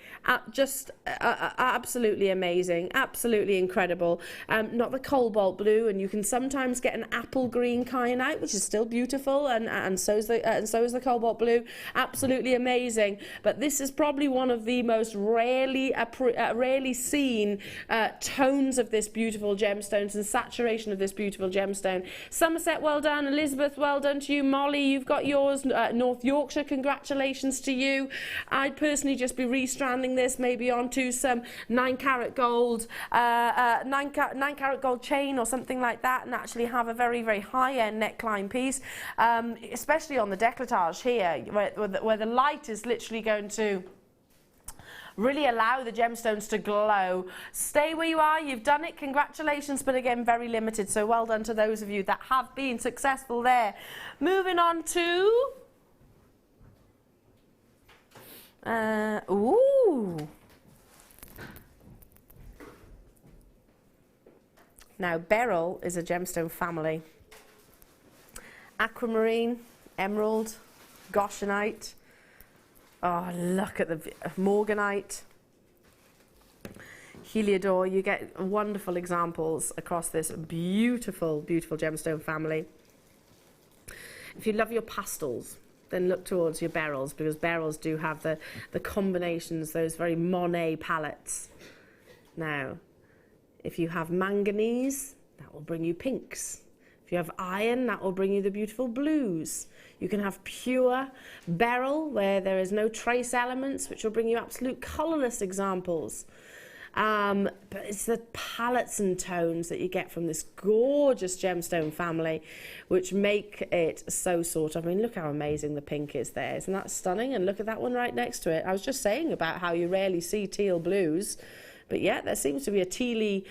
Just absolutely amazing, absolutely incredible. Not the cobalt blue, and you can sometimes get an apple green kyanite, which is still beautiful, and so is the cobalt blue. Absolutely amazing. But this is probably one of the most rarely seen tones of this beautiful gemstones and saturation of this beautiful gemstone. Somerset, well done. Elizabeth, well done to you. Molly, you've got yours. North Yorkshire, congratulations to you. I'd personally just be restranding this maybe onto some 9 carat gold, 9 carat gold chain or something like that, and actually have a very, very high-end neckline piece, especially on the décolletage here, where the light is literally going to really allow the gemstones to glow. Stay where you are, you've done it, congratulations, but again, very limited, so well done to those of you that have been successful there. Moving on to... ooh! Now, beryl is a gemstone family. Aquamarine, emerald, goshenite. Oh, look at the morganite, heliodor. You get wonderful examples across this beautiful, beautiful gemstone family. If you love your pastels, then look towards your beryls, because beryls do have the combinations, those very Monet palettes. Now, if you have manganese, that will bring you pinks. If you have iron, that will bring you the beautiful blues. You can have pure beryl, where there is no trace elements, which will bring you absolute colourless examples. But it's the palettes and tones that you get from this gorgeous gemstone family which make it so sought after. I mean, look how amazing the pink is there. Isn't that stunning? And look at that one right next to it. I was just saying about how you rarely see teal blues. But yeah, there seems to be a tealy,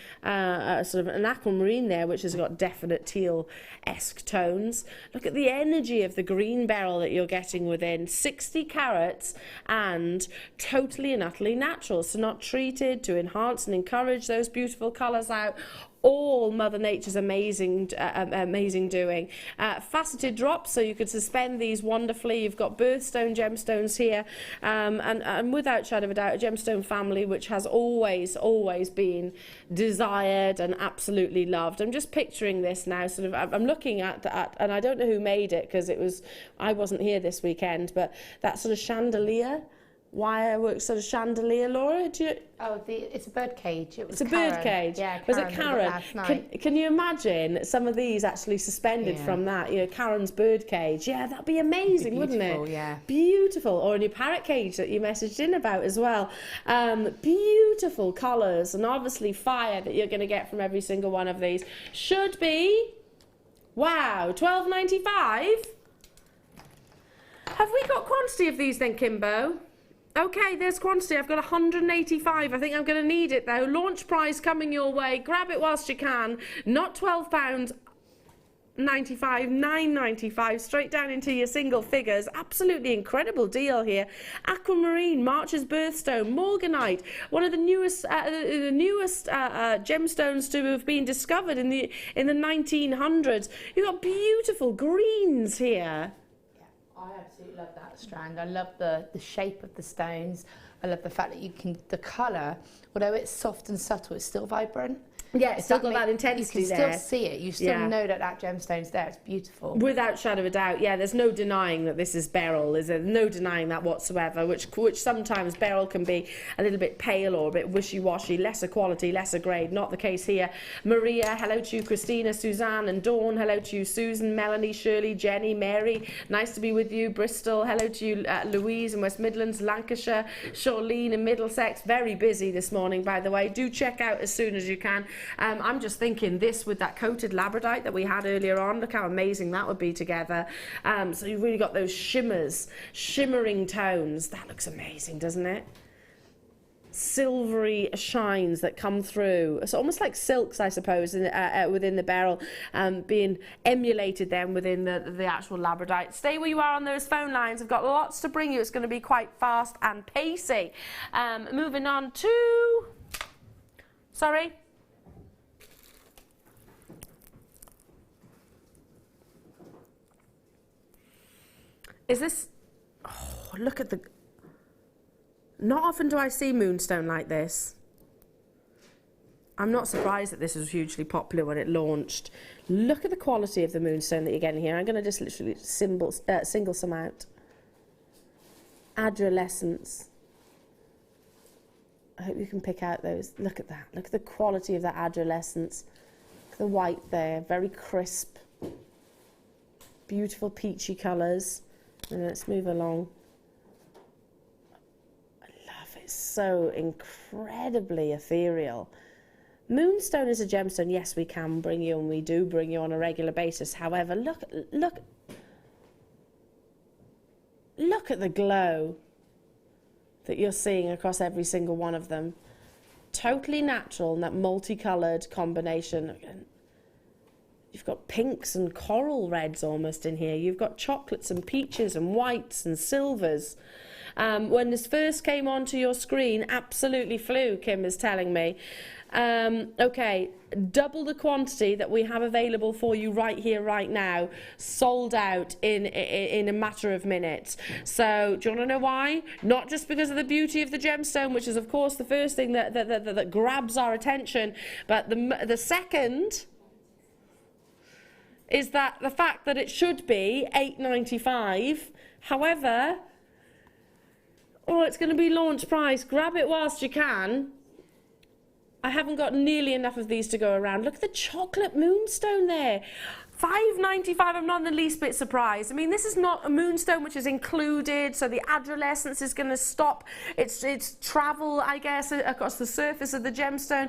sort of an aquamarine there, which has got definite teal-esque tones. Look at the energy of the green beryl that you're getting within. 60 carats and totally and utterly natural. So not treated to enhance and encourage those beautiful colours out. All Mother Nature's amazing doing. Faceted drops, so you could suspend these wonderfully. You've got birthstone gemstones here, and without shadow of a doubt, a gemstone family which has always been desired and absolutely loved. I'm just picturing this now, sort of. I'm looking at and I don't know who made it, because I wasn't here this weekend, but that sort of chandelier. Wirework sort of chandelier, Laura? It's a bird cage. It's a bird cage. Yeah, was it Karen? Can you imagine some of these actually suspended from that? You know, Karen's bird cage. Yeah, that'd be amazing, wouldn't it? Yeah. Beautiful. Or a new parrot cage that you messaged in about as well. Beautiful colours, and obviously fire that you're going to get from every single one of these. Should be, wow, $12.95. Have we got quantity of these then, Kimbo? Okay, there's quantity. I've got 185. I think I'm going to need it though. Launch price coming your way. Grab it whilst you can. Not £12.95, $9.95, straight down into your single figures. Absolutely incredible deal here. Aquamarine, March's birthstone, morganite, one of the newest gemstones to have been discovered in the 1900s. You've got beautiful greens here. I absolutely love that strand. I love the shape of the stones. I love the fact that the colour, although it's soft and subtle, it's still vibrant. Yeah, it's still got that intensity there. You can still see it. You still know that gemstone's there. It's beautiful. Without shadow of a doubt, yeah. There's no denying that this is beryl. There's no denying that whatsoever. Which sometimes beryl can be a little bit pale or a bit wishy-washy, lesser quality, lesser grade. Not the case here. Maria, hello to you. Christina, Suzanne, and Dawn. Hello to you. Susan, Melanie, Shirley, Jenny, Mary. Nice to be with you. Bristol. Hello to you. Louise in West Midlands, Lancashire, Charlene in Middlesex. Very busy this morning, by the way. Do check out as soon as you can. I'm just thinking this with that coated labradorite that we had earlier on. Look how amazing that would be together. So you've really got those shimmering tones. That looks amazing, doesn't it? silvery shines that come through. It's almost like silks, I suppose, within the beryl, being emulated then within the actual labradorite. Stay where you are on those phone lines. I've got lots to bring you. It's going to be quite fast and pacey. Moving on to... Sorry? Is this... Oh, look at the... Not often do I see moonstone like this. I'm not surprised that this was hugely popular when it launched. Look at the quality of the moonstone that you're getting here. I'm going to just literally single some out. Adolescence. I hope you can pick out those. Look at that. Look at the quality of that adolescence. Look at the white there. Very crisp. Beautiful peachy colours. And let's move along. So incredibly ethereal. Moonstone is a gemstone. Yes, we can bring you, and we do bring you on a regular basis. However, look at the glow that you're seeing across every single one of them. Totally natural, and that multicoloured combination. You've got pinks and coral reds almost in here. You've got chocolates and peaches and whites and silvers. When this first came onto your screen, absolutely flew, Kim is telling me. Okay, double the quantity that we have available for you right here, right now, sold out in a matter of minutes. So, do you want to know why? Not just because of the beauty of the gemstone, which is, of course, the first thing that grabs our attention, but the second is that the fact that it should be $8.95. However... Oh, it's going to be launch price. Grab it whilst you can. I haven't got nearly enough of these to go around. Look at the chocolate moonstone there. $5.95, I'm not in the least bit surprised. I mean, this is not a moonstone which is included, so the adolescence is going to stop its travel, I guess, across the surface of the gemstone.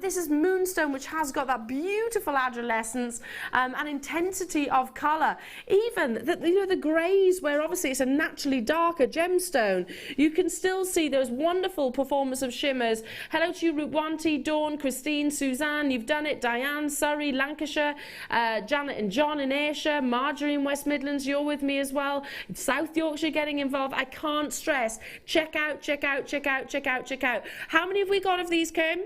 This is moonstone which has got that beautiful adolescence and intensity of colour. Even the greys, where obviously it's a naturally darker gemstone, you can still see those wonderful performance of shimmers. Hello to you, Rutwanti, Dawn, Christine, Suzanne, you've done it, Diane, Surrey, Lancashire, Janet and John in Ayrshire, Marjorie in West Midlands, you're with me as well. South Yorkshire getting involved. I can't stress. Check out, check out, check out, check out, check out. How many have we got of these, Kim?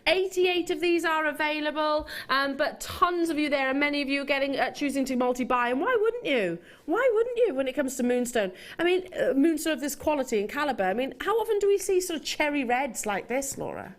88 of these are available, but tons of you there, and many of you are getting choosing to multi-buy. And why wouldn't you? Why wouldn't you when it comes to moonstone? I mean, moonstone of this quality and calibre. I mean, how often do we see sort of cherry reds like this, Laura?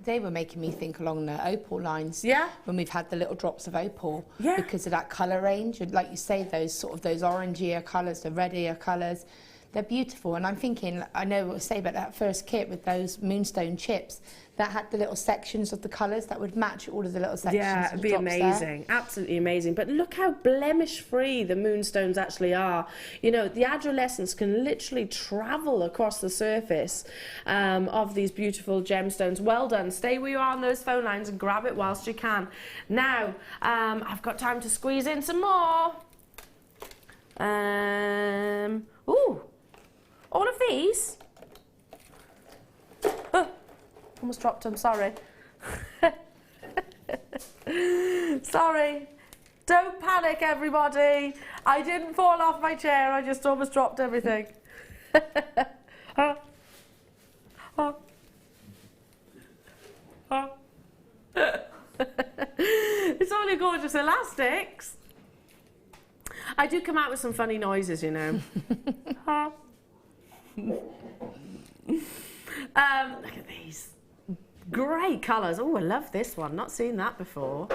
They were making me think along the opal lines. Yeah. When we've had the little drops of opal. Yeah. Because of that colour range. And like you say, those orangier colours, the reddier colours, they're beautiful. And I'm thinking, I know what to say about that first kit with those moonstone chips that had the little sections of the colours that would match all of the little sections. Yeah, it'd be amazing. There. Absolutely amazing. But look how blemish-free the moonstones actually are. You know, the adolescence can literally travel across the surface of these beautiful gemstones. Well done. Stay where you are on those phone lines and grab it whilst you can. Now, I've got time to squeeze in some more. Ooh, all of these? Almost dropped them, sorry. Sorry. Don't panic, everybody. I didn't fall off my chair, I just almost dropped everything. It's only gorgeous elastics. I do come out with some funny noises, you know. Look at these. Great colours. Oh, I love this one. Not seen that before.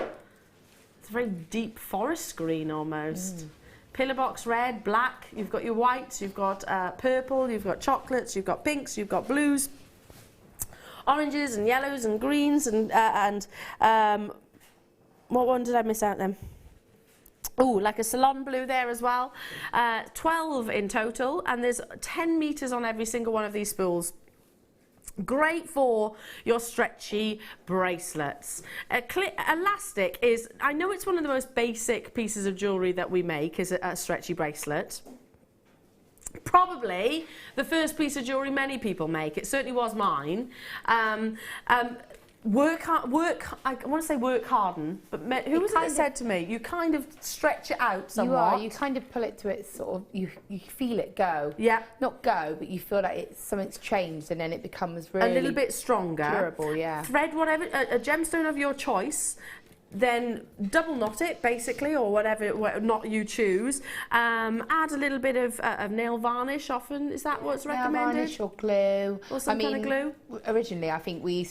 It's a very deep forest green almost. Pillar box red, black. You've got your whites, you've got purple, you've got chocolates, you've got pinks, you've got blues, oranges and yellows and greens and what one did I miss out then? Oh, like a salon blue there as well. 12 in total, and there's 10 metres on every single one of these spools. Great for your stretchy bracelets. Elastic is, I know it's one of the most basic pieces of jewellery that we make, is a stretchy bracelet. Probably the first piece of jewellery many people make. It certainly was mine. Work hard, I want to say work harden, but who was it that said to me, you kind of stretch it out somewhat? You kind of pull it to its sort of, you feel it go. Yeah. Not go, but you feel like something's changed and then it becomes really a little bit stronger. Durable, yeah. Thread whatever, a gemstone of your choice, then double knot it basically, or whatever knot you choose. Add a little bit of nail varnish often, is that what's recommended? Nail varnish or glue. Or some kind of glue? Originally I think we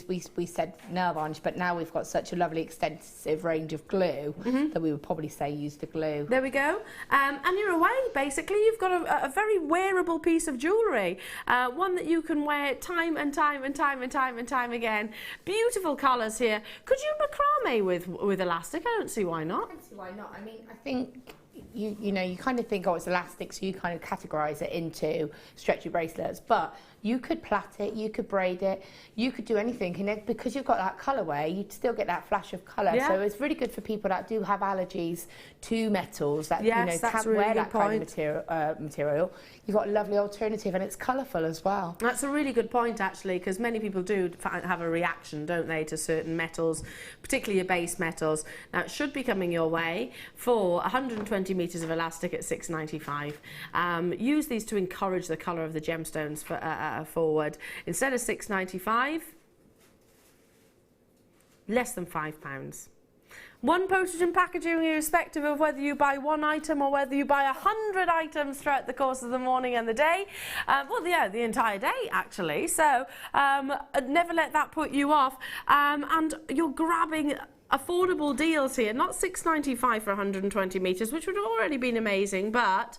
said nail varnish, but now we've got such a lovely extensive range of glue that we would probably say use the glue. There we go. And you're away basically. You've got a very wearable piece of jewellery. One that you can wear time and time and time and time and time again. Beautiful colours here. Could you macrame with elastic? I don't see why not. I don't see why not. I mean, I think you know, you kind of think, oh, it's elastic, so you kind of categorise it into stretchy bracelets, but you could plait it, you could braid it, you could do anything, and then because you've got that colourway, you'd still get that flash of colour. Yeah. So it's really good for people that do have allergies to metals, that Yes, you know, that's can't a really wear good that kind point. of material. You've got a lovely alternative, and it's colourful as well. That's a really good point actually, because many people do have a reaction, don't they, to certain metals, particularly your base metals. Now it should be coming your way for 120 metres of elastic at $6.95. Use these to encourage the colour of the gemstones forward. Instead of $6.95, less than £5. One postage and packaging, irrespective of whether you buy one item or whether you buy 100 items throughout the course of the morning and the day. Well, yeah, the entire day, actually. So never let that put you off. And you're grabbing affordable deals here. Not $6.95 for 120 metres, which would have already been amazing, but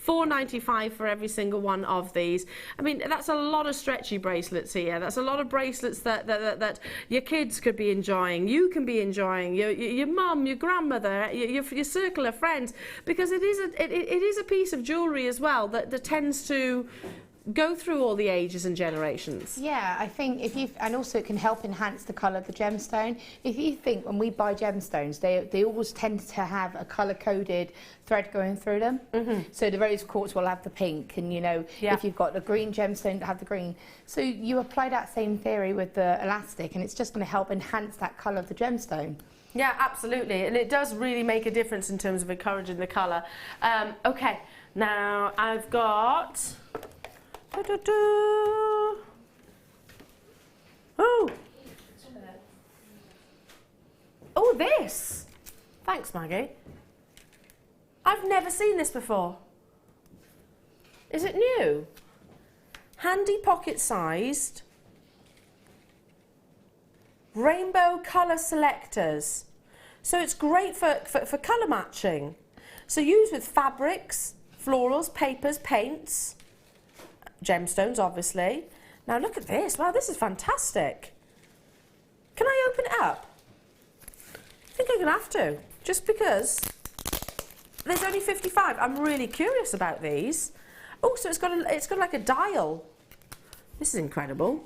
$4.95 for every single one of these. I mean, that's a lot of stretchy bracelets here. That's a lot of bracelets that your kids could be enjoying, you can be enjoying, your mum, your grandmother, your circle of friends, because it is a piece of jewellery as well that tends to go through all the ages and generations. Yeah, I think and also it can help enhance the colour of the gemstone. If you think when we buy gemstones, they always tend to have a colour-coded thread going through them. So the rose quartz will have the pink, and you know, if you've got the green gemstone, to have the green. So you apply that same theory with the elastic, and it's just going to help enhance that colour of the gemstone. Yeah, absolutely, and it does really make a difference in terms of encouraging the colour. Okay, now I've got. Oh, this! Thanks, Maggie. I've never seen this before. Is it new? Handy pocket-sized rainbow colour selectors. So it's great for colour matching. So used with fabrics, florals, papers, paints, gemstones, obviously. Now look at this. Wow, this is fantastic. Can I open it up? I think I'm going to have to, just because there's only 55. I'm really curious about these. Oh, so it's got like a dial. This is incredible.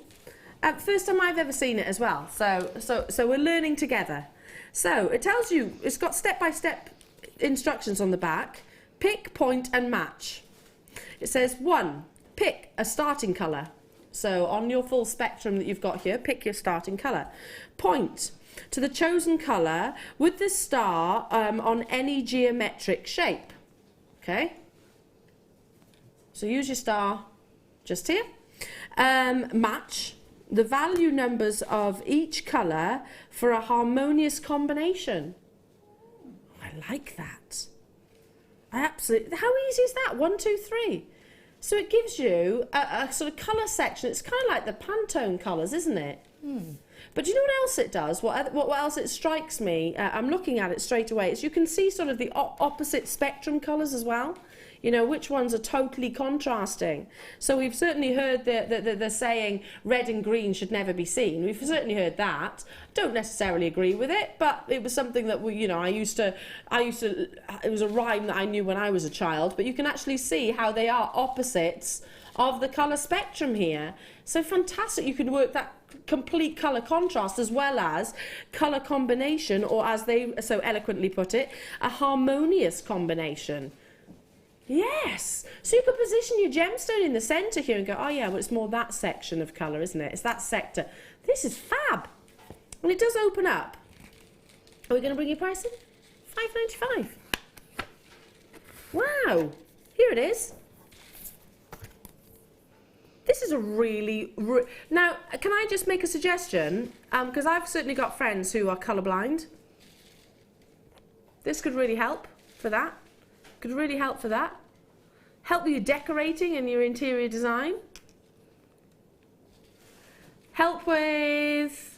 First time I've ever seen it as well. So we're learning together. So it tells you, it's got step-by-step instructions on the back. Pick, point and match. It says 1. Pick a starting colour. So on your full spectrum that you've got here, pick your starting colour. Point to the chosen colour with the star on any geometric shape. Okay? So use your star just here. Match the value numbers of each colour for a harmonious combination. I like that. I absolutely. How easy is that? 1, 2, 3. So it gives you a sort of colour section. It's kind of like the Pantone colours, isn't it? But do you know what else it does? What else it strikes me? I'm looking at it straight away. Is you can see sort of the opposite spectrum colours as well. You know, which ones are totally contrasting. So we've certainly heard the saying red and green should never be seen. We've certainly heard that. Don't necessarily agree with it, but it was something that I used to, it was a rhyme that I knew when I was a child, but you can actually see how they are opposites of the colour spectrum here. So fantastic, you can work that complete colour contrast as well as colour combination, or as they so eloquently put it, a harmonious combination. Yes. So you could position your gemstone in the centre here and go, oh yeah, well it's more that section of colour, isn't it? It's that sector. This is fab. And it does open up. Are we going to bring your price in? $5.95. Wow. Here it is. This is a really... Now, can I just make a suggestion? Because I've certainly got friends who are colourblind. This could really help for that. Could really help for that. Help with your decorating and your interior design. Help with...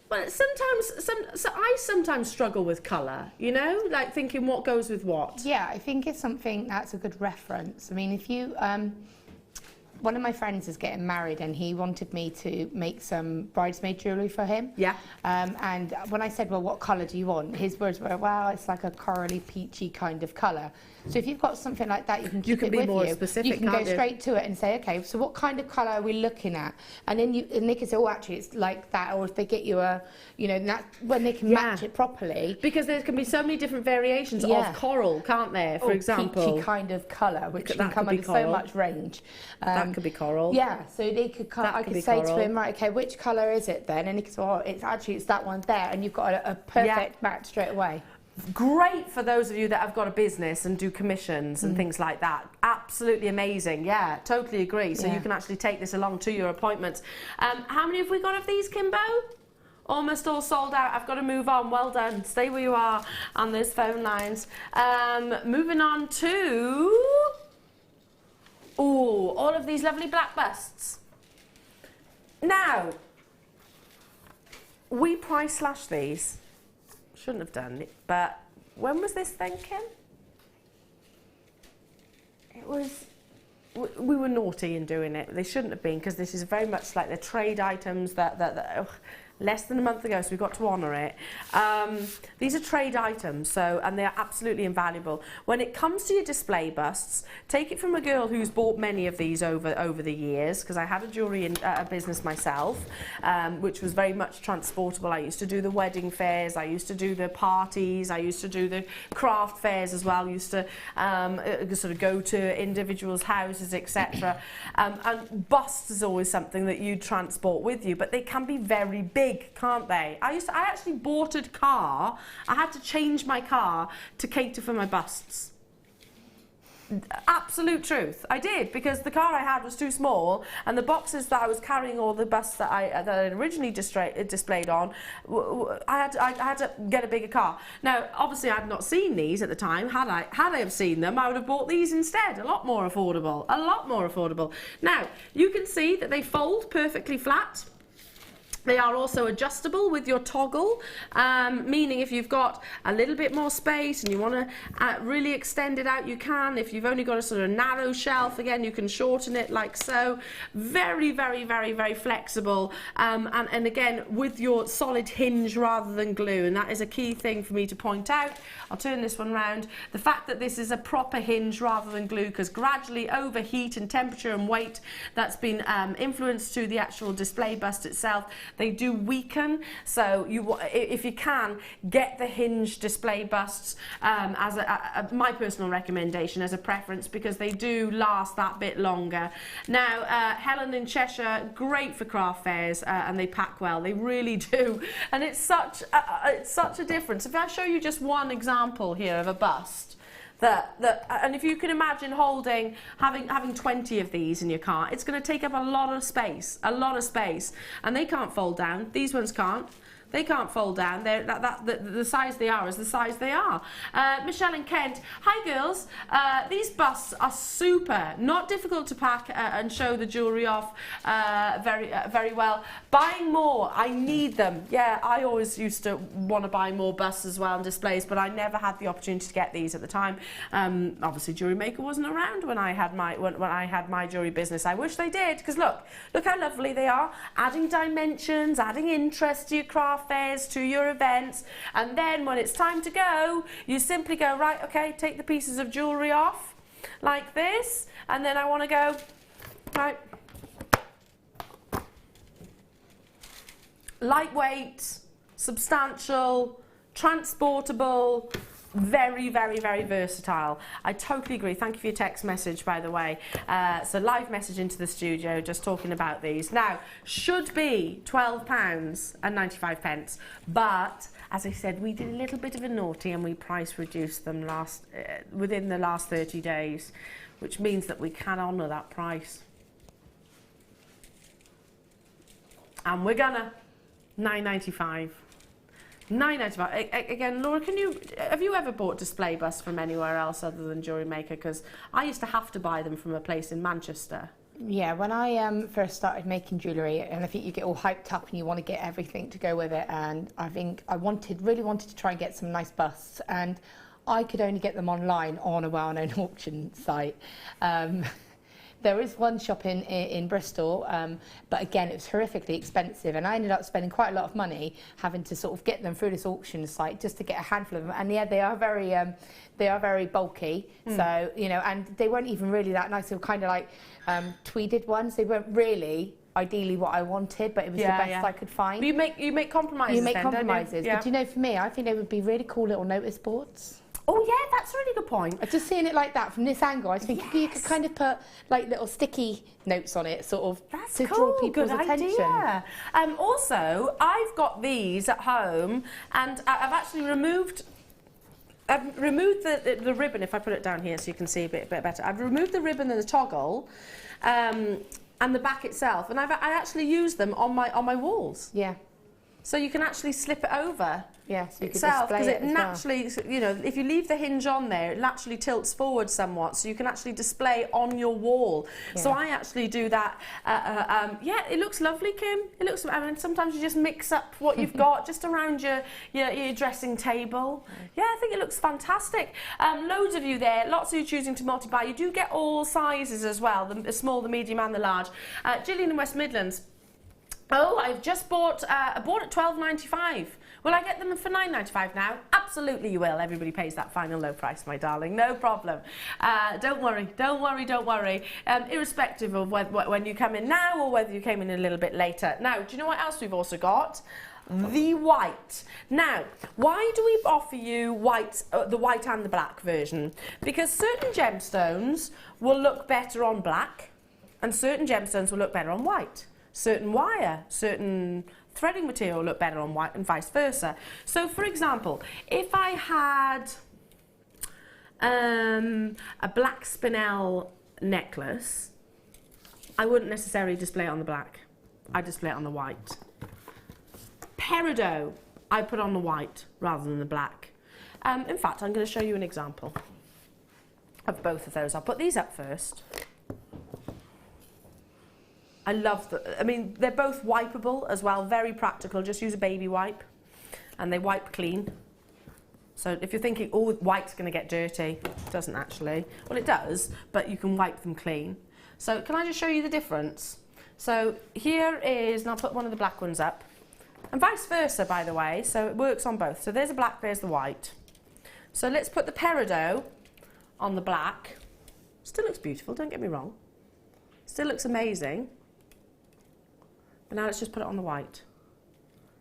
Well, I sometimes struggle with colour, you know, like thinking what goes with what. Yeah, I think it's something that's a good reference. I mean, if you, one of my friends is getting married and he wanted me to make some bridesmaid jewellery for him. Yeah. And when I said, well, what colour do you want? His words were, well, it's like a corally, peachy kind of colour. So if you've got something like that, you can keep it with you. You can be more specific, you can go straight to it and say, okay, so what kind of colour are we looking at? And then they can say, oh, actually, it's like that. Or if they get you a, you know, that, when they can match it properly. Because there can be so many different variations of coral, can't there, for example? Peachy kind of colour, which can come under so much range. That could be coral. Yeah, so they could I could say to him, right, okay, which colour is it then? And he could say, oh, it's that one there. And you've got a perfect match straight away. Great for those of you that have got a business and do commissions and things like that. Absolutely amazing. Yeah, totally agree. So you can actually take this along to your appointments. How many have we got of these, Kimbo? Almost all sold out. I've got to move on. Well done. Stay where you are on those phone lines. Moving on to... Ooh, all of these lovely black busts. Now, we price slash these. Shouldn't have done it, but when was this then, Kim? It was, we were naughty in doing it. They shouldn't have been, because this is very much like the trade items that less than a month ago, so we got to honour it. These are trade items, so, and they are absolutely invaluable. When it comes to your display busts, take it from a girl who's bought many of these over the years, because I had a jewellery business myself, which was very much transportable. I used to do the wedding fairs, I used to do the parties, I used to do the craft fairs as well, used to sort of go to individuals' houses, etc. And busts is always something that you transport with you, but they can be very big, can't they? I actually bought a car. I had to change my car to cater for my busts. Absolute truth. I did, because the car I had was too small, and the boxes that I was carrying all the busts that I originally displayed on, I had to get a bigger car. Now, obviously, I had not seen these at the time. Had I have seen them, I would have bought these instead. A lot more affordable. A lot more affordable. Now, you can see that they fold perfectly flat. They are also adjustable with your toggle, meaning if you've got a little bit more space and you want to really extend it out, you can. If you've only got a sort of narrow shelf, again, you can shorten it like so. Very, very, very, very flexible. And again, with your solid hinge rather than glue. And that is a key thing for me to point out. I'll turn this one round. The fact that this is a proper hinge rather than glue, because gradually over heat and temperature and weight that's been influenced to the actual display bust itself, they do weaken. So if you can, get the hinge display busts as my personal recommendation, as a preference, because they do last that bit longer. Now, Helen in Cheshire, great for craft fairs, and they pack well. They really do. And it's such a difference. If I show you just one example here of a bust, and if you can imagine having 20 of these in your car, it's going to take up a lot of space, and they can't fold down. These ones can't. They can't fold down. The size they are is the size they are. Michelle in Kent, hi girls. These busts are super, not difficult to pack and show the jewellery off very well. Buying more, I need them. Yeah, I always used to want to buy more busts as well and displays, but I never had the opportunity to get these at the time. Obviously, Jewellery Maker wasn't around when I had my jewellery business. I wish they did, because look how lovely they are. Adding dimensions, adding interest to your craft fairs, to your events, and then when it's time to go, you simply go, right, okay, take the pieces of jewellery off like this, and then I want to go, right, lightweight, substantial, transportable, very, very, very versatile. I totally agree. Thank you for your text message, by the way. So live message into the studio, just talking about these. Now, should be £12.95, but as I said, we did a little bit of a naughty and we price reduced them within the last 30 days, which means that we can honour that price. And we're gonna £9.95. £9.95. Again, Laura, have you ever bought display busts from anywhere else other than Jewellery Maker? Because I used to have to buy them from a place in Manchester. Yeah, when I first started making jewellery, and I think you get all hyped up and you want to get everything to go with it, and I think I really wanted to try and get some nice busts, and I could only get them online on a well-known auction site. There is one shop in Bristol, but again, it was horrifically expensive, and I ended up spending quite a lot of money having to sort of get them through this auction site just to get a handful of them. And yeah, they are very bulky. So and they weren't even really that nice. They were kind of like tweeded ones. They weren't really ideally what I wanted, but it was the best I could find. But you make compromises. You make compromises, don't you? but for me, I think they would be really cool little notice boards. Oh yeah, that's a really good point. Just seeing it like that from this angle, I think you could kind of put like little sticky notes on it, sort of, to draw people's attention. Idea. Also, I've got these at home, and I've actually removed the ribbon. If I put it down here so you can see a bit better, I've removed the ribbon and the toggle, and the back itself, and I actually use them on my walls. Yeah. So you can actually slip it over. Yes, you itself, because it naturally, well. If you leave the hinge on there, it naturally tilts forward somewhat, so you can actually display on your wall. Yeah. So I actually do that. Yeah, it looks lovely, Kim. It looks. I mean, sometimes you just mix up what you've got just around your dressing table. Yeah, I think it looks fantastic. Loads of you there. Lots of you choosing to multi-buy. You do get all sizes as well: the small, the medium, and the large. Gillian in West Midlands. Oh, I've just bought at £12.95. Will I get them for £9.95 now? Absolutely you will. Everybody pays that final low price, my darling. No problem. Don't worry. Irrespective of when you come in now or whether you came in a little bit later. Now, do you know what else we've also got? The white. Now, why do we offer you the white and the black version? Because certain gemstones will look better on black and certain gemstones will look better on white. Certain wire, certain threading material look better on white and vice versa. So, for example, if I had a black spinel necklace, I wouldn't necessarily display it on the black. I'd display it on the white. Peridot, I put on the white rather than the black. In fact, I'm going to show you an example of both of those. I'll put these up first. I love them. I mean, they're both wipeable as well, very practical. Just use a baby wipe and they wipe clean. So if you're thinking, oh, white's going to get dirty, it doesn't actually. Well, it does, but you can wipe them clean. So can I just show you the difference? So here is, and I'll put one of the black ones up, and vice versa, by the way, so it works on both. So there's the black, there's the white. So let's put the Peridot on the black. Still looks beautiful, don't get me wrong. Still looks amazing. But now let's just put it on the white.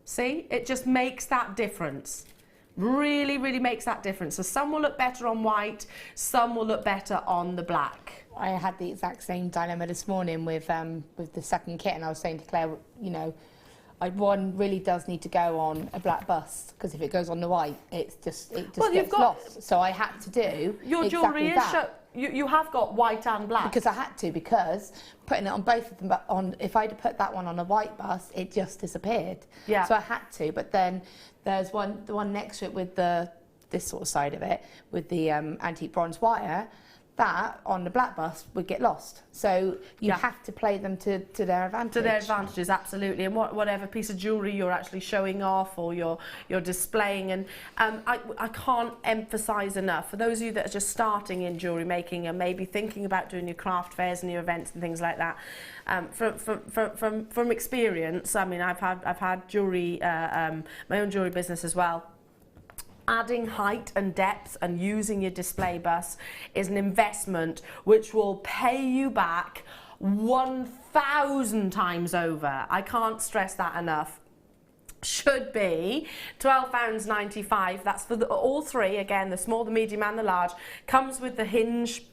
See, it just makes that difference. Really, really makes that difference. So some will look better on white, some will look better on the black. I had the exact same dilemma this morning with the second kit, and I was saying to Claire, one really does need to go on a black bust, because if it goes on the white, it just gets lost. So I had to do your jewellery is you have got white and black. Because I had to, because putting it on both of them, but if I'd put that one on a white bust, it just disappeared. Yeah. So I had to, but then there's the one next to it with this sort of side of it, with the antique bronze wire, that on the black bust would get lost. So you have to play them to their advantage. To their advantages, absolutely. And whatever piece of jewellery you're actually showing off or you're displaying. And I can't emphasise enough, for those of you that are just starting in jewellery making and maybe thinking about doing your craft fairs and your events and things like that, from experience, I mean, I've had jewellery, my own jewellery business as well. Adding height and depth and using your display bus is an investment which will pay you back 1,000 times over. I can't stress that enough. should be £12.95. That's for all three, again, the small, the medium and the large. Comes with the hinge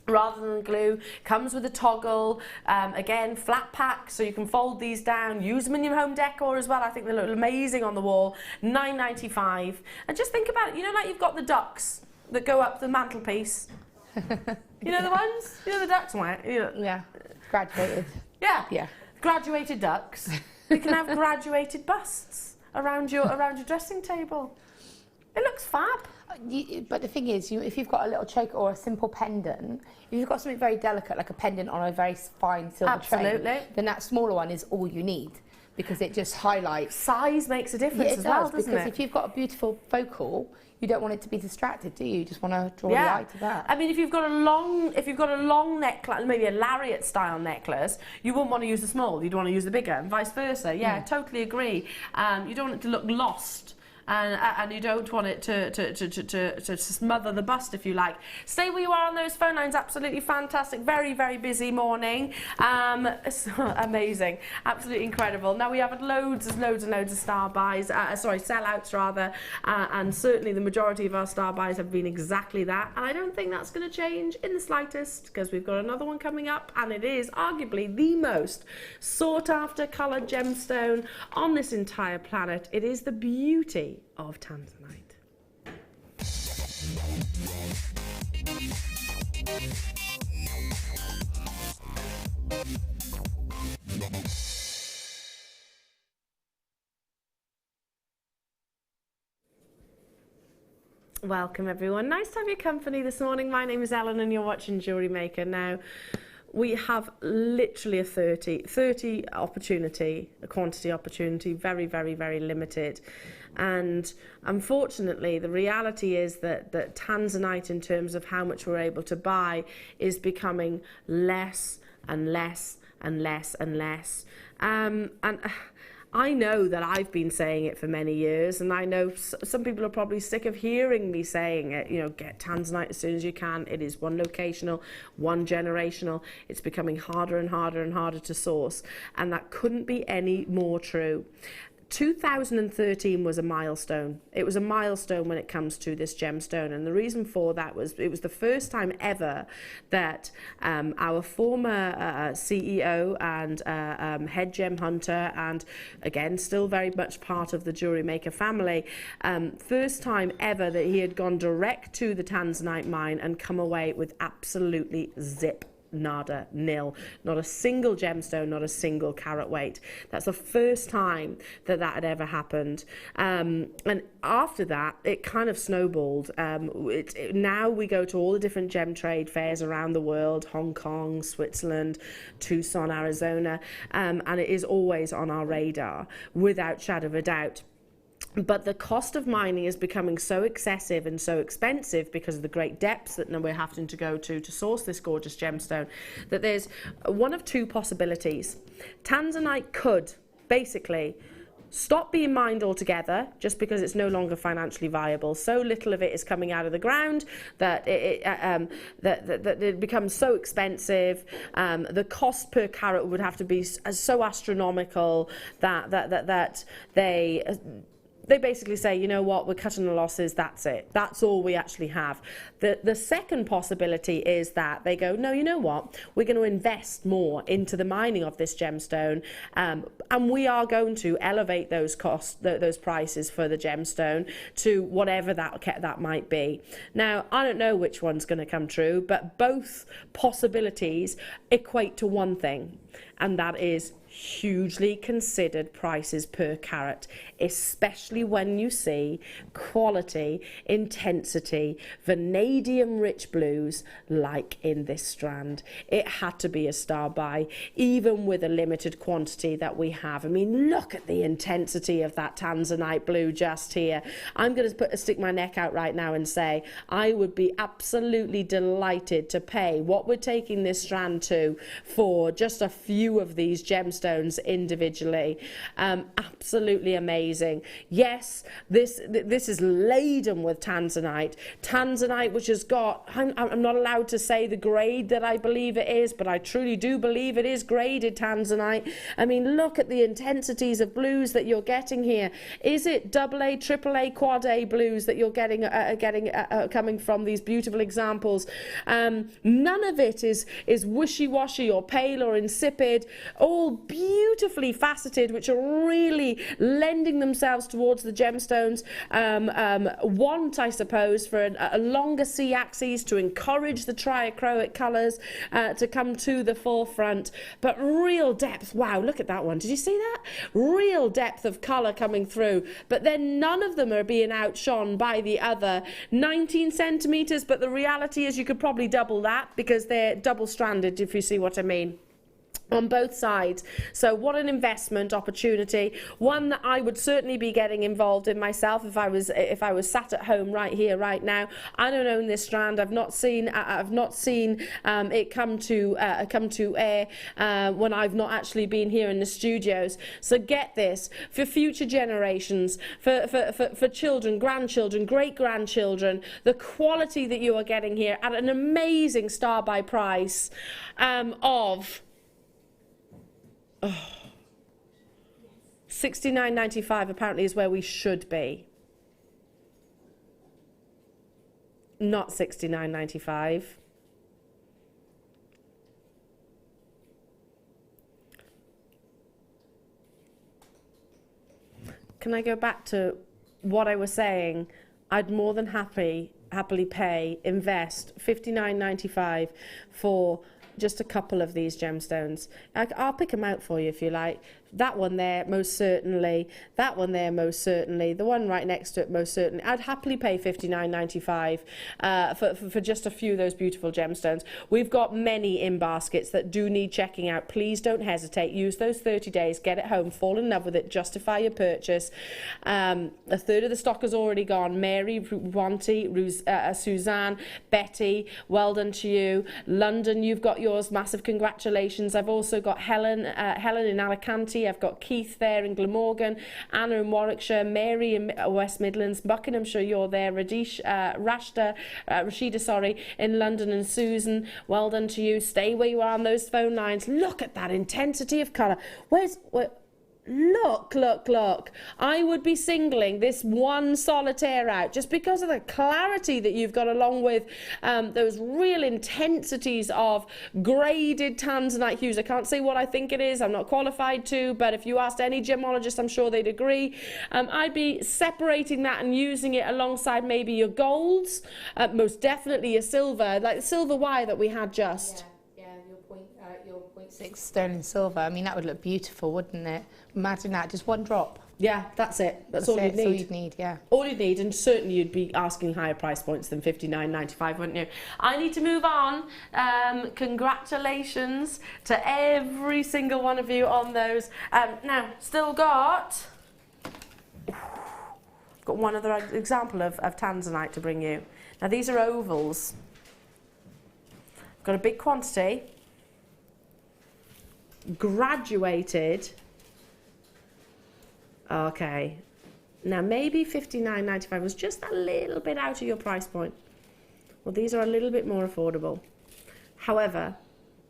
rather than glue, comes with a toggle, again flat pack so you can fold these down, use them in your home decor as well. I think they look amazing on the wall. £9.95. And just think about it, you know, like you've got the ducks that go up the mantelpiece. You know the ones? You know the ducks, right? You know. Yeah, graduated. Yeah. Graduated ducks. You can have graduated busts around your dressing table. It looks fab. But the thing is, if you've got a little choker or a simple pendant, if you've got something very delicate like a pendant on a very fine silver chain, then that smaller one is all you need, because it just highlights. Size makes a difference as well, doesn't it? Because if you've got a beautiful focal, you don't want it to be distracted, do you? You just want to draw the eye to that. I mean, if you've got a long necklace, maybe a lariat style necklace, you wouldn't want to use the small. You'd want to use the bigger, and vice versa. Yeah, totally agree. You don't want it to look lost. And you don't want it to smother the bust, if you like. Stay where you are on those phone lines. Absolutely fantastic. Very, very busy morning. So amazing. Absolutely incredible. Now we have loads of star buys, sellouts rather, and certainly the majority of our star buys have been exactly that. And I don't think that's going to change in the slightest, because we've got another one coming up, and it is arguably the most sought after coloured gemstone on this entire planet. It is the beauty of tanzanite. Welcome everyone. Nice to have your company this morning. My name is Ellen and you're watching Jewellery Maker. Now, we have literally a 30 opportunity, a quantity opportunity, very, very, very limited. And unfortunately, the reality is that tanzanite, in terms of how much we're able to buy, is becoming less and less and less and less. And I know that I've been saying it for many years, and I know some people are probably sick of hearing me saying it. You know, get tanzanite as soon as you can. It is one locational, one generational. It's becoming harder and harder and harder to source, and that couldn't be any more true. 2013 was a milestone. It was a milestone when it comes to this gemstone, and the reason for that was it was the first time ever that our former CEO and head gem hunter, and again still very much part of the Jewellery Maker family, first time ever that he had gone direct to the tanzanite mine and come away with absolutely zip. Nada, nil, not a single gemstone, not a single carat weight. That's the first time that had ever happened. And after that, it kind of snowballed. Now we go to all the different gem trade fairs around the world, Hong Kong, Switzerland, Tucson, Arizona, and it is always on our radar, without shadow of a doubt. But the cost of mining is becoming so excessive and so expensive because of the great depths that we're having to go to source this gorgeous gemstone, that there's one of two possibilities. Tanzanite could basically stop being mined altogether just because it's no longer financially viable. So little of it is coming out of the ground that it becomes so expensive. The cost per carat would have to be so astronomical that they basically say, you know what, we're cutting the losses, that's it. That's all we actually have. The second possibility is that they go, no, you know what, we're going to invest more into the mining of this gemstone, and we are going to elevate those costs, those prices for the gemstone to whatever that might be. Now, I don't know which one's going to come true, but both possibilities equate to one thing, and that is hugely considered prices per carat, especially when you see quality, intensity, vanadium rich blues like in this strand. It had to be a star buy, even with a limited quantity that we have. I mean, look at the intensity of that tanzanite blue just here. I'm going to stick my neck out right now and say I would be absolutely delighted to pay what we're taking this strand to for just a few of these gemstones individually. Absolutely amazing. Yes, this is laden with tanzanite. Tanzanite, which has got, I'm not allowed to say the grade that I believe it is, but I truly do believe it is graded tanzanite. I mean, look at the intensities of blues that you're getting here. Is it AA, AAA, Quad A blues that you're getting coming from these beautiful examples? None of it is wishy-washy or pale or insipid, all beautifully faceted, which are really lending themselves towards the gemstones want, I suppose, for a longer C-axis to encourage the triachroic colours to come to the forefront. But real depth, wow, look at that one. Did you see that? Real depth of colour coming through, but then none of them are being outshone by the other. 19 centimetres, but the reality is you could probably double that because they're double-stranded, if you see what I mean, on both sides. So what an investment opportunity, one that I would certainly be getting involved in myself if I was sat at home right here right now. I don't own this strand. I've not seen it come to air when I've not actually been here in the studios. So get this for future generations, for children, grandchildren, great grandchildren, the quality that you are getting here at an amazing star by price of $69.95 apparently is where we should be. Not $69.95. Can I go back to what I was saying? I'd more than happily invest $59.95 for just a couple of these gemstones. I'll pick them out for you if you like. That one there, most certainly. That one there, most certainly. The one right next to it, most certainly. I'd happily pay $59.95 for just a few of those beautiful gemstones. We've got many in baskets that do need checking out. Please don't hesitate. Use those 30 days. Get it home. Fall in love with it. Justify your purchase. A third of the stock has already gone. Mary, Wanty, Suzanne, Betty, well done to you. London, you've got yours. Massive congratulations. I've also got Helen in Alicante. I've got Keith there in Glamorgan, Anna in Warwickshire, Mary in West Midlands, Buckinghamshire, you're there, Rashida in London, and Susan, well done to you. Stay where you are on those phone lines. Look at that intensity of colour. Look. I would be singling this one solitaire out just because of the clarity that you've got, along with those real intensities of graded tanzanite hues. I can't say what I think it is. I'm not qualified to, but if you asked any gemologist, I'm sure they'd agree. I'd be separating that and using it alongside maybe your golds, most definitely your silver, like the silver wire that we had just. Yeah, your 0.6 sterling silver. I mean, that would look beautiful, wouldn't it? Imagine that, just one drop. Yeah, that's it. That's all you'd need. All you'd need, yeah. All you'd need, and certainly you'd be asking higher price points than $59.95, wouldn't you? I need to move on. Congratulations to every single one of you on those. Now, still got one other example of tanzanite to bring you. Now, these are ovals. Got a big quantity. Graduated. Okay, now maybe $59.95 was just a little bit out of your price point. Well, these are a little bit more affordable. However,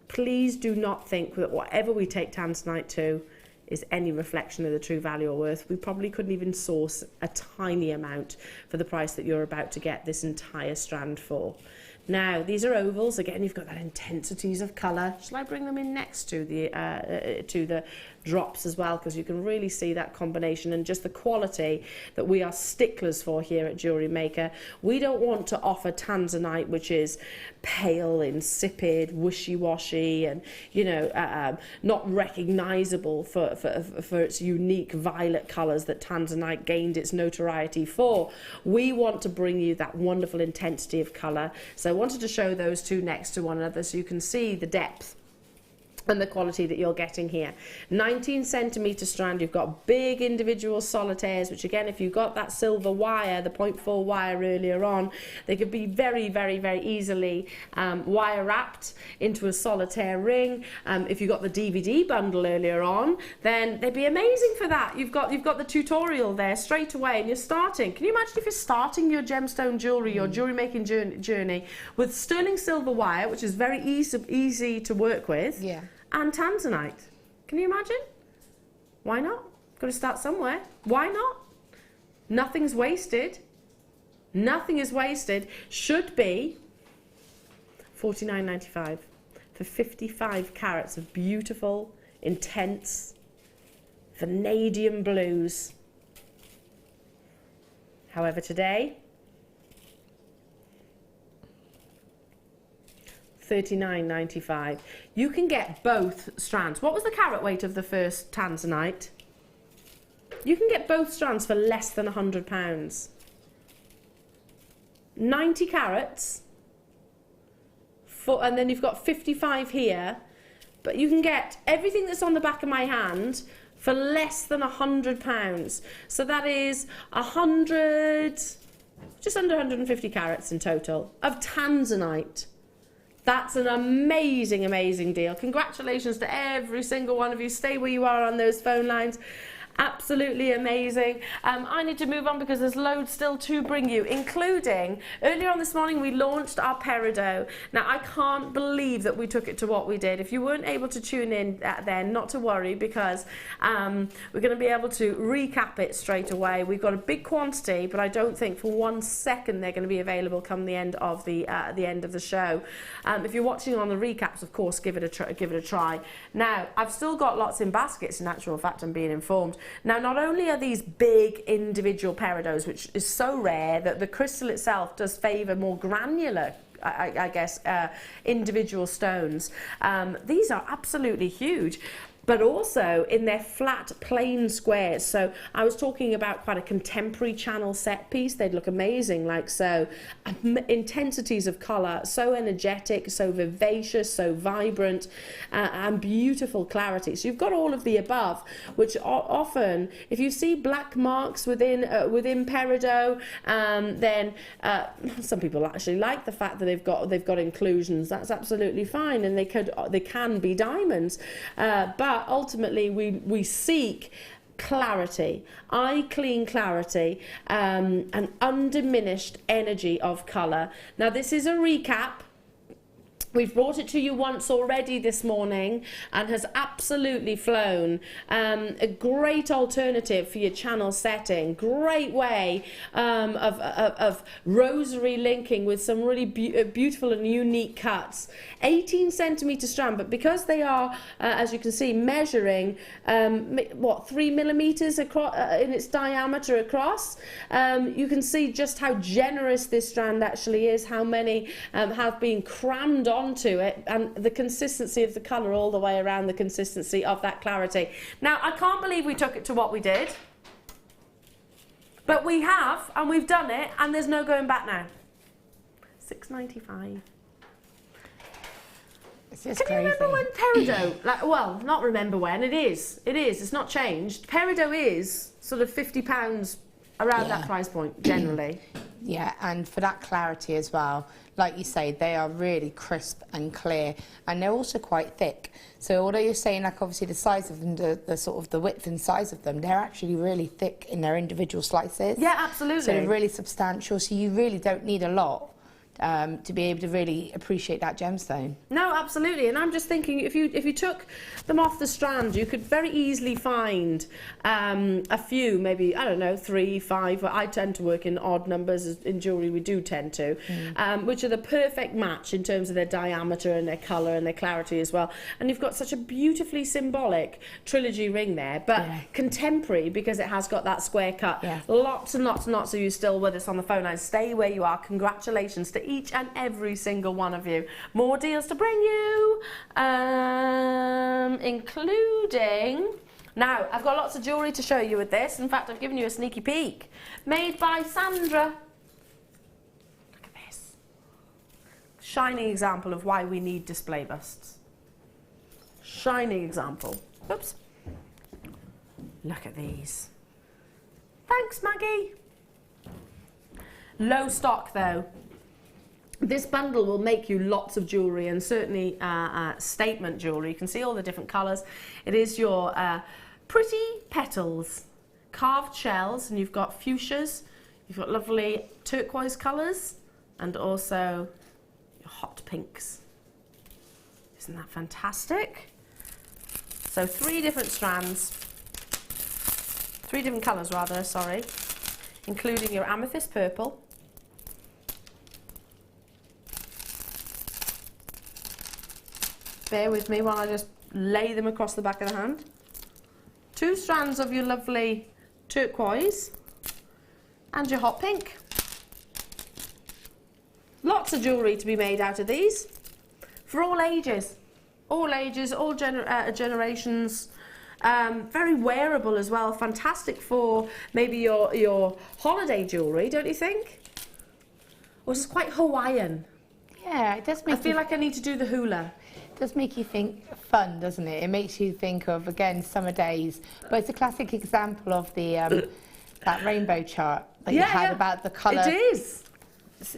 please do not think that whatever we take tanzanite to is any reflection of the true value or worth. We probably couldn't even source a tiny amount for the price that you're about to get this entire strand for. Now, these are ovals. Again, you've got that intensities of colour. Shall I bring them in next to the drops as well, because you can really see that combination and just the quality that we are sticklers for here at Jewellery Maker. We don't want to offer tanzanite which is pale, insipid, wishy-washy, and not recognisable for its unique violet colours that tanzanite gained its notoriety for. We want to bring you that wonderful intensity of colour. So I wanted to show those two next to one another so you can see the depth and the quality that you're getting here. 19cm strand, you've got big individual solitaires, which again, if you've got that silver wire, the 0.4 wire earlier on, they could be very, very, very easily wire wrapped into a solitaire ring. If you've got the DVD bundle earlier on, then they'd be amazing for that. You've got the tutorial there straight away, and you're starting. Can you imagine if you're starting your gemstone jewellery, your jewellery making journey with sterling silver wire, which is very easy to work with, Yeah. and tanzanite? Can you imagine? Why not? Got to start somewhere. Why not? Nothing's wasted. Nothing is wasted. Should be $49.95 for 55 carats of beautiful, intense vanadium blues. However, today, $39.95. You can get both strands. What was the carat weight of the first tanzanite? You can get both strands for less than £100. 90 carats, and then you've got 55 here, but you can get everything that's on the back of my hand for less than £100. So that is 100, just under 150 carats in total of tanzanite. That's an amazing, amazing deal. Congratulations to every single one of you. Stay where you are on those phone lines. Absolutely amazing. I need to move on because there's loads still to bring you, including earlier on this morning we launched our Peridot. Now I can't believe that we took it to what we did. If you weren't able to tune in then, not to worry, because we're going to be able to recap it straight away. We've got a big quantity, but I don't think for 1 second they're going to be available come the end of the show. If you're watching on the recaps, of course, give it a try. Now I've still got lots in baskets. In actual fact, I'm being informed. Now, not only are these big individual peridots, which is so rare that the crystal itself does favour more granular, I guess, individual stones. These are absolutely huge, but also in their flat plain squares. So I was talking about quite a contemporary channel set piece. They'd look amazing like so. Intensities of colour, so energetic, so vivacious, so vibrant, and beautiful clarity. So you've got all of the above, which often, if you see black marks within Peridot, then some people actually like the fact that they've got inclusions. That's absolutely fine, and they can be diamonds, but ultimately we seek clarity, eye clean clarity, and undiminished energy of colour. Now this is a recap. We've brought it to you once already this morning and has absolutely flown. A great alternative for your channel setting. Great way of rosary linking with some really beautiful and unique cuts. 18cm strand, but because they are, as you can see, measuring 3 millimeters across in its diameter across, you can see just how generous this strand actually is, how many have been crammed onto it, and the consistency of the colour all the way around, the consistency of that clarity. Now, I can't believe we took it to what we did, but we have, and we've done it, and there's no going back now. $6.95. It's just Can crazy. you remember when Peridot, well, not remember when, it's not changed. Peridot is sort of £50 around that price point, generally. Yeah, and for that clarity as well, like you say, they are really crisp and clear, and they're also quite thick. So although you're saying, like, obviously the size of them, the sort of the width and size of them, they're actually really thick in their individual slices. Yeah, absolutely. So they're really substantial, so you really don't need a lot to be able to really appreciate that gemstone. No, absolutely. And I'm just thinking, if you took them off the strand, you could very easily find a few, maybe, I don't know, 3, 5. I tend to work in odd numbers in jewellery. We do tend to, which are the perfect match in terms of their diameter and their colour and their clarity as well. And you've got such a beautifully symbolic trilogy ring there, but contemporary, because it has got that square cut. Yeah. Lots and lots and lots of you still with us on the phone line. Stay where you are. Congratulations to each and every single one of you. More deals to bring you, including... Now, I've got lots of jewellery to show you with this. In fact, I've given you a sneaky peek. Made by Sandra. Look at this. Shining example of why we need display busts. shining example. Oops. Look at these. Thanks, Maggie. Low stock though. This bundle will make you lots of jewellery, and certainly statement jewellery. You can see all the different colours. It is your pretty petals, carved shells, and you've got fuchsias, you've got lovely turquoise colours, and also your hot pinks. Isn't that fantastic? So 3 different strands, 3 different colours rather, sorry, including your amethyst purple, bear with me while I just lay them across the back of the hand, 2 strands of your lovely turquoise, and your hot pink. Lots of jewellery to be made out of these, for all ages, all generations. Very wearable as well, fantastic for maybe your holiday jewellery, don't you think? Or is it quite Hawaiian? Yeah, it does make I feel like I need to do the hula. It does make you think fun, doesn't it? It makes you think of, again, summer days. But it's a classic example of the that rainbow chart that you had about the colour. It is.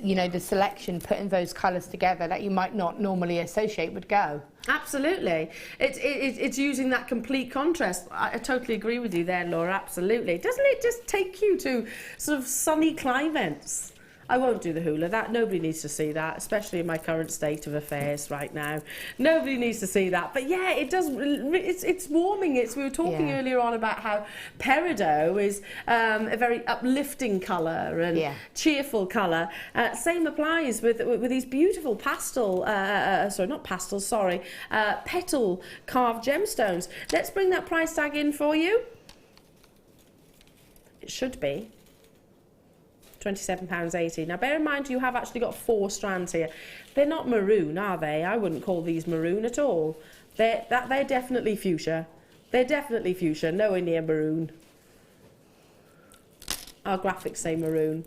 You know, the selection, putting those colours together that you might not normally associate would go. Absolutely. It's using that complete contrast. I totally agree with you there, Laura, absolutely. Doesn't it just take you to sort of sunny climates? I won't do the hula. That nobody needs to see that, especially in my current state of affairs right now. Nobody needs to see that. But yeah, it does. It's warming. We were talking earlier on about how Peridot is a very uplifting colour and cheerful colour. Same applies with these beautiful pastel. Not pastel. Sorry, petal carved gemstones. Let's bring that price tag in for you. It should be £27.80. Now bear in mind you have actually got 4 strands here. They're not maroon, are they? I wouldn't call these maroon at all. They're definitely fuchsia. They're definitely fuchsia, nowhere near maroon. Our graphics say maroon.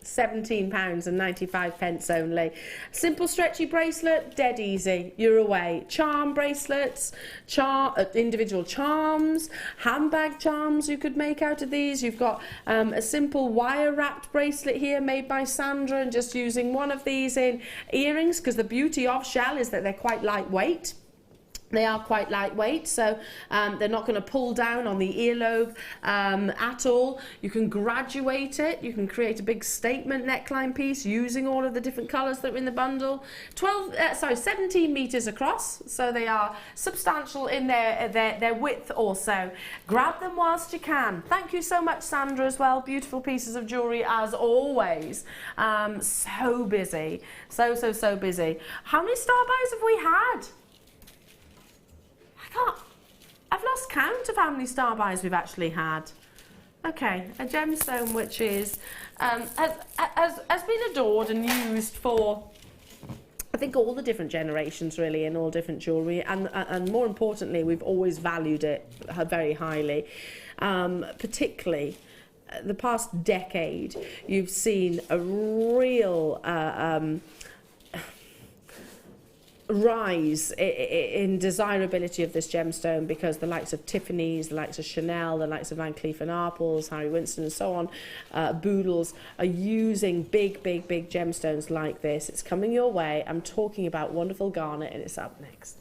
£17.95 only. Simple stretchy bracelet, dead easy, you're away. Charm bracelets, individual charms, handbag charms you could make out of these. You've got a simple wire wrapped bracelet here made by Sandra, and just using one of these in earrings, because the beauty of shell is that they're quite lightweight. They are quite lightweight, so they're not going to pull down on the earlobe at all. You can graduate it. You can create a big statement neckline piece using all of the different colours that are in the bundle. 17 metres across, so they are substantial in their width also. Grab them whilst you can. Thank you so much, Sandra, as well. Beautiful pieces of jewellery as always. So busy, so busy. How many star buys have we had? I've lost count of how many star buys we've actually had. Okay, a gemstone which is has been adored and used for, I think, all the different generations really, in all different jewellery, and more importantly, we've always valued it very highly. Particularly the past decade, you've seen a real rise in desirability of this gemstone, because the likes of Tiffany's, the likes of Chanel, the likes of Van Cleef & Arpels, Harry Winston and so on, Boodles, are using big gemstones like this. It's coming your way. I'm talking about wonderful garnet, and it's up next.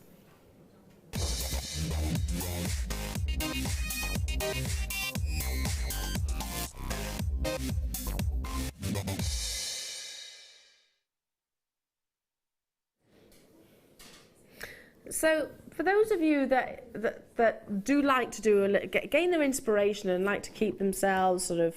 So for those of you that do like to gain their inspiration and like to keep themselves sort of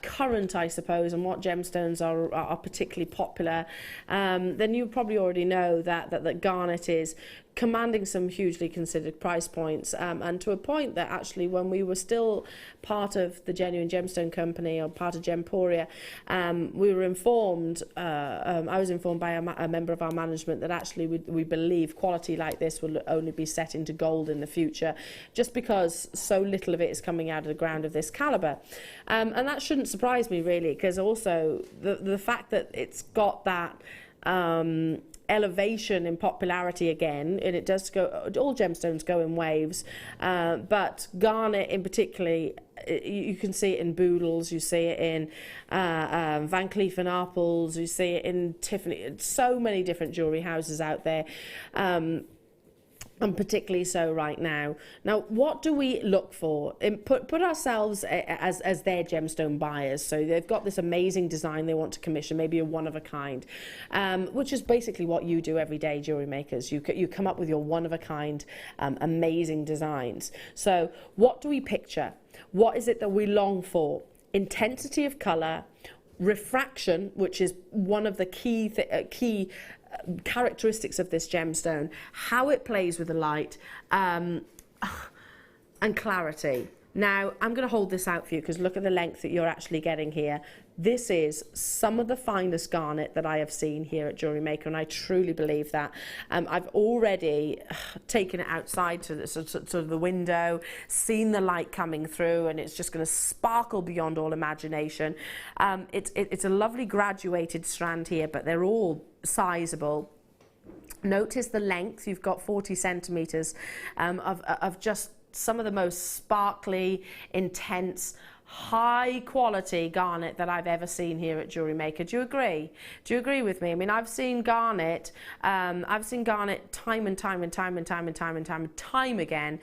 current, I suppose, and what gemstones are particularly popular, then you probably already know that garnet is commanding some hugely considered price points, and to a point that actually when we were still part of the Genuine Gemstone Company, or part of Gemporia, we were informed, I was informed by a member of our management that actually we believe quality like this will only be set into gold in the future, just because so little of it is coming out of the ground of this calibre. And that shouldn't surprise me really, because also the fact that it's got that elevation in popularity again, and it does go, all gemstones go in waves, but garnet in particularly, you can see it in Boodles, you see it in Van Cleef & Arpels, you see it in Tiffany, so many different jewellery houses out there, and particularly so right now. Now, what do we look for? Put ourselves as their gemstone buyers. So they've got this amazing design they want to commission, maybe a one of a kind, which is basically what you do every day, jewellery makers. You come up with your one of a kind, amazing designs. So what do we picture? What is it that we long for? Intensity of colour, refraction, which is one of the key characteristics of this gemstone, how it plays with the light, and clarity. Now, I'm going to hold this out for you because look at the length that you're actually getting here. This is some of the finest garnet that I have seen here at Jewellery Maker, and I truly believe that. I've already taken it outside to the window, seen the light coming through, and it's just going to sparkle beyond all imagination. It's a lovely graduated strand here, but they're all sizable. Notice the length. You've got 40 centimetres of just some of the most sparkly, intense, high quality garnet that I've ever seen here at Jewellery Maker. Do you agree? Do you agree with me? I mean, I've seen garnet time and time again.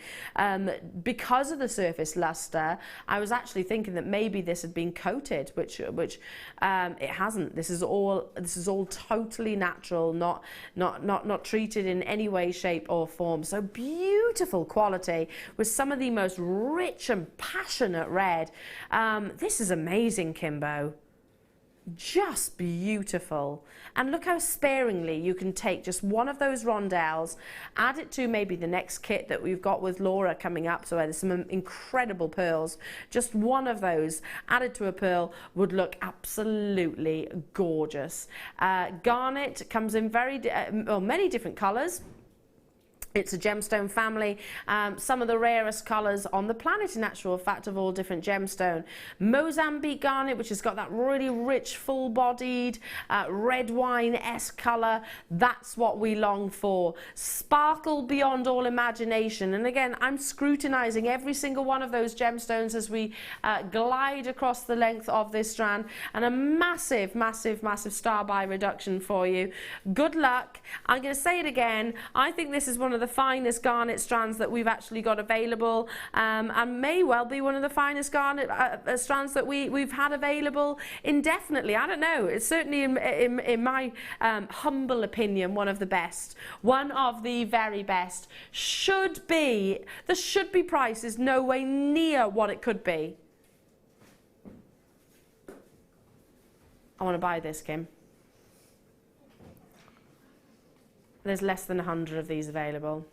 Because of the surface luster, I was actually thinking that maybe this had been coated, which it hasn't. This is all totally natural, not treated in any way, shape or form. So beautiful quality with some of the most rich and passionate red. This is amazing, Kimbo. Just beautiful. And look how sparingly you can take just one of those rondelles, add it to maybe the next kit that we've got with Laura coming up, so there's some incredible pearls. Just one of those added to a pearl would look absolutely gorgeous. Garnet comes in many different colours. It's a gemstone family, some of the rarest colours on the planet in actual fact of all different gemstone. Mozambique garnet, which has got that really rich, full-bodied, red wine-esque colour. That's what we long for. Sparkle beyond all imagination. And again, I'm scrutinising every single one of those gemstones as we glide across the length of this strand. And a massive, massive, massive star buy reduction for you. Good luck. I'm going to say it again. I think this is one of the finest garnet strands that we've actually got available, and may well be one of the finest garnet strands that we've had available indefinitely. I don't know. It's certainly in my humble opinion one of the best, one of the very best. The should be price is no way near what it could be. I want to buy this, Kim. There's less than 100 of these available.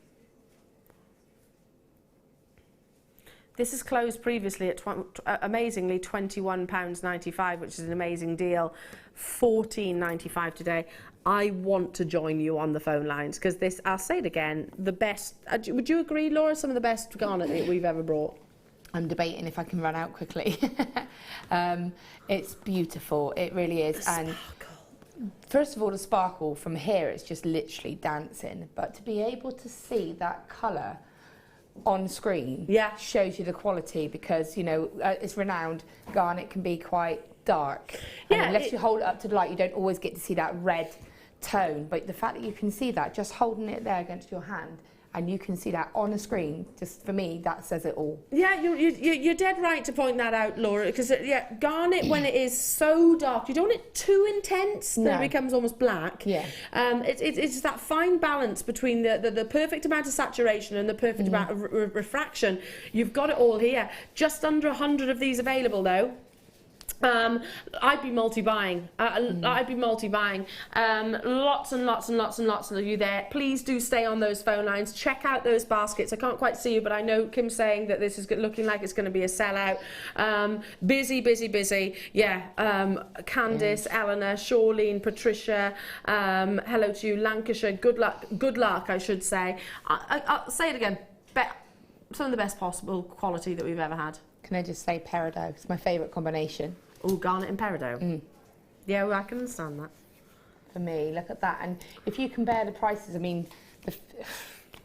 This is closed previously at amazingly £21.95, which is an amazing deal. £14.95 today. I want to join you on the phone lines because this, I'll say it again, the best. Would you agree, Laura? Some of the best garnet that we've ever brought. I'm debating if I can run out quickly. It's beautiful. It really is. And first of all, the sparkle from here, it's just literally dancing. But to be able to see that colour on screen shows you the quality, because, you know, it's renowned. Garnet can be quite dark. And unless you hold it up to the light, you don't always get to see that red tone. But the fact that you can see that, just holding it there against your hand, and you can see that on a screen, just for me, that says it all. Yeah, you're dead right to point that out, Laura, because garnet, when it is so dark, you don't want it too intense that it becomes almost black. Yeah. It's that fine balance between the perfect amount of saturation and the perfect amount of refraction. You've got it all here. Just under 100 of these available, though. I'd be multi-buying. I'd be multi-buying. Lots and lots and lots and lots of you there. Please do stay on those phone lines. Check out those baskets. I can't quite see you, but I know Kim's saying that this is looking like it's going to be a sellout. Busy, busy, busy. Yeah. Candice, Eleanor, Shawlene, Patricia. Hello to you, Lancashire. Good luck. Good luck, I should say. I'll say it again. Some of the best possible quality that we've ever had. Can I just say Peridot? It's my favourite combination. Oh, garnet and peridot. Yeah, well, I can understand that. for me. Look at that. And if you compare the prices, I mean,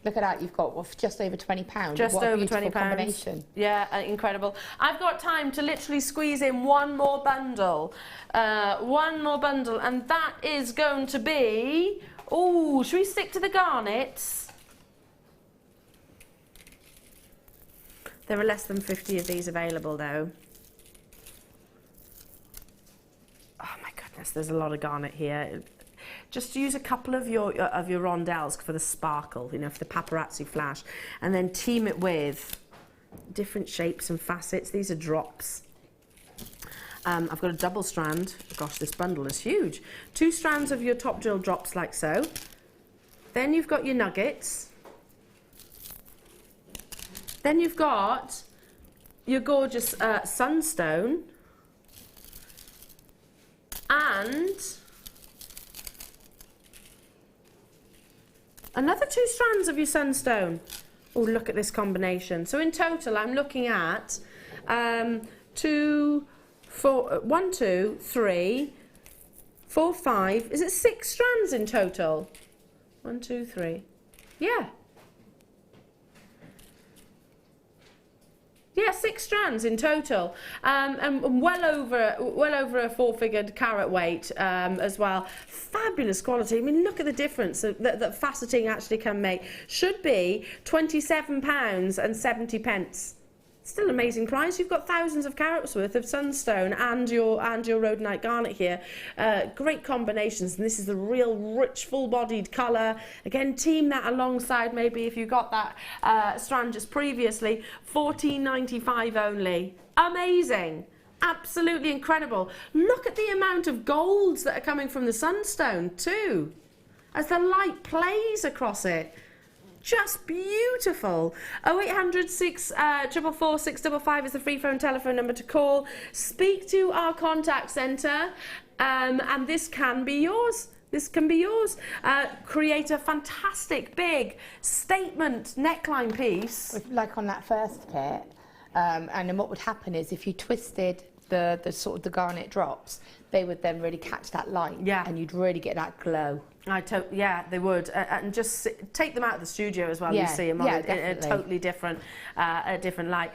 look at that, you've got just over £20. Just what a over beautiful £20. combination. Yeah, incredible. I've got time to literally squeeze in one more bundle. And that is going to be... Oh, should we stick to the garnets? There are less than 50 of these available, though. Oh my goodness, there's a lot of garnet here. Just use a couple of your rondelles for the sparkle, you know, for the paparazzi flash, and then team it with different shapes and facets. These are drops. I've got a double strand. Gosh, this bundle is huge. 2 strands of your top drill drops like so. Then you've got your nuggets. Then you've got your gorgeous sunstone. And another 2 strands of your sunstone. Oh, look at this combination. So in total, I'm looking at 1, 2, 3, 4, 5. Is it 6 strands in total? 1, 2, 3. Yeah. Yeah, 6 strands in total, and well over a 4-figured carat weight as well. Fabulous quality. I mean, look at the difference that faceting actually can make. Should be £27.70. Still an amazing price. You've got thousands of carats worth of sunstone and your rhodonite garnet here. Great combinations, and this is the real rich, full-bodied colour. Again, team that alongside maybe if you got that strand just previously. $14.95 only. Amazing. Absolutely incredible. Look at the amount of golds that are coming from the sunstone too, as the light plays across it. Just beautiful. 0800 644 655 is the free phone telephone number to call. Speak to our contact centre, and this can be yours. This can be yours. Create a fantastic big statement neckline piece. Like on that first kit, and then what would happen is if you twisted the sort of the garnet drops, they would then really catch that light, yeah, and you'd really get that glow. Yeah, they would, and just take them out of the studio as well. Yeah, you see them on a totally different light.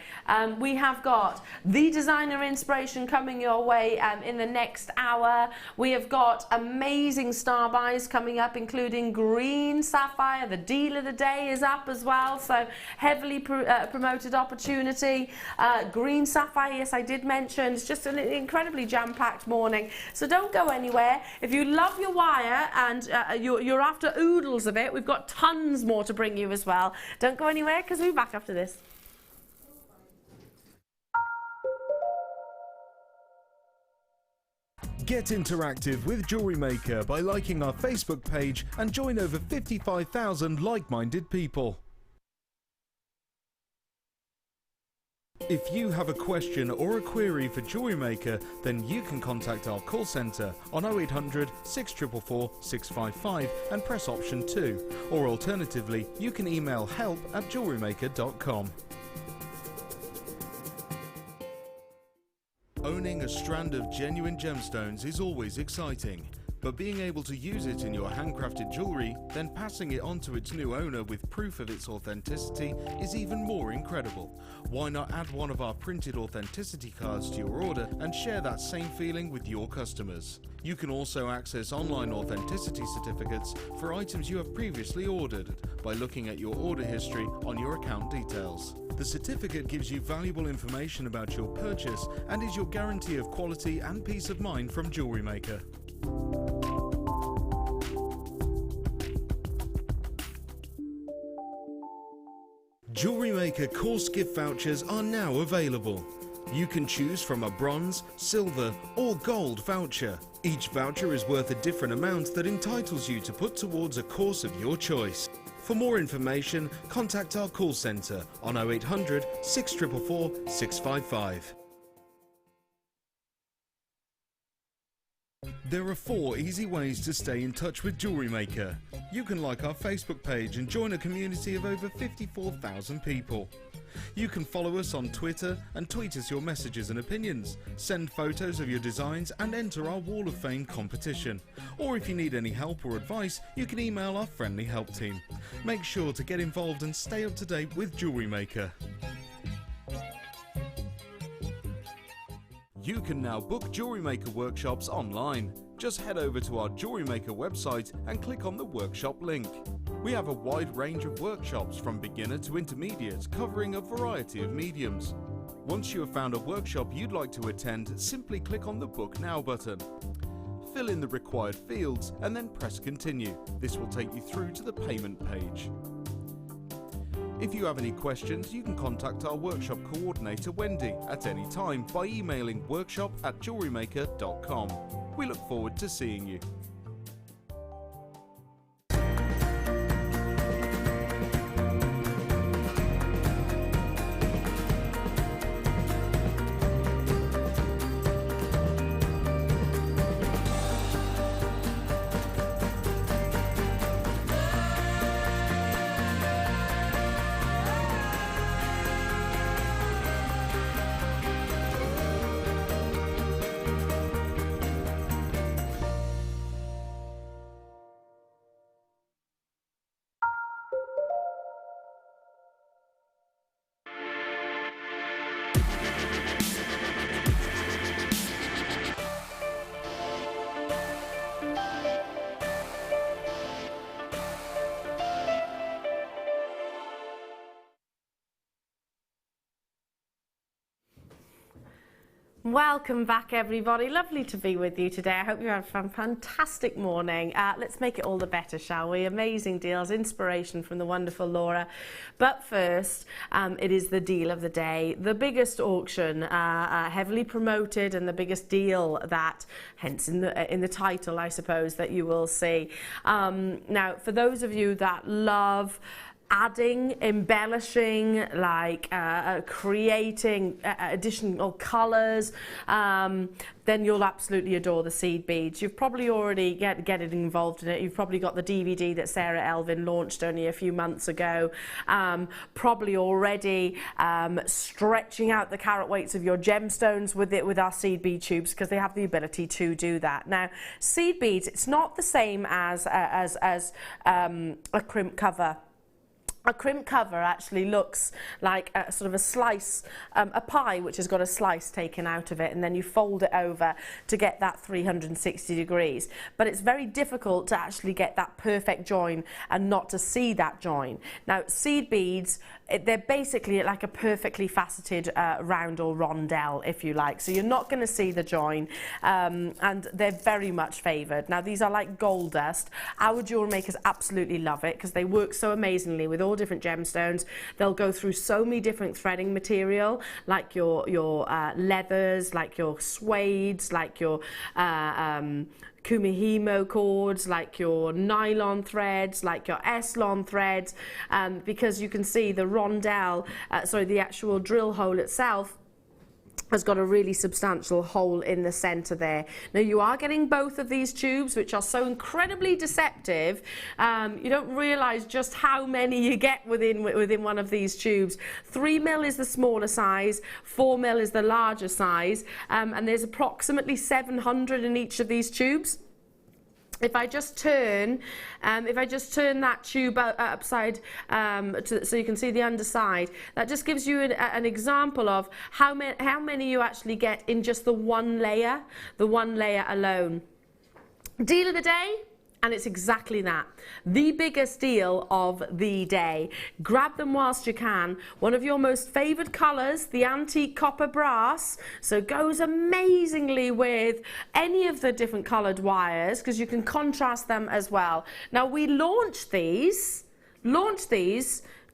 We have got the designer inspiration coming your way in the next hour. We have got amazing star buys coming up, including green sapphire. The deal of the day is up as well, so heavily promoted opportunity. Green sapphire, yes, I did mention. It's just an incredibly jam-packed morning, so don't go anywhere. If you love your wire and you're after oodles of it, we've got tons more to bring you as well. Don't go anywhere, because we'll be back after this. Get interactive with Jewellery Maker by liking our Facebook page and join over 55,000 like-minded people. If you have a question or a query for Jewellery Maker, then you can contact our call centre on 0800 644 655 and press option 2. Or alternatively, you can email help@jewellerymaker.com. Owning a strand of genuine gemstones is always exciting, but being able to use it in your handcrafted jewellery, then passing it on to its new owner with proof of its authenticity is even more incredible. Why not add one of our printed authenticity cards to your order and share that same feeling with your customers? You can also access online authenticity certificates for items you have previously ordered by looking at your order history on your account details. The certificate gives you valuable information about your purchase and is your guarantee of quality and peace of mind from Jewellery Maker. Jewellery Maker course gift vouchers are now available. You can choose from a bronze, silver or gold voucher. Each voucher is worth a different amount that entitles you to put towards a course of your choice. For more information, contact our call centre on 0800 644 655. There are 4 easy ways to stay in touch with Jewellery Maker. You can like our Facebook page and join a community of over 54,000 people. You can follow us on Twitter and tweet us your messages and opinions, send photos of your designs and enter our Wall of Fame competition. Or if you need any help or advice, you can email our friendly help team. Make sure to get involved and stay up to date with Jewellery Maker. You can now book Jewellery Maker workshops online. Just head over to our Jewellery Maker website and click on the workshop link. We have a wide range of workshops from beginner to intermediate, covering a variety of mediums. Once you have found a workshop you'd like to attend, simply click on the Book Now button. Fill in the required fields and then press Continue. This will take you through to the payment page. If you have any questions, you can contact our workshop coordinator Wendy at any time by emailing workshop@jewellerymaker.com. We look forward to seeing you. Welcome back, everybody. Lovely to be with you today. I hope you had a fantastic morning. Let's make it all the better, shall we? Amazing deals, inspiration from the wonderful Laura. But first, it is the deal of the day, the biggest auction, heavily promoted, and the biggest deal that, hence in the title, I suppose, that you will see. Now, for those of you that love adding, embellishing, like creating additional colours, then you'll absolutely adore the seed beads. You've probably already getting involved in it. You've probably got the DVD that Sarah Elvin launched only a few months ago. Probably already stretching out the carat weights of your gemstones with our seed bead tubes, because they have the ability to do that. Now, seed beads, it's not the same as a crimp cover. A crimp cover actually looks like a sort of a slice, a pie which has got a slice taken out of it, and then you fold it over to get that 360 degrees. But it's very difficult to actually get that perfect join and not to see that join. Now, seed beads, they're basically like a perfectly faceted round or rondelle, if you like. So you're not going to see the join, and they're very much favoured. Now, these are like gold dust. Our jewellery makers absolutely love it because they work so amazingly with all different gemstones. They'll go through so many different threading material, like your leathers, like your suedes, like your kumihimo cords, like your nylon threads, like your S-lon threads, because you can see the rondelle, the actual drill hole itself has got a really substantial hole in the center there. Now, you are getting both of these tubes, which are so incredibly deceptive. You don't realize just how many you get within one of these tubes. 3 mil is the smaller size, 4 mil is the larger size, and there's approximately 700 in each of these tubes. If I just turn that tube upside, so you can see the underside, that just gives you an example of how many you actually get in just the one layer alone. Deal of the day. And it's exactly that. The biggest deal of the day. Grab them whilst you can. One of your most favoured colours, the antique copper brass. So it goes amazingly with any of the different coloured wires, because you can contrast them as well. Now, we launched these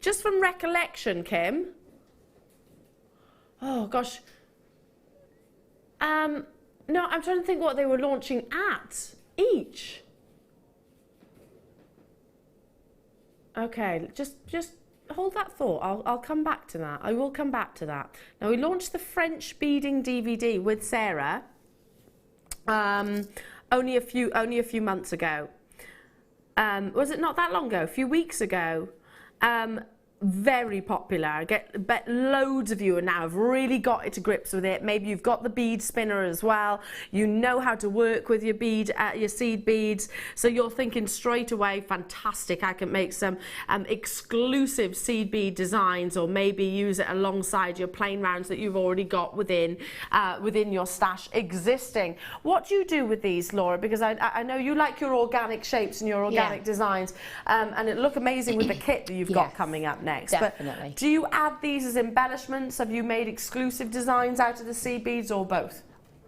just from recollection, Kim. Oh, gosh. No, I'm trying to think what they were launching at each. Okay, just hold that thought. I'll come back to that. I will come back to that. Now, we launched the French beading DVD with Sarah only a few months ago. Was it not that long ago? A few weeks ago. Very popular. I bet loads of you now have really got to grips with it. Maybe you've got the bead spinner as well. You know how to work with your your seed beads. So you're thinking straight away, fantastic, I can make some exclusive seed bead designs, or maybe use it alongside your plain rounds that you've already got within your stash existing. What do you do with these, Laura? Because I know you like your organic shapes and your organic designs, and it look amazing with the kit that you've got coming up next. Definitely. But do you add these as embellishments? Have you made exclusive designs out of the seed beads, or both?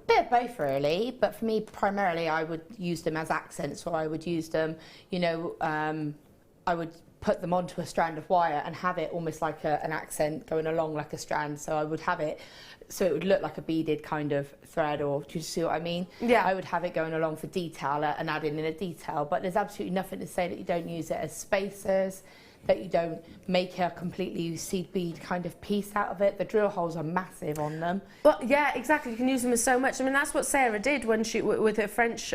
Bit of both really, but for me primarily I would use them as accents, or I would use them, you know, I would put them onto a strand of wire and have it almost like an accent going along like a strand. So I would have it so it would look like a beaded kind of thread, or do you see what I mean? Yeah. I would have it going along for detail and adding in a detail, but there's absolutely nothing to say that you don't use it as spacers, that you don't make a completely seed bead kind of piece out of it. The drill holes are massive on them. But yeah, exactly. You can use them as so much. I mean, that's what Sarah did when she with her French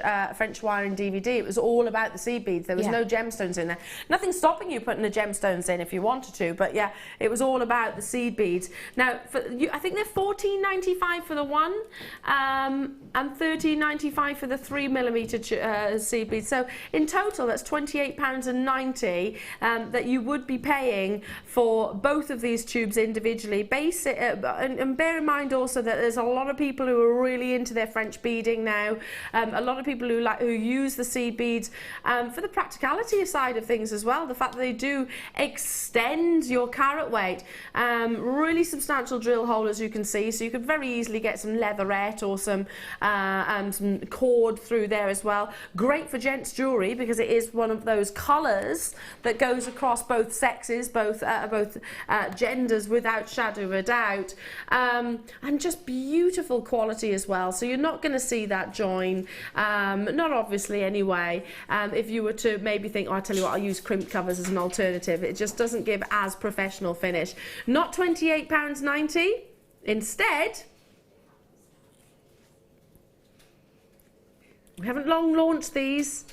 wiring DVD. It was all about the seed beads. There was no gemstones in there. Nothing stopping you putting the gemstones in if you wanted to, but yeah, it was all about the seed beads. Now, I think they're $14.95 for the one, and $13.95 for the 3mm seed beads. So in total, that's £28.90 that you would be paying for both of these tubes individually. And bear in mind also that there's a lot of people who are really into their French beading now. A lot of people who use the seed beads for the practicality side of things as well. The fact that they do extend your carat weight. Really substantial drill hole, as you can see, so you could very easily get some leatherette or some cord through there as well. Great for gents jewellery because it is one of those colours that goes across both sexes, both genders, without shadow of a doubt, and just beautiful quality as well. So you're not going to see that join, not obviously anyway. If you were to maybe think, oh, I tell you what, I'll use crimp covers as an alternative, it just doesn't give as professional finish. Not £28.90. Instead, we haven't long launched these.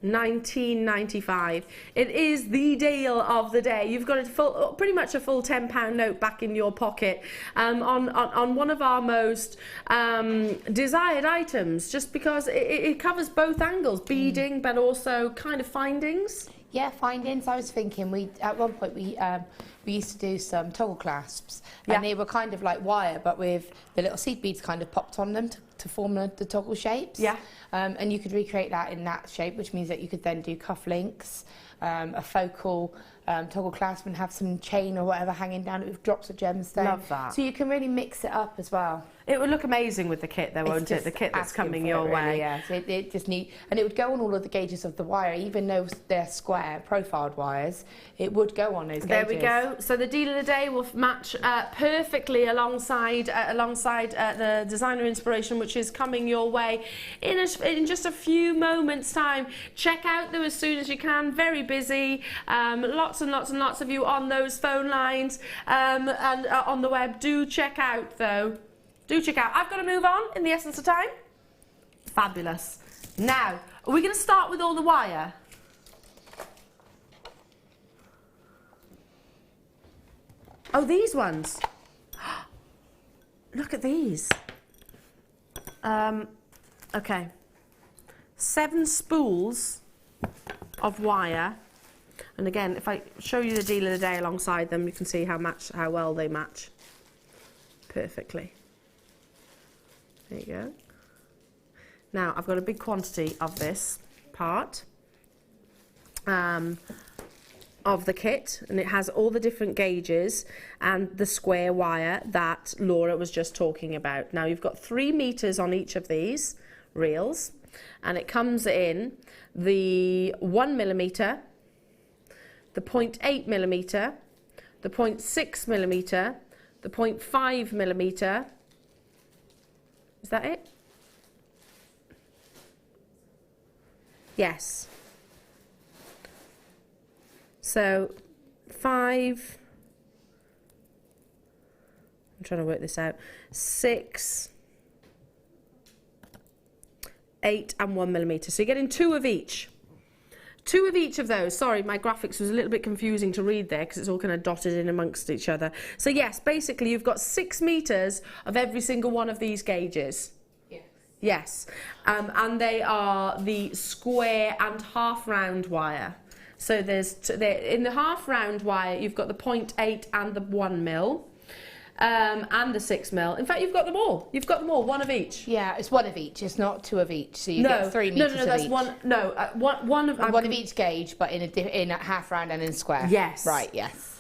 $19.95. It is the deal of the day. You've got pretty much a full £10 note back in your pocket on one of our most desired items, just because it covers both angles, beading but also kind of findings. Yeah, findings. I was thinking at one point we used to do some toggle clasps, and they were kind of like wire, but with the little seed beads kind of popped on them to form the toggle shapes. Yeah. And you could recreate that in that shape, which means that you could then do cufflinks, a focal toggle clasp, and have some chain or whatever hanging down with drops of gemstone. Love that. So you can really mix it up as well. It would look amazing with the kit though, won't it? The kit that's coming your way. Yeah, so it just and it would go on all of the gauges of the wire, even though they're square profiled wires, it would go on those gauges. There we go. So the deal of the day will match perfectly alongside the designer inspiration, which is coming your way in just a few moments time. Check out them as soon as you can. Very busy, lots and lots and lots of you on those phone lines and on the web. Do check out though. Do check out. I've got to move on in the essence of time. Fabulous. Now, are we going to start with all the wire? Oh, these ones. Look at these. Okay. 7 spools of wire. And again, if I show you the deal of the day alongside them, you can see how well they match perfectly. There you go. Now, I've got a big quantity of this part of the kit, and it has all the different gauges and the square wire that Laura was just talking about. Now, you've got 3 meters on each of these reels, and it comes in the 1mm, the 0.8mm, the 0.6mm, the 0.5mm. Is that it? Yes. So 5, I'm trying to work this out, 6, 8 and 1 millimetre. So you're getting 2 of each. 2 of each of those. Sorry, my graphics was a little bit confusing to read there because it's all kind of dotted in amongst each other. So yes, basically you've got 6 metres of every single one of these gauges. Yes, and they are the square and half round wire. So there's in the half round wire you've got the 0.8 and the 1 mil, and the 6 mil. In fact, you've got them all. You've got them all, 1 of each. Yeah, it's 1 of each. It's not 2 of each. So you get 3 meters no, of that's each. One of each gauge, but in a half round and in square. Yes. Right. Yes.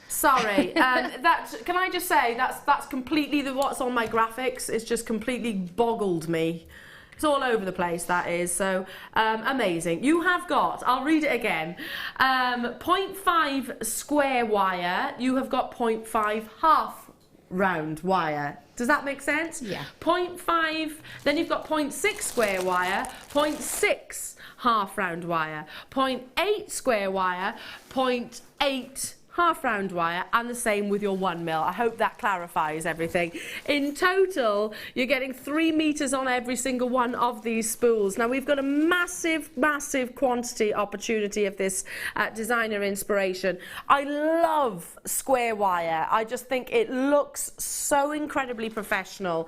Sorry, that can I just say that's completely what's on my graphics. It's just completely boggled me. It's all over the place, that is. So amazing. You have got, I'll read it again, 0.5 square wire. You have got 0.5 half round wire. Does that make sense? Yeah. 0.5, then you've got 0.6 square wire, 0.6 half round wire, 0.8 square wire, 0.8 half round wire, and the same with your 1 mil. I hope that clarifies everything. In total, you're getting 3 meters on every single one of these spools. Now we've got a massive quantity opportunity of this designer inspiration. I love square wire. I just think it looks so incredibly professional.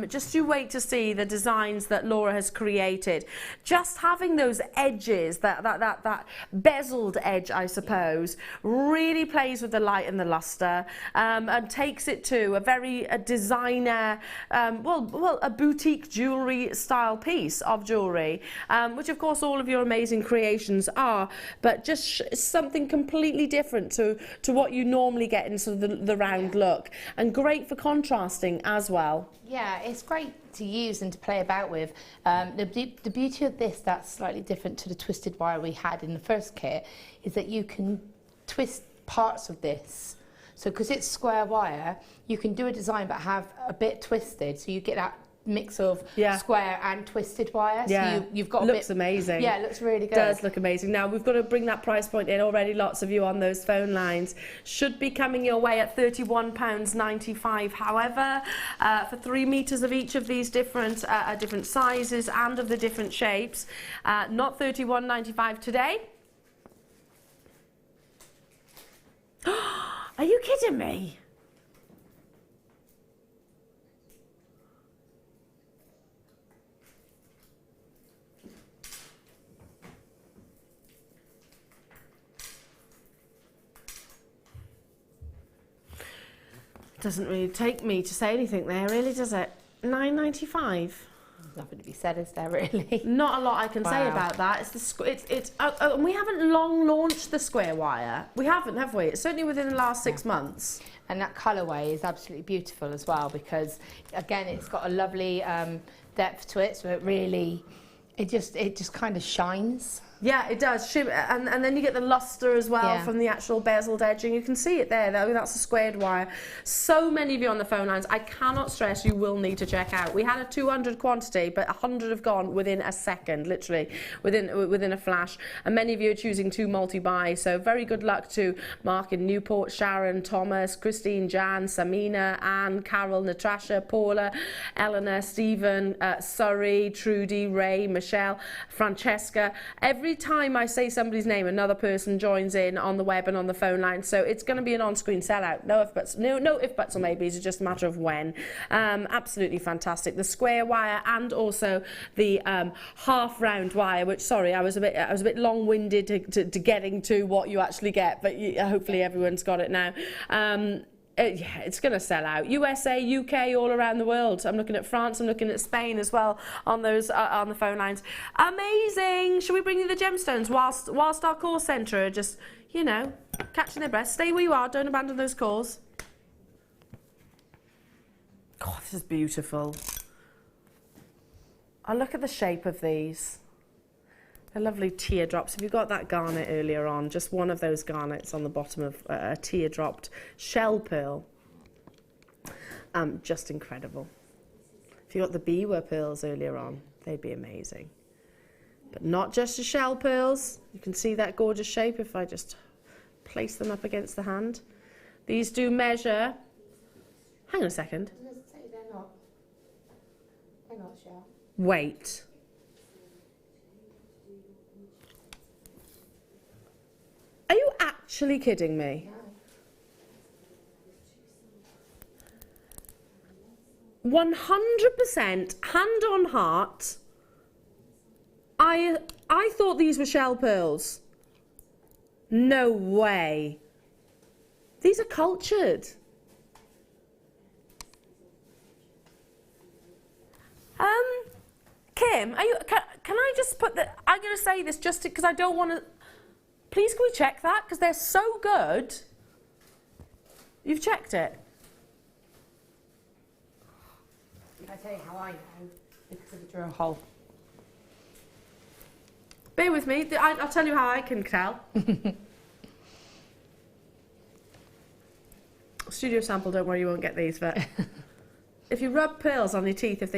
Just you wait to see the designs that Laura has created. Just having those edges, that bezeled edge, I suppose, really plays with the light and the luster, and takes it to a designer, a boutique jewellery style piece of jewellery, which of course all of your amazing creations are, but just something completely different to what you normally get in sort of the round look, and great for contrasting as well. Yeah, it's great to use and to play about with. The beauty of this that's slightly different to the twisted wire we had in the first kit is that you can twist parts of this. So because it's square wire, you can do a design but have a bit twisted, so you get that mix of square and twisted wire. Yeah, so you've got a looks amazing. Yeah, it looks really good. It does look amazing. Now we've got to bring that price point in already. Lots of you on those phone lines should be coming your way at £31.95. However, for 3 meters of each of these different sizes and of the different shapes, not £31.95 today. Are you kidding me? It doesn't really take me to say anything there, really, does it? £9.95. Nothing to be said, is there, really? Not a lot I can say about that. And we haven't long launched the square wire. We haven't, have we? It's certainly within the last 6 months. And that colourway is absolutely beautiful as well, because again, it's got a lovely depth to it, so it just kind of shines. Yeah, it does. And then you get the luster as well from the actual bezeled edging. You can see it there, though. That's a squared wire. So many of you on the phone lines, I cannot stress, you will need to check out. We had a 200 quantity, but 100 have gone within a second, literally, within a flash. And many of you are choosing to multi-buy. So very good luck to Mark in Newport, Sharon, Thomas, Christine, Jan, Samina, Anne, Carol, Natasha, Paula, Eleanor, Stephen, Surrey, Trudy, Ray, Michelle, Francesca. Every time I say somebody's name, another person joins in on the web and on the phone line. So it's going to be an on-screen sellout. No if buts or maybes. It's just a matter of when. Absolutely fantastic. The square wire and also the half round wire. Which, sorry, I was a bit long-winded to getting to what you actually get, but hopefully everyone's got it now. Yeah, it's going to sell out. USA, UK, all around the world. I'm looking at France, I'm looking at Spain as well on those on the phone lines. Amazing! Shall we bring you the gemstones whilst our call centre are just, catching their breath? Stay where you are, don't abandon those calls. God, this is beautiful. Oh, look at the shape of these. They're lovely teardrops. If you've got that garnet earlier on, just one of those garnets on the bottom of a teardropped shell pearl. Just incredible. If you got the Biwa pearls earlier on, they'd be amazing. But not just the shell pearls. You can see that gorgeous shape if I just place them up against the hand. These do measure. Hang on a second. They're not shell. Wait. actually kidding me? 100% hand on heart. I thought these were shell pearls. No way. These are cultured. Kim, can I just put the, I'm going to say this just because I don't want to, please can we check that? Because they're so good. You've checked it? Can I tell you how I know? Because of the drill hole. Bear with me, I'll tell you how I can tell. Studio sample, don't worry, you won't get these, but if you rub pearls on your teeth, if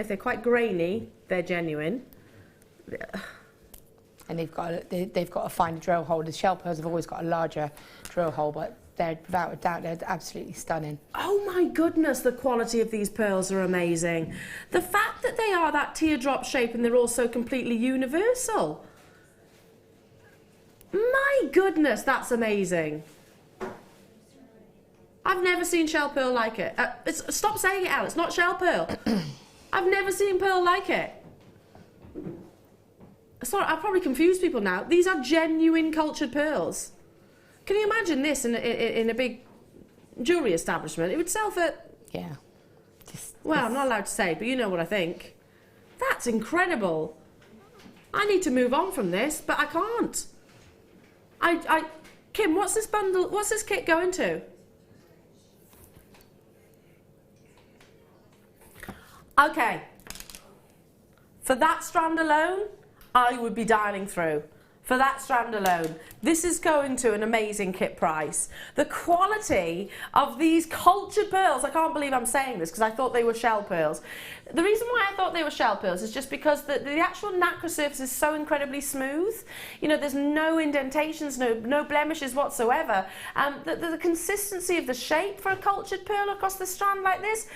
they're quite grainy, they're genuine. And they've got a finer drill hole. The shell pearls have always got a larger drill hole, but they're without a doubt they're absolutely stunning. Oh my goodness, the quality of these pearls are amazing. The fact that they are that teardrop shape and they're also completely universal. My goodness, that's amazing. I've never seen shell pearl like it. Stop saying it, Elle. It's not shell pearl. I've never seen pearl like it. Sorry, I've probably confused people now. These are genuine cultured pearls. Can you imagine this in a big jewellery establishment? It would sell for... Yeah. Well, I'm not allowed to say, but you know what I think. That's incredible. I need to move on from this, but I can't. Kim, what's this bundle, what's this kit going to? Okay. For that strand alone, I would be dialing through. For that strand alone. This is going to an amazing kit price. The quality of these cultured pearls, I can't believe I'm saying this because I thought they were shell pearls. The reason why I thought they were shell pearls is just because the actual nacre surface is so incredibly smooth. You know, there's no indentations, no blemishes whatsoever. The consistency of the shape for a cultured pearl across the strand like this,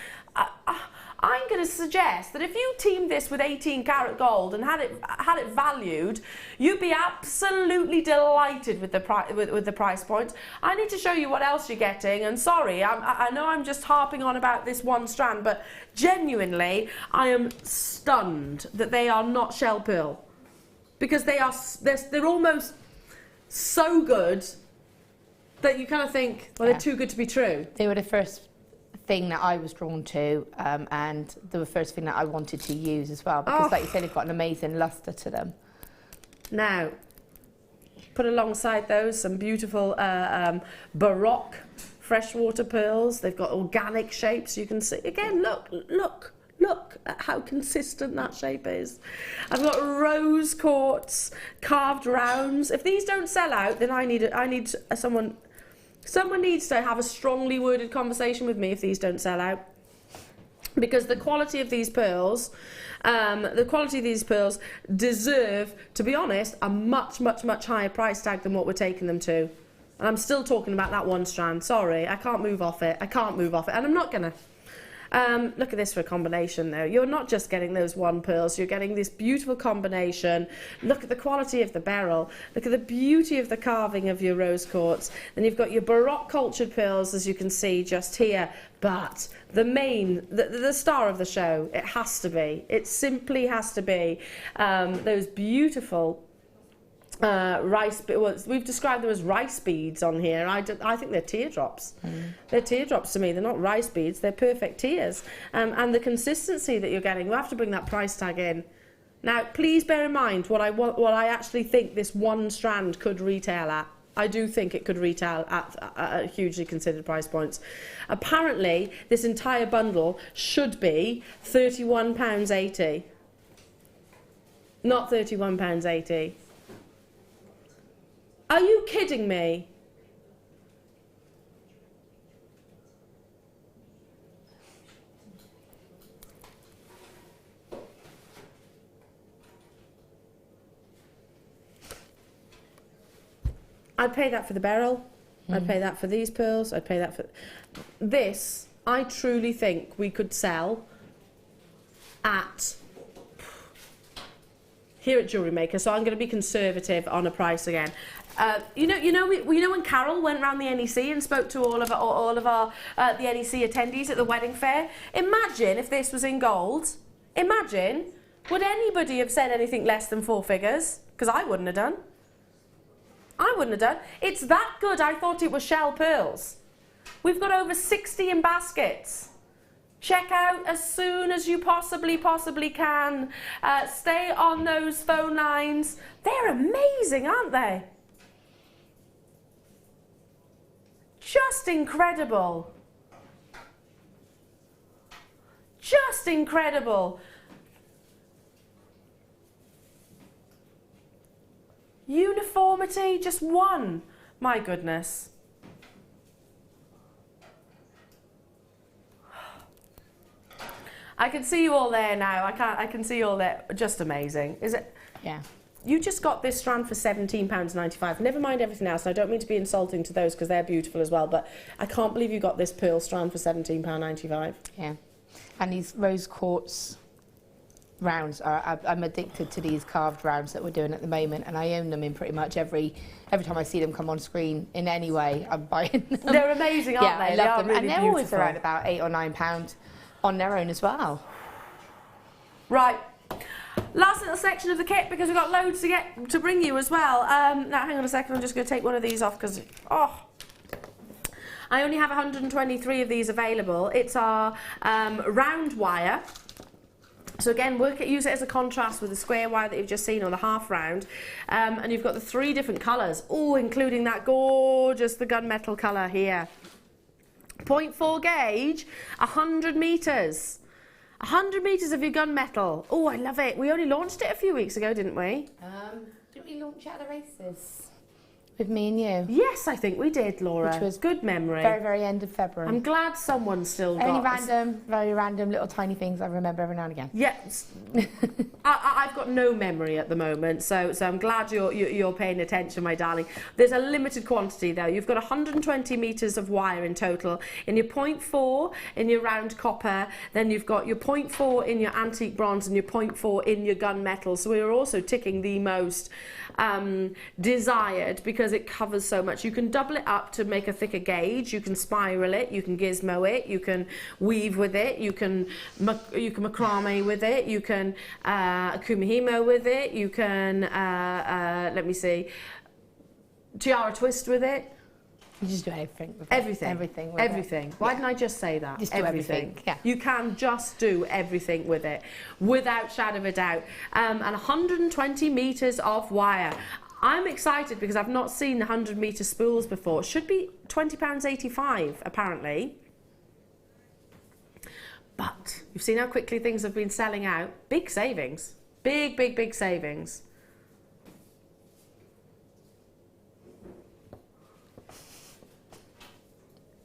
I'm going to suggest that if you teamed this with 18 karat gold and had it valued, you'd be absolutely delighted with the price point. I need to show you what else you're getting, and sorry, I know I'm just harping on about this one strand, but genuinely, I am stunned that they are not shell pearl, because they're almost so good that you kind of think, well, they're too good to be true. They were the first thing that I was drawn to, and the first thing that I wanted to use as well, because like you said, they've got an amazing luster to them. Now, put alongside those some beautiful Baroque freshwater pearls. They've got organic shapes. You can see again. Look at how consistent that shape is. I've got rose quartz carved rounds. If these don't sell out, then I need someone. Someone needs to have a strongly worded conversation with me if these don't sell out, because the quality of these pearls, deserve, to be honest, a much higher price tag than what we're taking them to. And I'm still talking about that one strand. Sorry, I can't move off it. And I'm not gonna. Look at this for a combination though. You're not just getting those one pearls, you're getting this beautiful combination. Look at the quality of the beryl. Look at the beauty of the carving of your rose quartz. Then you've got your Baroque cultured pearls, as you can see just here. But the star of the show, it has to be. It simply has to be those beautiful we've described them as rice beads on here. I think they're teardrops. They're teardrops to me. They're not rice beads. They're perfect tears. And the consistency that you're getting, we'll have to bring that price tag in. Now, please bear in mind what I actually think this one strand could retail at. I do think it could retail at hugely considered price points. Apparently, this entire bundle should be £31.80. Not £31.80. Are you kidding me? I'd pay that for the beryl. I'd pay that for these pearls. I'd pay that for this. I truly think we could sell at here at Jewellery Maker, so I'm going to be conservative on a price again. You know when Carol went around the NEC and spoke to all of our the NEC attendees at the wedding fair. Imagine if this was in gold. Imagine, would anybody have said anything less than 4 figures? Because I wouldn't have done. I wouldn't have done. It's that good. I thought it was shell pearls. We've got over 60 in baskets. Check out as soon as you possibly can. Stay on those phone lines. They're amazing, aren't they? Just incredible. Just incredible. Uniformity, just one. My goodness. I can see you all there now. I can see you all there. Just amazing. Is it? Yeah. You just got this strand for £17.95. Never mind everything else. I don't mean to be insulting to those because they're beautiful as well, but I can't believe you got this pearl strand for £17.95. Yeah. And these rose quartz rounds I'm addicted to these carved rounds that we're doing at the moment, and I own them in pretty much every time I see them come on screen in any way, I'm buying them. They're amazing, aren't they? I love they are them. really and they're beautiful. always around about £8 or £9 on their own as well. Right. Last little section of the kit because we've got loads to bring you as well. Now hang on a second, I'm just going to take one of these off because I only have 123 of these available. It's our round wire. So again, use it as a contrast with the square wire that you've just seen, or the half round. And you've got the 3 different colours, including that gorgeous, the gunmetal colour here. 0.4 gauge, 100 metres. 100 metres of your gunmetal. Oh, I love it. We only launched it a few weeks ago, didn't we? Didn't we launch out of the races with me and you? Yes, I think we did, Laura. Which was good memory. Very, very end of February. I'm glad someone still got Only random, very random little tiny things I remember every now and again. Yes. I've got no memory at the moment, so I'm glad you're paying attention, my darling. There's a limited quantity though. You've got 120 metres of wire in total. In your 0.4 in your round copper, then you've got your 0.4 in your antique bronze and your 0.4 in your gunmetal. So we're also ticking the most desired because it covers so much. You can double it up to make a thicker gauge. You can spiral it. You can gizmo it. You can weave with it. You can macrame with it. You can kumihimo with it. You can let me see, tiara twist with it. You just do everything with everything. It. Everything. With everything. It. Why didn't I just say that? Just do everything. Yeah. You can just do everything with it, without shadow of a doubt. And 120 metres of wire. I'm excited because I've not seen the 100 metre spools before. Should be £20.85 apparently. But you've seen how quickly things have been selling out. Big savings. Big, big, big savings.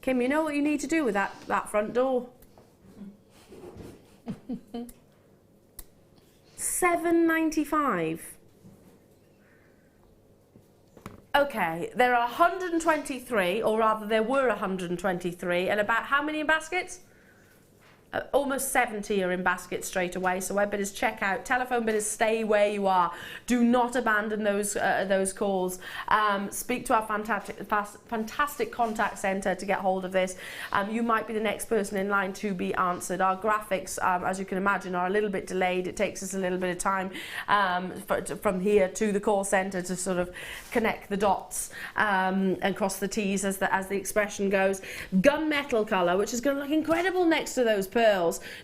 Kim, you know what you need to do with that front door? £7.95. Okay, there are 123, or rather there were 123, and about how many in baskets? Almost 70 are in baskets straight away, so web bidders check out, telephone bidders stay where you are. Do not abandon those calls. Speak to our fantastic contact centre to get hold of this. You might be the next person in line to be answered. Our graphics, as you can imagine, are a little bit delayed. It takes us a little bit of time from here to the call centre to sort of connect the dots and cross the T's, as the expression goes. Gunmetal colour, which is going to look incredible next to those pearls.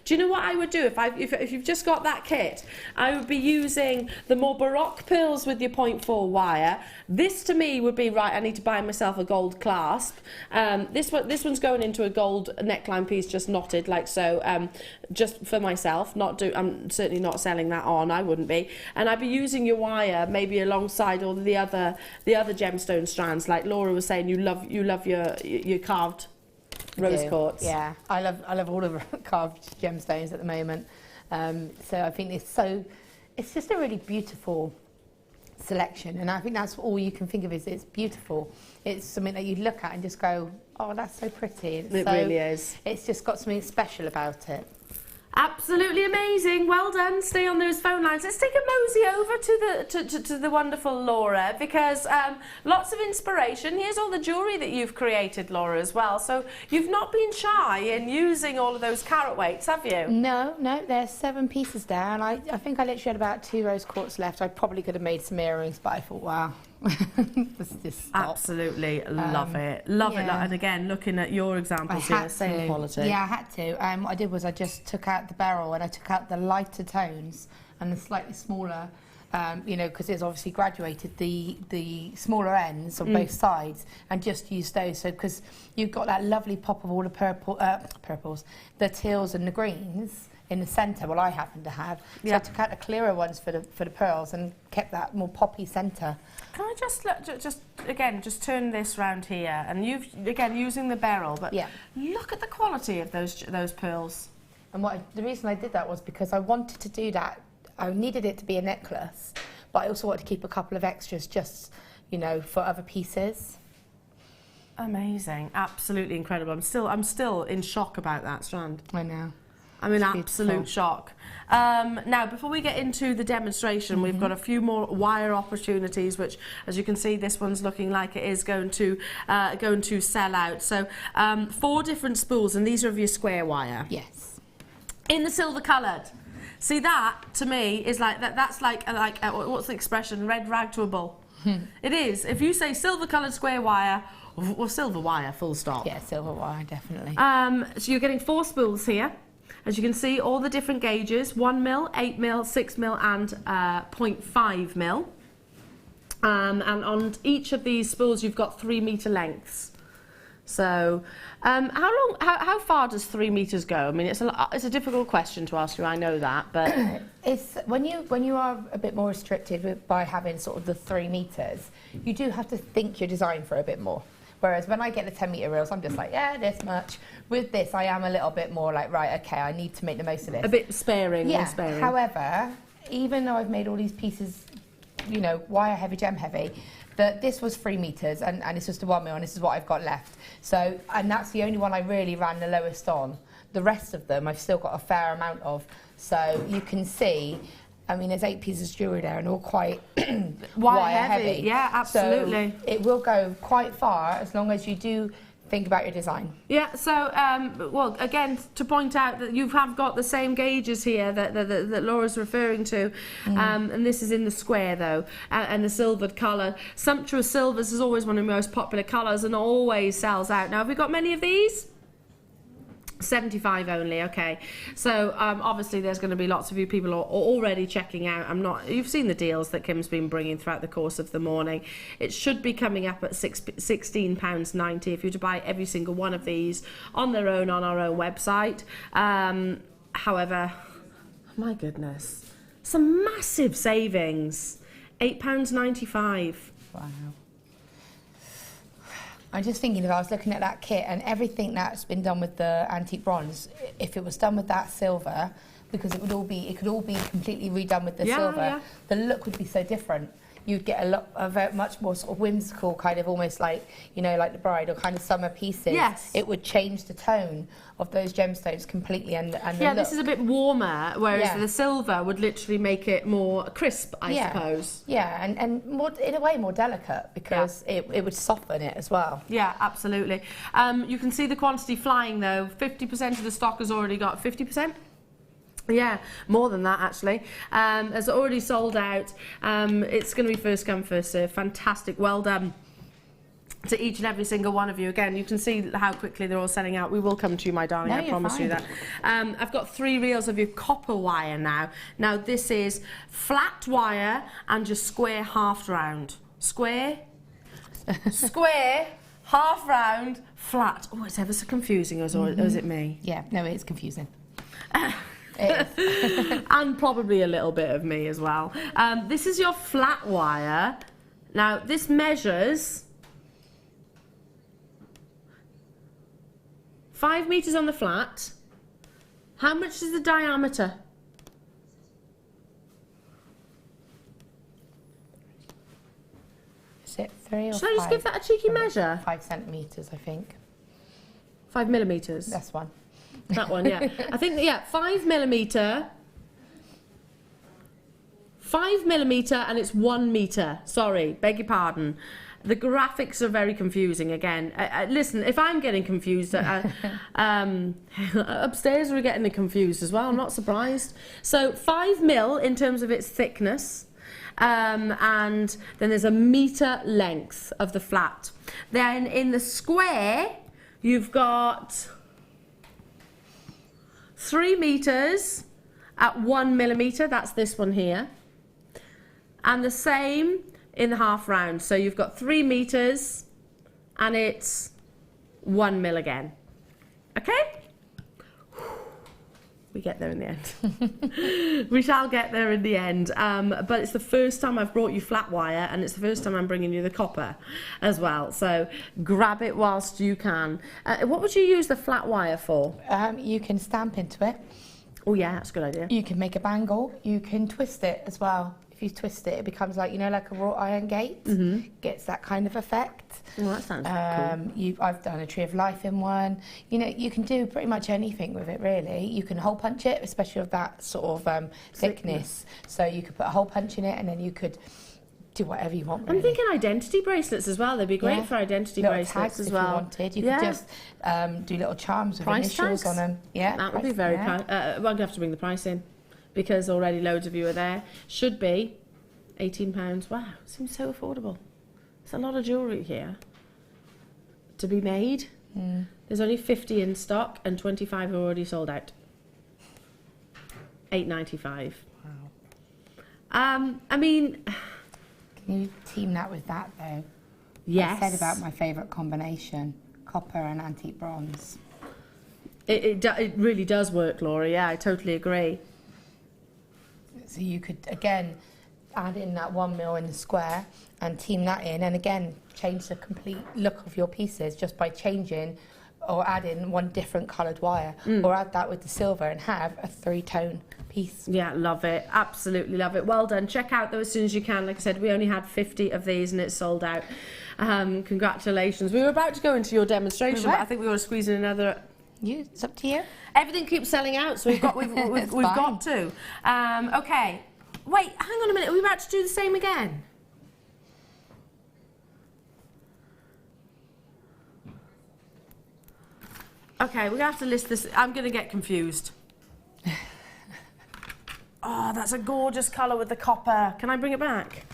Do you know what I would do if you've just got that kit? I would be using the more baroque pearls with your 0.4 wire. This to me would be right. I need to buy myself a gold clasp. This one's going into a gold neckline piece, just knotted like so, just for myself. I'm certainly not selling that on. I wouldn't be. And I'd be using your wire maybe alongside all the other gemstone strands, like Laura was saying. You love your carved rose quartz. Yeah, I love all of the carved gemstones at the moment. So I think it's just a really beautiful selection, and I think that's all you can think of is it's beautiful. It's something that you look at and just go, oh, that's so pretty. It really is. It's just got something special about it. Absolutely amazing. Well done. Stay on those phone lines. Let's take a mosey over to the wonderful Laura, because lots of inspiration. Here's all the jewellery that you've created, Laura, as well. So you've not been shy in using all of those carat weights, have you? No, there's 7 pieces there, and I think I literally had about 2 rose quartz left. I probably could have made some earrings, but I thought, wow. Let's just stop. Absolutely love it. Love it. And again, looking at your examples here, same quality. Yeah, I had to. What I did was I just took out the beryl and I took out the lighter tones and the slightly smaller, you know, because it's obviously graduated, the smaller ends on both sides, and just used those. So because you've got that lovely pop of all the purples, the teals and the greens in the centre. Well, I happen to have. So I took out the clearer ones for the pearls and kept that more poppy centre. Can I just turn this round here, and you've again using the beryl, but look at the quality of those pearls. And the reason I did that was because I wanted to do that. I needed it to be a necklace, but I also wanted to keep a couple of extras just, you know, for other pieces. Amazing, absolutely incredible. I'm still in shock about that strand. I know. I'm in absolute shock. Now, before we get into the demonstration, we've got a few more wire opportunities, which, as you can see, this one's looking like it is going to sell out. So, 4 different spools, and these are of your square wire. Yes. In the silver coloured. See, that to me is like that. That's like what's the expression? Red rag to a bull. It is. If you say silver coloured square wire, or silver wire, full stop. Yeah, silver wire, definitely. So you're getting 4 spools here. As you can see, all the different gauges, 1mm, 8mm, 6mm and 0.5mm. And on each of these spools you've got 3 metre lengths. So how far does 3 metres go? I mean, it's a difficult question to ask you, I know that, but it's when you are a bit more restricted by having sort of the 3 metres, you do have to think your design for a bit more. Whereas when I get the 10 metre reels, I'm just like, yeah, this much. With this, I am a little bit more like, right, okay, I need to make the most of this. A bit sparing, more sparing. However, even though I've made all these pieces, you know, wire heavy, gem heavy, this was 3 metres and it's just a 1mm, and this is what I've got left. So, and that's the only one I really ran the lowest on. The rest of them, I've still got a fair amount of. So you can see, I mean, there's 8 pieces of jewellery there and all quite wire heavy. Yeah, absolutely. So it will go quite far as long as you do think about your design. Yeah, so, well, again, to point out that you have got the same gauges here that Laura's referring to, and this is in the square, though, and the silvered colour. Sumptuous silvers is always one of the most popular colours and always sells out. Now, have we got many of these? 75 only, okay. So obviously there's going to be lots of you people already checking out. You've seen the deals that Kim's been bringing throughout the course of the morning. It should be coming up at £16.90 if you're to buy every single one of these on their own on our own website. However, my goodness, some massive savings. £8.95. Wow. I'm just thinking, if I was looking at that kit and everything that's been done with the antique bronze, if it was done with that silver, because it could all be completely redone with the silver, the look would be so different. You'd get a much more sort of whimsical, kind of almost like, you know, like the bridal kind of summer pieces. Yes. It would change the tone of those gemstones completely and the look. This is a bit warmer, whereas the silver would literally make it more crisp, I suppose. Yeah, and more, in a way, more delicate, because it would soften it as well. Yeah, absolutely. You can see the quantity flying, though. 50% of the stock has already got 50%. Yeah, more than that actually. Has already sold out. It's going to be first come, first serve. Fantastic, well done to each and every single one of you. Again, you can see how quickly they're all selling out. We will come to you, my darling, I promise you that. I've got 3 reels of your copper wire now. Now this is flat wire and just square half round. Square, square, half round, flat. Oh, it's ever so confusing, or is it me? Yeah, no, it's confusing. And probably a little bit of me as well. This is your flat wire. Now this measures 5 meters on the flat. How much is the diameter? Is it 3 or 5? Should I just give that a cheeky measure? 5 centimeters, I think. 5 millimeters. That's one. That one, yeah. I think, yeah, 5mm. 5mm and it's 1 metre. Sorry, beg your pardon. The graphics are very confusing again. Listen, if I'm getting confused, upstairs we're getting confused as well. I'm not surprised. So 5mm in terms of its thickness, and then there's a metre length of the flat. Then in the square, you've got 3 meters at 1mm. That's this one here, and the same in the half round. So you've got 3 meters and it's 1 mil again. Okay? We get there in the end. We shall get there in the end. But it's the first time I've brought you flat wire, and it's the first time I'm bringing you the copper as well. So grab it whilst you can. What would you use the flat wire for? You can stamp into it. Oh yeah, that's a good idea. You can make a bangle. You can twist it as well. If you twist it, it becomes like, you know, like a wrought iron gate. Gets that kind of effect. Oh, that sounds cool. I've done a tree of life in one. You know, you can do pretty much anything with it, really. You can hole punch it, especially with that sort of thickness. So you could put a hole punch in it, and then you could do whatever you want, really. I'm thinking identity bracelets as well. They'd be great for identity little bracelets tags as well. If you wanted. You could just do little charms with Price initials tags? on them. Yeah, that would be very well, I'm going to have to bring the price in, because already loads of you are there. Should be £18. Wow, seems so affordable. There's a lot of jewellery here to be made. There's only 50 in stock and 25 are already sold out. £8.95. Wow. I mean, can you team that with that though? Yes. I said about my favourite combination, copper and antique bronze. It really does work, Laura. Yeah, I totally agree. So you could, again, add in that 1 mil in the square and team that in, and again, change the complete look of your pieces just by changing or adding one different coloured wire, or add that with the silver and have a 3-tone piece. Yeah, love it. Absolutely love it. Well done. Check out those as soon as you can. Like I said, we only had 50 of these and it's sold out. Congratulations. We were about to go into your demonstration, but I think we want to squeeze in another. It's up to you. Everything keeps selling out, so we've got to. Okay. Wait, hang on a minute. Are we about to do the same again? Okay, we're going to have to list this. I'm going to get confused. Oh, that's a gorgeous colour with the copper. Can I bring it back?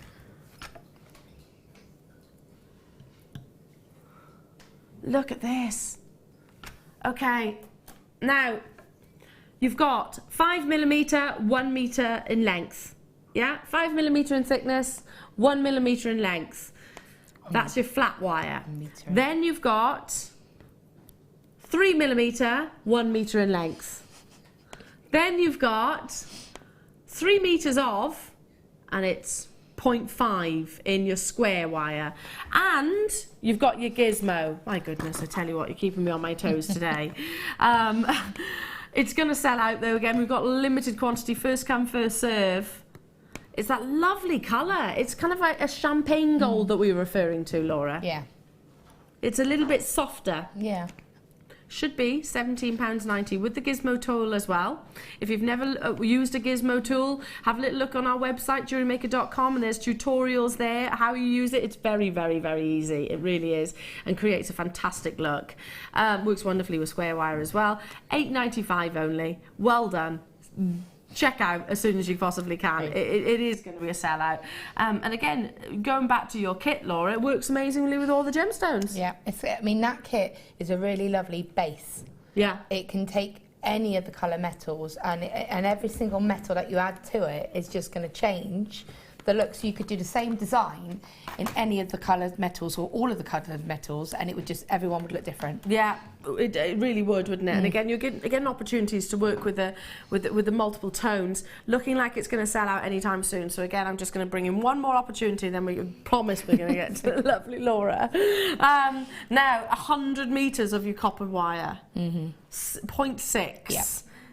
Look at this. Okay, now you've got 5mm, 1 metre in length. Yeah, 5mm in thickness, 1mm in length. That's your flat wire. Then you've got 3mm, 1 metre in length. Then you've got 3 meters of, and it's 0.5 in your square wire. And you've got your gizmo. My goodness, I tell you what, you're keeping me on my toes today. It's going to sell out though. Again, we've got limited quantity, first come, first serve. It's that lovely colour. It's kind of like a champagne gold that we were referring to, Laura. Yeah. It's a little bit softer. Yeah. Should be £17.90 with the gizmo tool as well. If you've never used a gizmo tool, have a little look on our website, jewellerymaker.com, and there's tutorials there, how you use it. It's very, very, very easy. It really is, and creates a fantastic look. Works wonderfully with square wire as well. £8.95 only. Well done. Check out as soon as you possibly can. It is going to be a sellout. And again, going back to your kit, Laura, it works amazingly with all the gemstones. Yeah, I mean, that kit is a really lovely base. Yeah. It can take any of the colour metals, and every single metal that you add to it is just going to change the look. So you could do the same design in any of the coloured metals or all of the coloured metals, and it would just, everyone would look different. Yeah, it really would, wouldn't it? And again, you're getting opportunities to work with the multiple tones, looking like it's going to sell out anytime soon. So again, I'm just going to bring in one more opportunity, then we promise we're going to get to the lovely Laura. Now, 100 metres of your copper wire, 0.6. Yeah.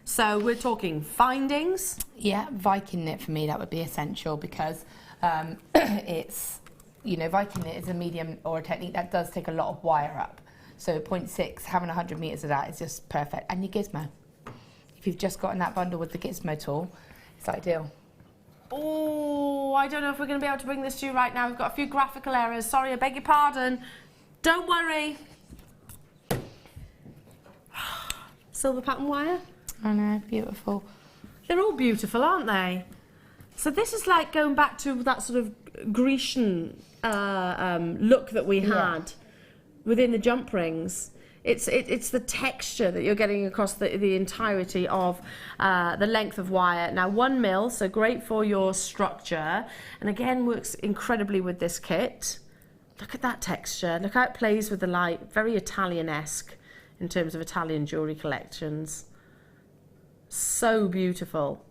So we're talking findings. Yeah, Viking knit for me, that would be essential, because it's, you know, Viking knit is a medium or a technique that does take a lot of wire up. So 0.6, having 100 metres of that is just perfect. And your gizmo. If you've just gotten that bundle with the gizmo tool, it's ideal. Oh, I don't know if we're going to be able to bring this to you right now. We've got a few graphical errors. Sorry, I beg your pardon. Don't worry. Silver pattern wire. I know, beautiful. They're all beautiful, aren't they? So this is like going back to that sort of Grecian look that we had within the jump rings. It's the texture that you're getting across the entirety of the length of wire. Now 1 mil, so great for your structure, and again works incredibly with this kit. Look at that texture. Look how it plays with the light. Very Italian-esque in terms of Italian jewellery collections. So beautiful.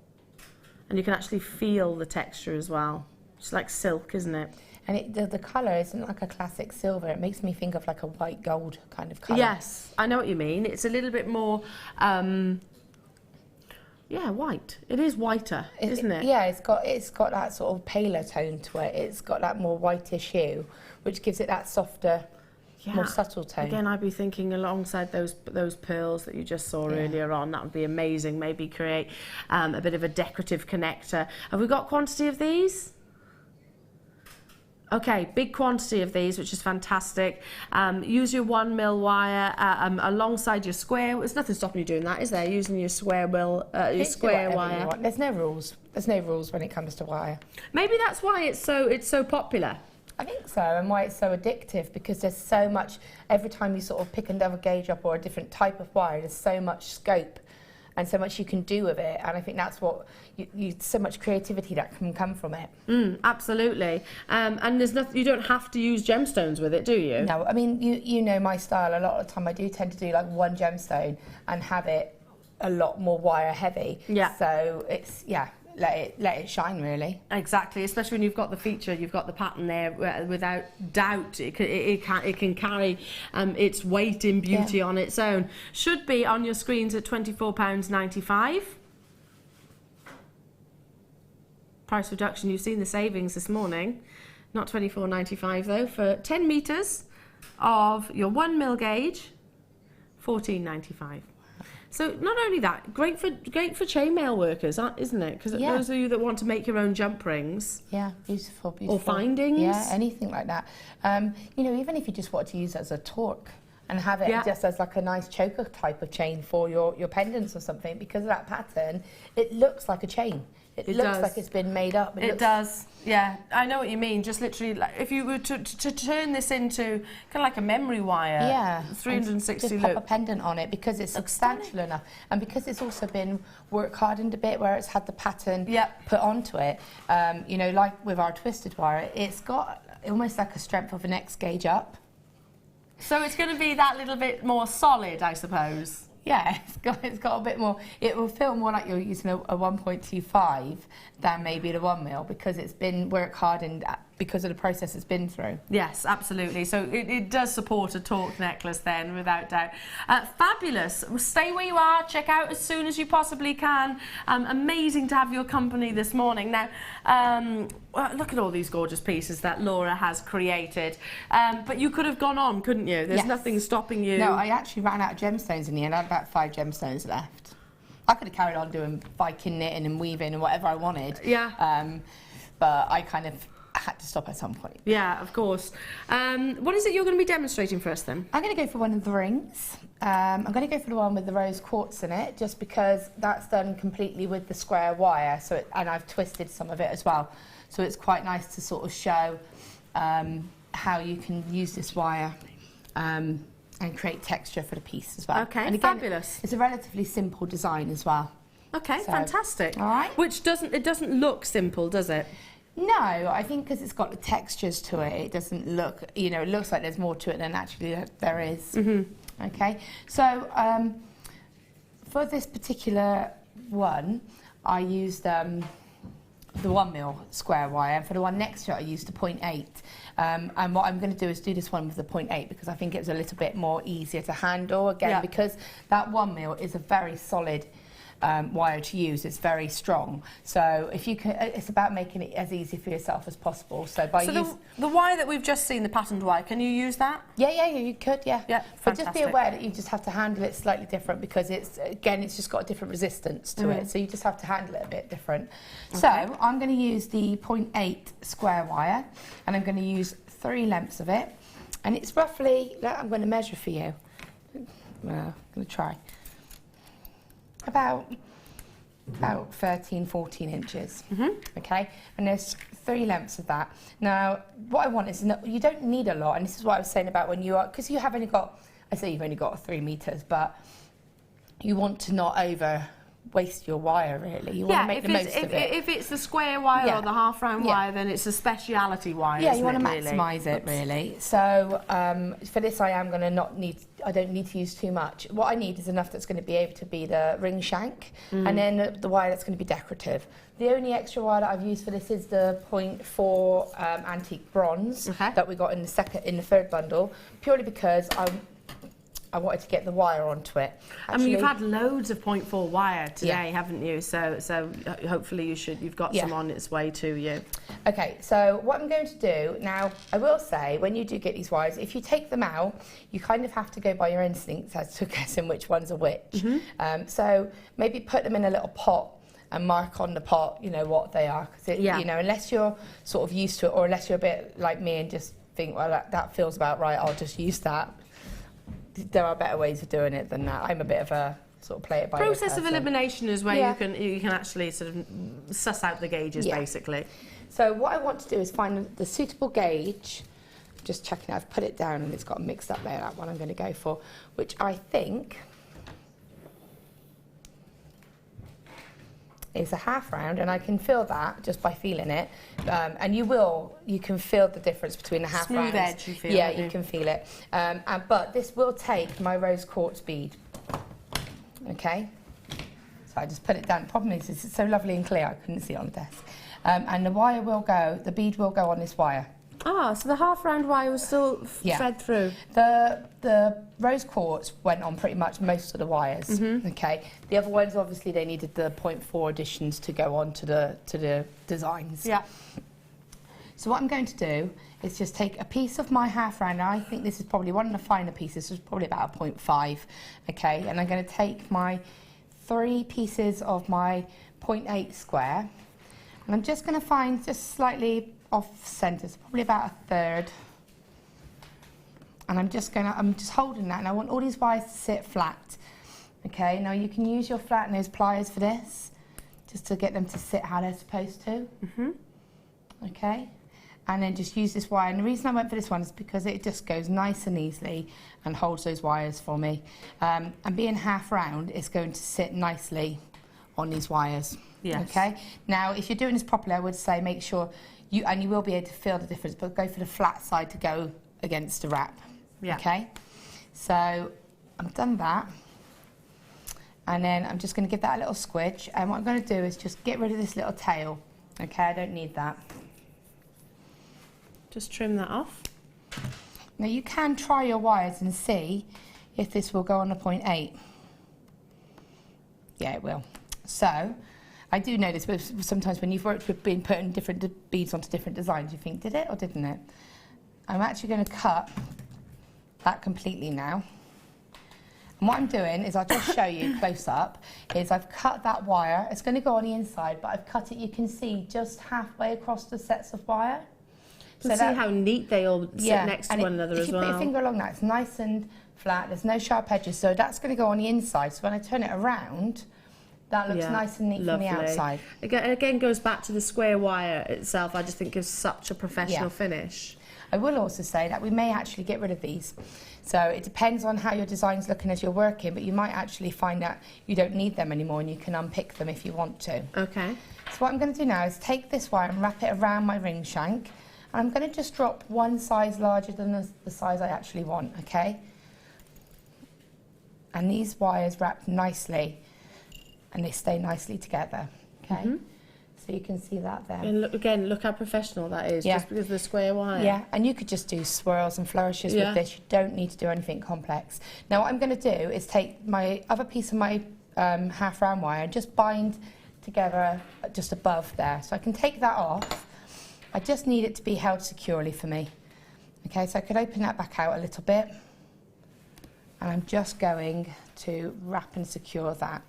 And you can actually feel the texture as well. It's like silk, isn't it? And the colour isn't like a classic silver. It makes me think of like a white gold kind of colour. Yes, I know what you mean. It's a little bit more, white. It is whiter, isn't it? Yeah, it's got that sort of paler tone to it. It's got that more whitish hue, which gives it that softer, more subtle tone. Again, I'd be thinking alongside those pearls that you just saw earlier on. That would be amazing. Maybe create a bit of a decorative connector. Have we got quantity of these? Okay, big quantity of these, which is fantastic. Use your 1 mil wire alongside your square. There's nothing stopping you doing that, is there? Using your square wire. There's no rules. There's no rules when it comes to wire. Maybe that's why it's so popular. I think so, and why it's so addictive, because there's so much. Every time you sort of pick another gauge up or a different type of wire, there's so much scope and so much you can do with it, and I think that's what so much creativity that can come from it. Absolutely, and there's nothing. You don't have to use gemstones with it, do you? No, I mean you know my style. A lot of the time I do tend to do like one gemstone and have it a lot more wire heavy. Yeah. So it's let it shine really. Exactly, especially when you've got the feature, you've got the pattern there. Without doubt, it can carry its weight in beauty on its own. Should be on your screens at £24.95. Price reduction. You've seen the savings this morning. Not £24.95 though for 10 metres of your 1 mil gauge. £14.95. So not only that, great for chainmail workers, isn't it? Because those of you that want to make your own jump rings. Yeah, beautiful. Or findings. Yeah, anything like that. Even if you just want to use it as a torque and have it just as like a nice choker type of chain for your pendants or something, because of that pattern, it looks like a chain. It looks like it's been made up. It does. Yeah, I know what you mean. Just literally, like, if you were to turn this into kind of like a memory wire, 360 just look. Pop a pendant on it, because it's substantial enough, and because it's also been work hardened a bit, where it's had the pattern put onto it. Like with our twisted wire, it's got almost like a strength of an X gauge up. So it's going to be that little bit more solid, I suppose. Yeah, it's got a bit more. It will feel more like you're using a 1.25 than maybe the 1 mil, because it's been work hardened because of the process it's been through. Yes, absolutely. So it does support a torque necklace then, without doubt. Fabulous. Stay where you are. Check out as soon as you possibly can. Amazing to have your company this morning. Now, look at all these gorgeous pieces that Laura has created. But you could have gone on, couldn't you? There's nothing stopping you. No, I actually ran out of gemstones in the end. I had about 5 gemstones left. I could have carried on doing Viking knitting and weaving and whatever I wanted. Yeah. But I kind of had to stop at some point. Yeah, of course. What is it you're going to be demonstrating for us then? I'm going to go for one of the rings. I'm going to go for the one with the rose quartz in it, just because that's done completely with the square wire. And I've twisted some of it as well. So it's quite nice to sort of show how you can use this wire and create texture for the piece as well. Okay, and again, fabulous. It's a relatively simple design as well. Okay, fantastic. All right. Which doesn't look simple, does it? No, I think because it's got the textures to it, it doesn't look, it looks like there's more to it than actually there is. Mm-hmm. Okay, so for this particular one, I used the 1 mil square wire, and for the one next to it I used the 0.8. And what I'm going to do is do this one with the 0.8, because I think it's a little bit more easier to handle, again, because that 1 mil is a very solid wire to use. It's very strong. So if you can, it's about making it as easy for yourself as possible. So by the wire that we've just seen, the patterned wire, can you use that? Yeah, you could, yeah. Yeah, but just be fantastic. aware that you just have to handle it slightly different because it's just got a different resistance to it. So you just have to handle it a bit different. Okay. So I'm going to use the 0.8 square wire, and I'm going to use 3 lengths of it, and it's roughly, I'm going to measure for you. I'm going to try. About 13, 14 inches. Okay, and there's 3 lengths of that. Now, what I want is, you don't need a lot, and this is what I was saying about when you are, because you have only got, I say you've only got 3 meters, but you want to not over waste your wire, really. You want to make the most of it. If it's the square wire or the half round wire, then it's a speciality wire. Yeah, you want to really? maximise it, really. So for this, I don't need to use too much. What I need is enough that's going to be able to be the ring shank, and then the wire that's going to be decorative. The only extra wire that I've used for this is the 0.4 antique bronze that we got in the third bundle, purely because I wanted to get the wire onto it. Actually, I mean, you've had loads of 0.4 wire today, haven't you? So hopefully you've got some on its way to you. Okay, so what I'm going to do now, I will say, when you do get these wires, if you take them out, you kind of have to go by your instincts as to guessing which ones are which. So maybe put them in a little pot and mark on the pot, you know, what they are. Because you know, unless you're sort of used to it, or unless you're a bit like me and just think, well, that feels about right, I'll just use that. There are better ways of doing it than that. I'm a bit of a sort of play it by ear process of person. elimination is where you can actually sort of suss out the gauges, basically. So what I want to do is find the suitable gauge. Just checking, I've put it down and it's got mixed up there. That one I'm going to go for, which I think is a half round, and I can feel that just by feeling it. And you can feel the difference between the half rounds. Smooth edge, you feel it. Yeah, you can feel it. But this will take my rose quartz bead. Okay? So I just put it down. The problem is, it's so lovely and clear, I couldn't see it on the desk. And the bead will go on this wire. Ah, so the half round wire was still thread through. The rose quartz went on pretty much most of the wires. Okay, the other ones obviously they needed the 0.4 additions to go on to the designs. Yeah. So what I'm going to do is just take a piece of my half round. I think this is probably one of the finer pieces. This is probably about a 0.5. Okay, and I'm going to take my 3 pieces of my 0.8 square, and I'm just going to find just slightly off centre, so probably about a third. And I'm just holding that, and I want all these wires to sit flat. Okay, now you can use your flat nose pliers for this, just to get them to sit how they're supposed to. Okay, and then just use this wire. And the reason I went for this one is because it just goes nice and easily and holds those wires for me. And being half round, it's going to sit nicely on these wires. Yes. Okay, now if you're doing this properly, I would say make sure you will be able to feel the difference, but go for the flat side to go against the wrap. Yeah. Okay, so I've done that, and then I'm just going to give that a little squidge, and what I'm going to do is just get rid of this little tail. Okay, I don't need that. Just trim that off. Now you can try your wires and see if this will go on a 0.8. Yeah, it will. So I do know this, but sometimes when you've worked with being putting different beads onto different designs, you think, did it or didn't it? I'm actually going to cut that completely now. And what I'm doing is, I'll just show you close up, is I've cut that wire. It's going to go on the inside, but I've cut it, you can see, just halfway across the sets of wire. You can see how neat they all sit next to one another as well. If you put your finger along that, it's nice and flat, there's no sharp edges, so that's going to go on the inside. So when I turn it around, that looks nice and neat from the outside. Again, goes back to the square wire itself. I just think gives such a professional finish. I will also say that we may actually get rid of these. So it depends on how your design's looking as you're working, but you might actually find that you don't need them anymore and you can unpick them if you want to. Okay. So what I'm going to do now is take this wire and wrap it around my ring shank. And I'm going to just drop one size larger than the size I actually want, okay? And these wires wrap nicely, and they stay nicely together, okay? So you can see that there. And look how professional that is, just because of the square wire. Yeah, and you could just do swirls and flourishes with this. You don't need to do anything complex. Now what I'm going to do is take my other piece of my half round wire and just bind together just above there. So I can take that off. I just need it to be held securely for me. Okay, so I could open that back out a little bit. And I'm just going to wrap and secure that.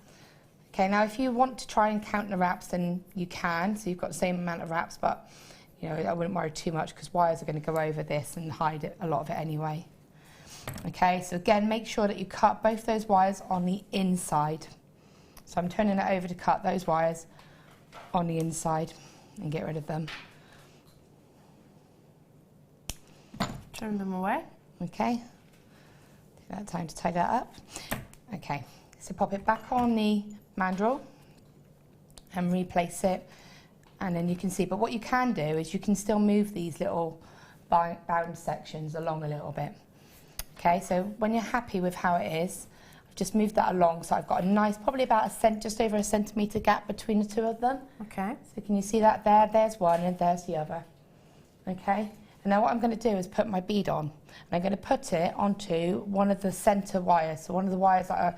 Okay, now if you want to try and count the wraps, then you can. So you've got the same amount of wraps, but you know, I wouldn't worry too much because wires are going to go over this and hide it, a lot of it anyway. Okay, so again, make sure that you cut both those wires on the inside. So I'm turning it over to cut those wires on the inside and get rid of them. Turn them away. Okay, take that time to tie that up. Okay, so pop it back on the mandrel and replace it, and then you can see, but what you can do is you can still move these little bound sections along a little bit. Okay, so when you're happy with how it is, I've just moved that along, so I've got a nice, probably about just over a centimetre gap between the two of them. Okay. So can you see that there? There's one and there's the other. Okay, and now what I'm going to do is put my bead on. And I'm going to put it onto one of the centre wires, so one of the wires that are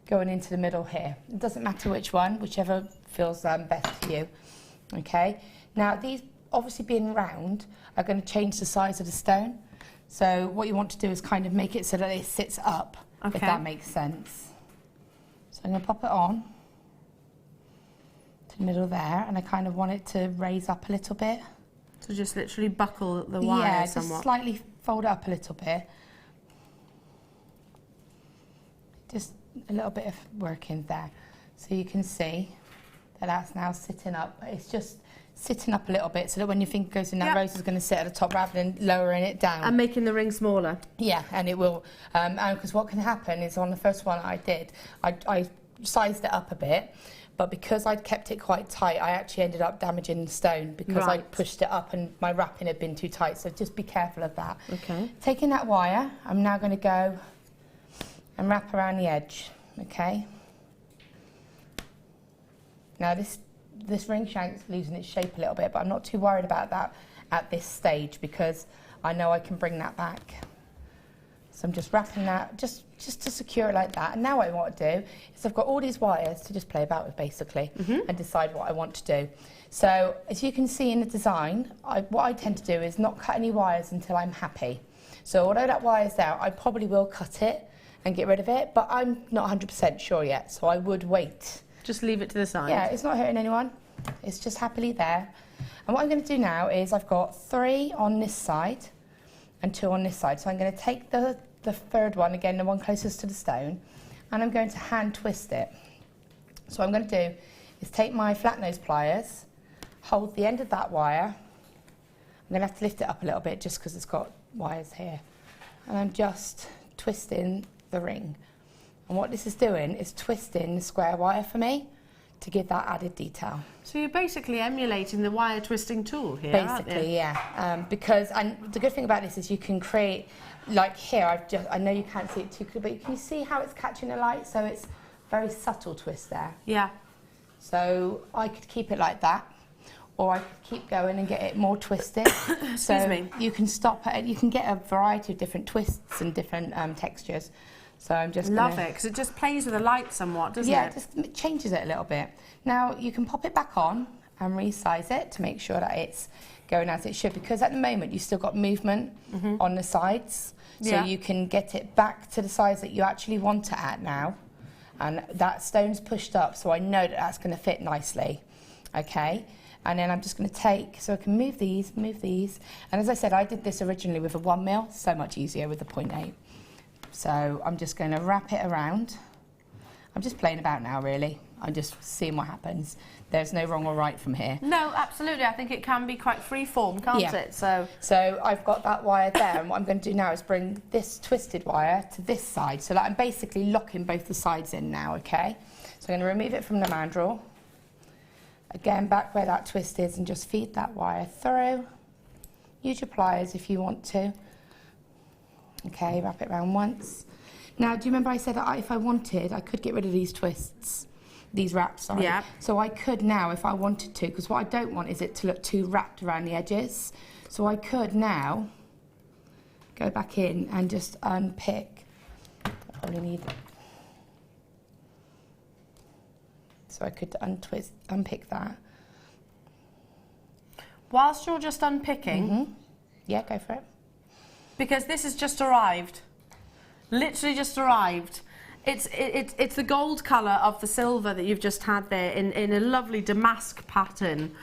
going into the middle here. It doesn't matter which one, whichever feels best for you. Okay, now these obviously being round are going to change the size of the stone. So what you want to do is kind of make it so that it sits up, if that makes sense. So I'm going to pop it on to the middle there, and I kind of want it to raise up a little bit. So just literally buckle the wire yeah, somewhat. just slightly fold it up a little bit. Just a little bit of work in there. So you can see that that's now sitting up. It's just sitting up a little bit so that when your finger goes in, that rose is going to sit at the top rather than lowering it down. And making the ring smaller. Yeah, and it will. Because what can happen is on the first one I did, I sized it up a bit, but because I'd kept it quite tight, I actually ended up damaging the stone because I pushed it up and my wrapping had been too tight. So just be careful of that. Okay. Taking that wire, I'm now going to go and wrap around the edge. Okay. Now this ring shank's losing its shape a little bit, but I'm not too worried about that at this stage because I know I can bring that back. So I'm just wrapping that just to secure it like that. And now what I want to do is I've got all these wires to just play about with basically and decide what I want to do. So as you can see in the design, what I tend to do is not cut any wires until I'm happy. So although that wire's there, I probably will cut it and get rid of it, but I'm not 100% sure yet, so I would wait. Just leave it to the side. Yeah, it's not hurting anyone. It's just happily there. And what I'm going to do now is I've got 3 on this side and 2 on this side. So I'm going to take the third one, again, the one closest to the stone, and I'm going to hand twist it. So what I'm going to do is take my flat nose pliers, hold the end of that wire. I'm going to have to lift it up a little bit just because it's got wires here. And I'm just twisting the ring. And what this is doing is twisting the square wire for me to give that added detail. So you're basically emulating the wire twisting tool here, basically, yeah. Because, and the good thing about this is you can create, like here, I know you can't see it too good, but you can see how it's catching the light, so it's very subtle twist there. Yeah. So I could keep it like that, or I could keep going and get it more twisted. Excuse me. You can stop it, you can get a variety of different twists and different textures. So I'm just love it, because it just plays with the light somewhat, doesn't it? Yeah, it just changes it a little bit. Now you can pop it back on and resize it to make sure that it's going as it should, because at the moment you've still got movement on the sides. So you can get it back to the size that you actually want it at now. And that stone's pushed up, so I know that that's going to fit nicely. Okay? And then I'm just going to take, so I can move these. And as I said, I did this originally with a 1mm, so much easier with the 0.8. So I'm just going to wrap it around. I'm just playing about now, really. I'm just seeing what happens. There's no wrong or right from here. No, absolutely. I think it can be quite free form, can't it? So I've got that wire there, and what I'm going to do now is bring this twisted wire to this side, so that I'm basically locking both the sides in now, okay? So I'm going to remove it from the mandrel. Again, back where that twist is, and just feed that wire through. Use your pliers if you want to. Okay, wrap it around once. Now, do you remember I said that if I wanted, I could get rid of these twists, these wraps, sorry. Yeah. So I could now, if I wanted to, because what I don't want is it to look too wrapped around the edges. So I could now go back in and just unpick. I probably need so I could unpick that. Whilst you're just unpicking, yeah, go for it. Because this has just arrived, literally just arrived. It's the gold colour of the silver that you've just had there in a lovely damask pattern.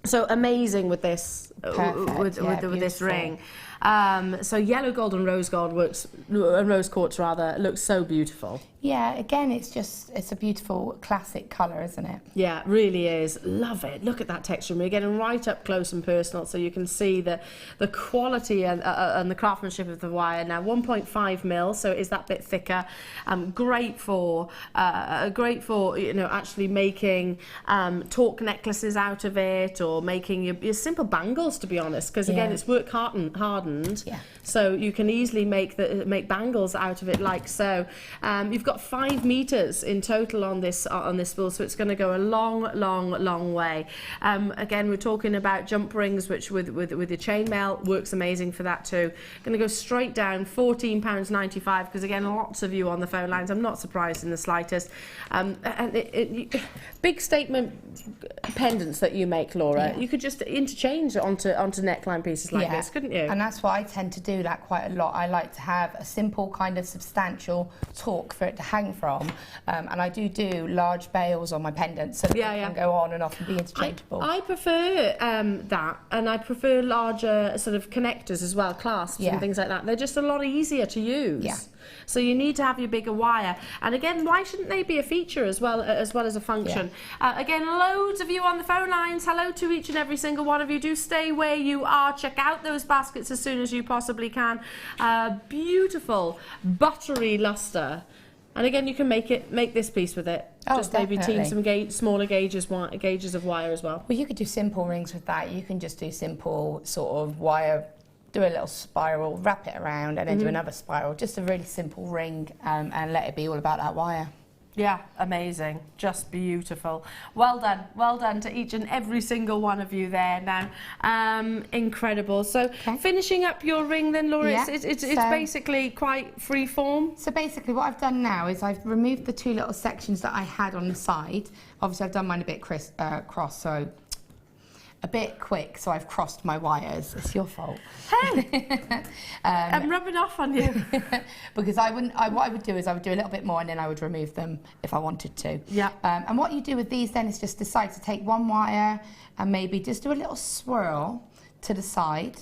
So amazing with this, with this ring. So yellow gold and rose gold rose quartz rather, looks so beautiful. Yeah, again, it's a beautiful classic colour, isn't it? Yeah, it really is. Love it. Look at that texture. We're getting right up close and personal, so you can see the quality and the craftsmanship of the wire. Now, 1.5 mil, so it is that bit thicker. Great for actually making torque necklaces out of it, or making your simple bangles, to be honest. Because again, it's work hardened. Yeah. So you can easily make bangles out of it, like so. You've got 5 meters in total on this spool, so it's going to go a long way. Again, we're talking about jump rings, which with your chainmail works amazing for that too. Going to go straight down, £14.95, because again, lots of you on the phone lines. I'm not surprised in the slightest. Big statement pendants that you make, Laura. You could just interchange it onto neckline pieces like this, couldn't you? And that's why I tend to do that quite a lot. I like to have a simple kind of substantial torque for it to hang from, and I do large bails on my pendants, so they can go on and off and be interchangeable. I prefer that, and I prefer larger sort of connectors as well, clasps and things like that. They're just a lot easier to use. Yeah. So you need to have your bigger wire, and again, why shouldn't they be a feature as well as a function? Again, loads of you on the phone lines. Hello to each and every single one of you. Do stay where you are. Check out those baskets as soon as you possibly can. Beautiful buttery luster. And again, you can make this piece with it. Just maybe team some smaller gauges of wire as well. Well, you could do simple rings with that. You can just do simple sort of wire, do a little spiral, wrap it around, and then do another spiral. Just a really simple ring, and let it be all about that wire. Yeah, amazing. Just beautiful. Well done to each and every single one of you there now. Incredible. So finishing up your ring then, Laura, it's basically quite free form. So basically what I've done now is I've removed the 2 little sections that I had on the side. Obviously I've done mine a bit cross, so a bit quick, so I've crossed my wires. It's your fault. Hey! I'm rubbing off on you. Because what I would do is I would do a little bit more, and then I would remove them if I wanted to. Yeah. And what you do with these then is just decide to take one wire and maybe just do a little swirl to the side.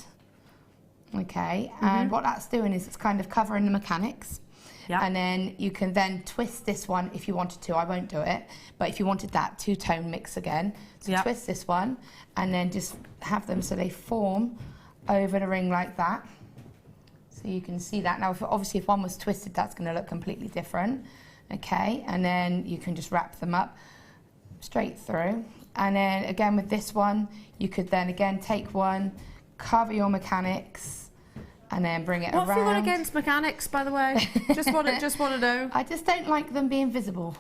Okay. And what that's doing is it's kind of covering the mechanics. Yeah. And then you can then twist this one if you wanted to. I won't do it, but if you wanted that 2-tone mix again, so twist this one and then just have them so they form over the ring like that. So you can see that. Now, obviously, if one was twisted, that's going to look completely different. Okay, and then you can just wrap them up straight through. And then again with this one, you could then again take one, cover your mechanics, and then bring it around. What have you got against mechanics, by the way? just want to know. I just don't like them being visible.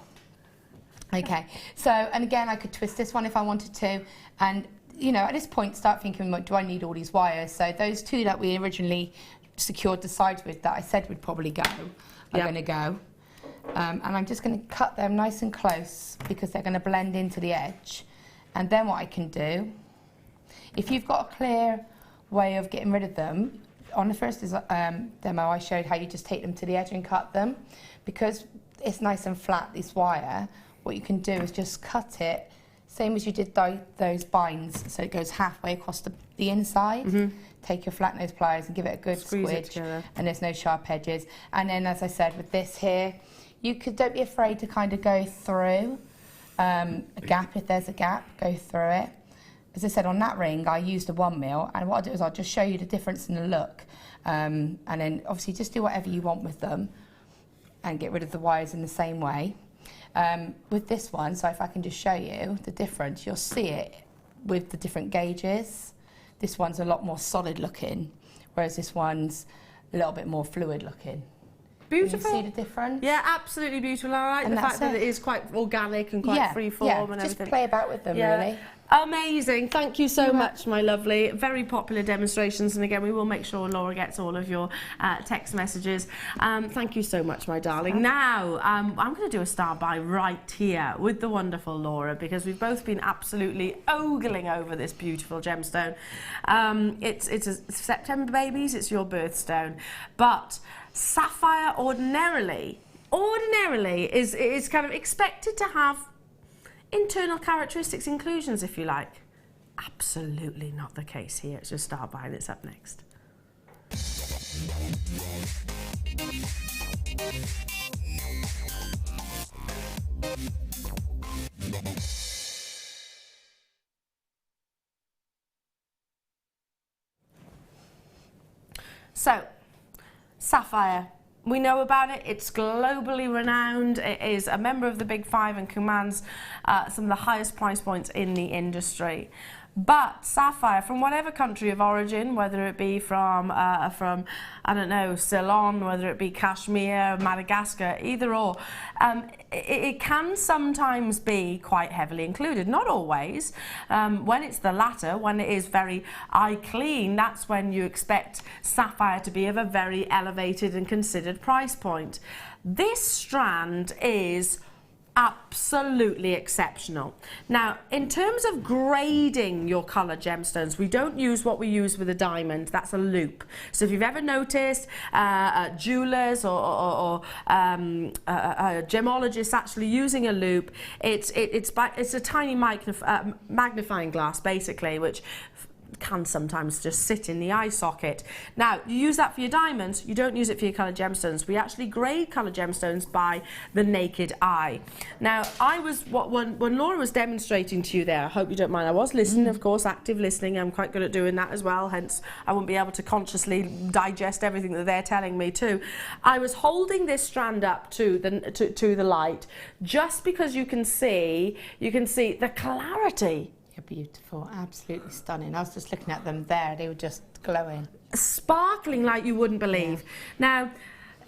Okay, so, and again, I could twist this one if I wanted to, and, you know, at this point, start thinking, do I need all these wires? So those 2 that we originally secured the sides with that I said would probably go, are going to go. And I'm just going to cut them nice and close because they're going to blend into the edge. And then what I can do, if you've got a clear way of getting rid of them, on the first demo, I showed how you just take them to the edge and cut them. Because it's nice and flat, this wire, what you can do is just cut it, same as you did those binds, so it goes halfway across the inside. Take your flat nose pliers and give it a good squidge, and there's no sharp edges. And then, as I said, with this here, you could, don't be afraid to kind of go through a gap. If there's a gap, go through it. As I said, on that ring, I used a 1 mil, and what I'll do is I'll just show you the difference in the look. And then, obviously, just do whatever you want with them and get rid of the wires in the same way. With this one, so if I can just show you the difference, you'll see it with the different gauges. This one's a lot more solid looking, whereas this one's a little bit more fluid looking. Beautiful. Can you see the difference? Yeah, absolutely beautiful. I like And the fact that's that it. it is quite organic and quite free form and just everything. play about with them, really. Amazing. Thank you so much, my lovely. Very popular demonstrations. And again, we will make sure Laura gets all of your text messages. Thank you so much, my darling. Now, I'm going to do a start by right here with the wonderful Laura, because we've both been absolutely ogling over this beautiful gemstone. It's a September babies. It's your birthstone. But sapphire ordinarily is kind of expected to have internal characteristics, inclusions, if you like. Absolutely not the case here. It's just start by, and it's up next. So, sapphire. We know about it, it's globally renowned, it is a member of the Big Five and commands some of the highest price points in the industry. But sapphire, from whatever country of origin, whether it be from I don't know, Ceylon, whether it be Kashmir, Madagascar, either or, it can sometimes be quite heavily included. Not always. When it's the latter, when it is very eye clean, that's when you expect sapphire to be of a very elevated and considered price point. This strand is absolutely exceptional. Now, in terms of grading your colour gemstones, we don't use what we use with a diamond. That's a loop. So if you've ever noticed jewellers or gemologists actually using a loop, it's a tiny magnifying glass, basically, which can sometimes just sit in the eye socket. Now, you use that for your diamonds, you don't use it for your coloured gemstones. We actually grade coloured gemstones by the naked eye. Now, when Laura was demonstrating to you there, I hope you don't mind, I was listening, of course, active listening. I'm quite good at doing that as well, hence I wouldn't be able to consciously digest everything that they're telling me too. I was holding this strand up to the light just because you can see the clarity. Beautiful, absolutely stunning. I was just looking at them there, they were just glowing. Sparkling like you wouldn't believe. Now,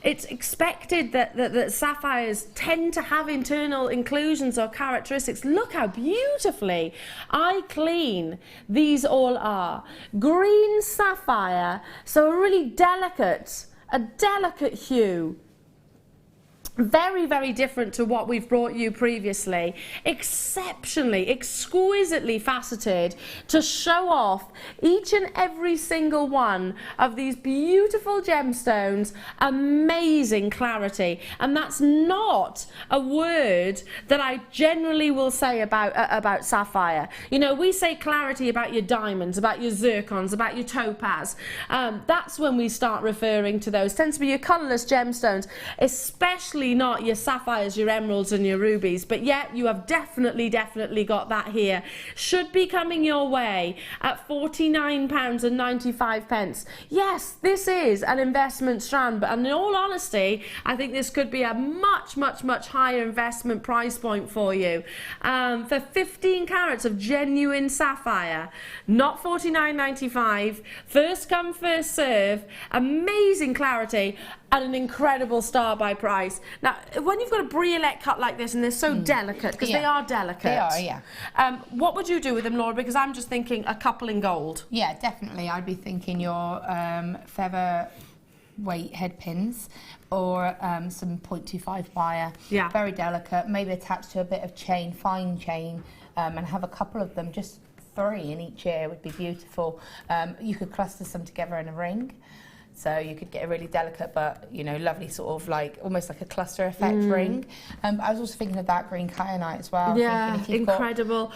it's expected that sapphires tend to have internal inclusions or characteristics. Look how beautifully eye clean these all are. Green sapphire, so a really delicate hue. Very, very different to what we've brought you previously. Exceptionally, exquisitely faceted to show off each and every single one of these beautiful gemstones. Amazing clarity. And that's not a word that I generally will say about sapphire. You know, we say clarity about your diamonds, about your zircons, about your topaz. That's when we start referring to those. Tends to be your colourless gemstones, especially not your sapphires, your emeralds and your rubies, but yet you have definitely got that here. Should be coming your way at £49.95. Yes, this is an investment strand, but in all honesty, I think this could be a much higher investment price point for you. For 15 carats of genuine sapphire, not £49.95, first come, first serve, amazing clarity, at an incredible start by price. Now, when you've got a briolette cut like this, and they're so delicate, because they are delicate. They are, yeah. What would you do with them, Laura? Because I'm just thinking a couple in gold. Yeah, definitely. I'd be thinking your feather weight head pins or some 0.25 wire. Yeah. Very delicate, maybe attached to a bit of chain, fine chain, and have a couple of them, just 3 in each ear would be beautiful. You could cluster some together in a ring. So you could get a really delicate but, you know, lovely sort of like, almost like a cluster effect ring. I was also thinking of that green kyanite as well. Yeah, incredible.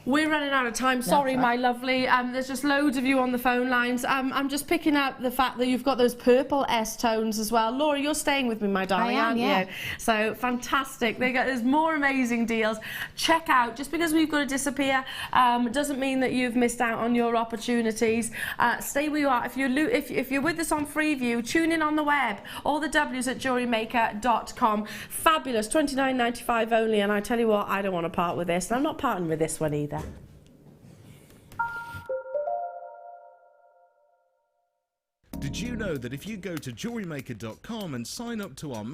We're running out of time. Sorry, my lovely. There's just loads of you on the phone lines. I'm just picking up the fact that you've got those purple S-tones as well. Laura, you're staying with me, my darling, aren't you? So fantastic. There's more amazing deals. Check out. Just because we've got to disappear doesn't mean that you've missed out on your opportunities. Stay where you are. If you're with us on Freeview, tune in on the web. All the W's at jewellerymaker.com. Fabulous. £29.95 only. And I tell you what, I don't want to part with this. And I'm not parting with this one either. Did you know that if you go to jewellerymaker.com and sign up to our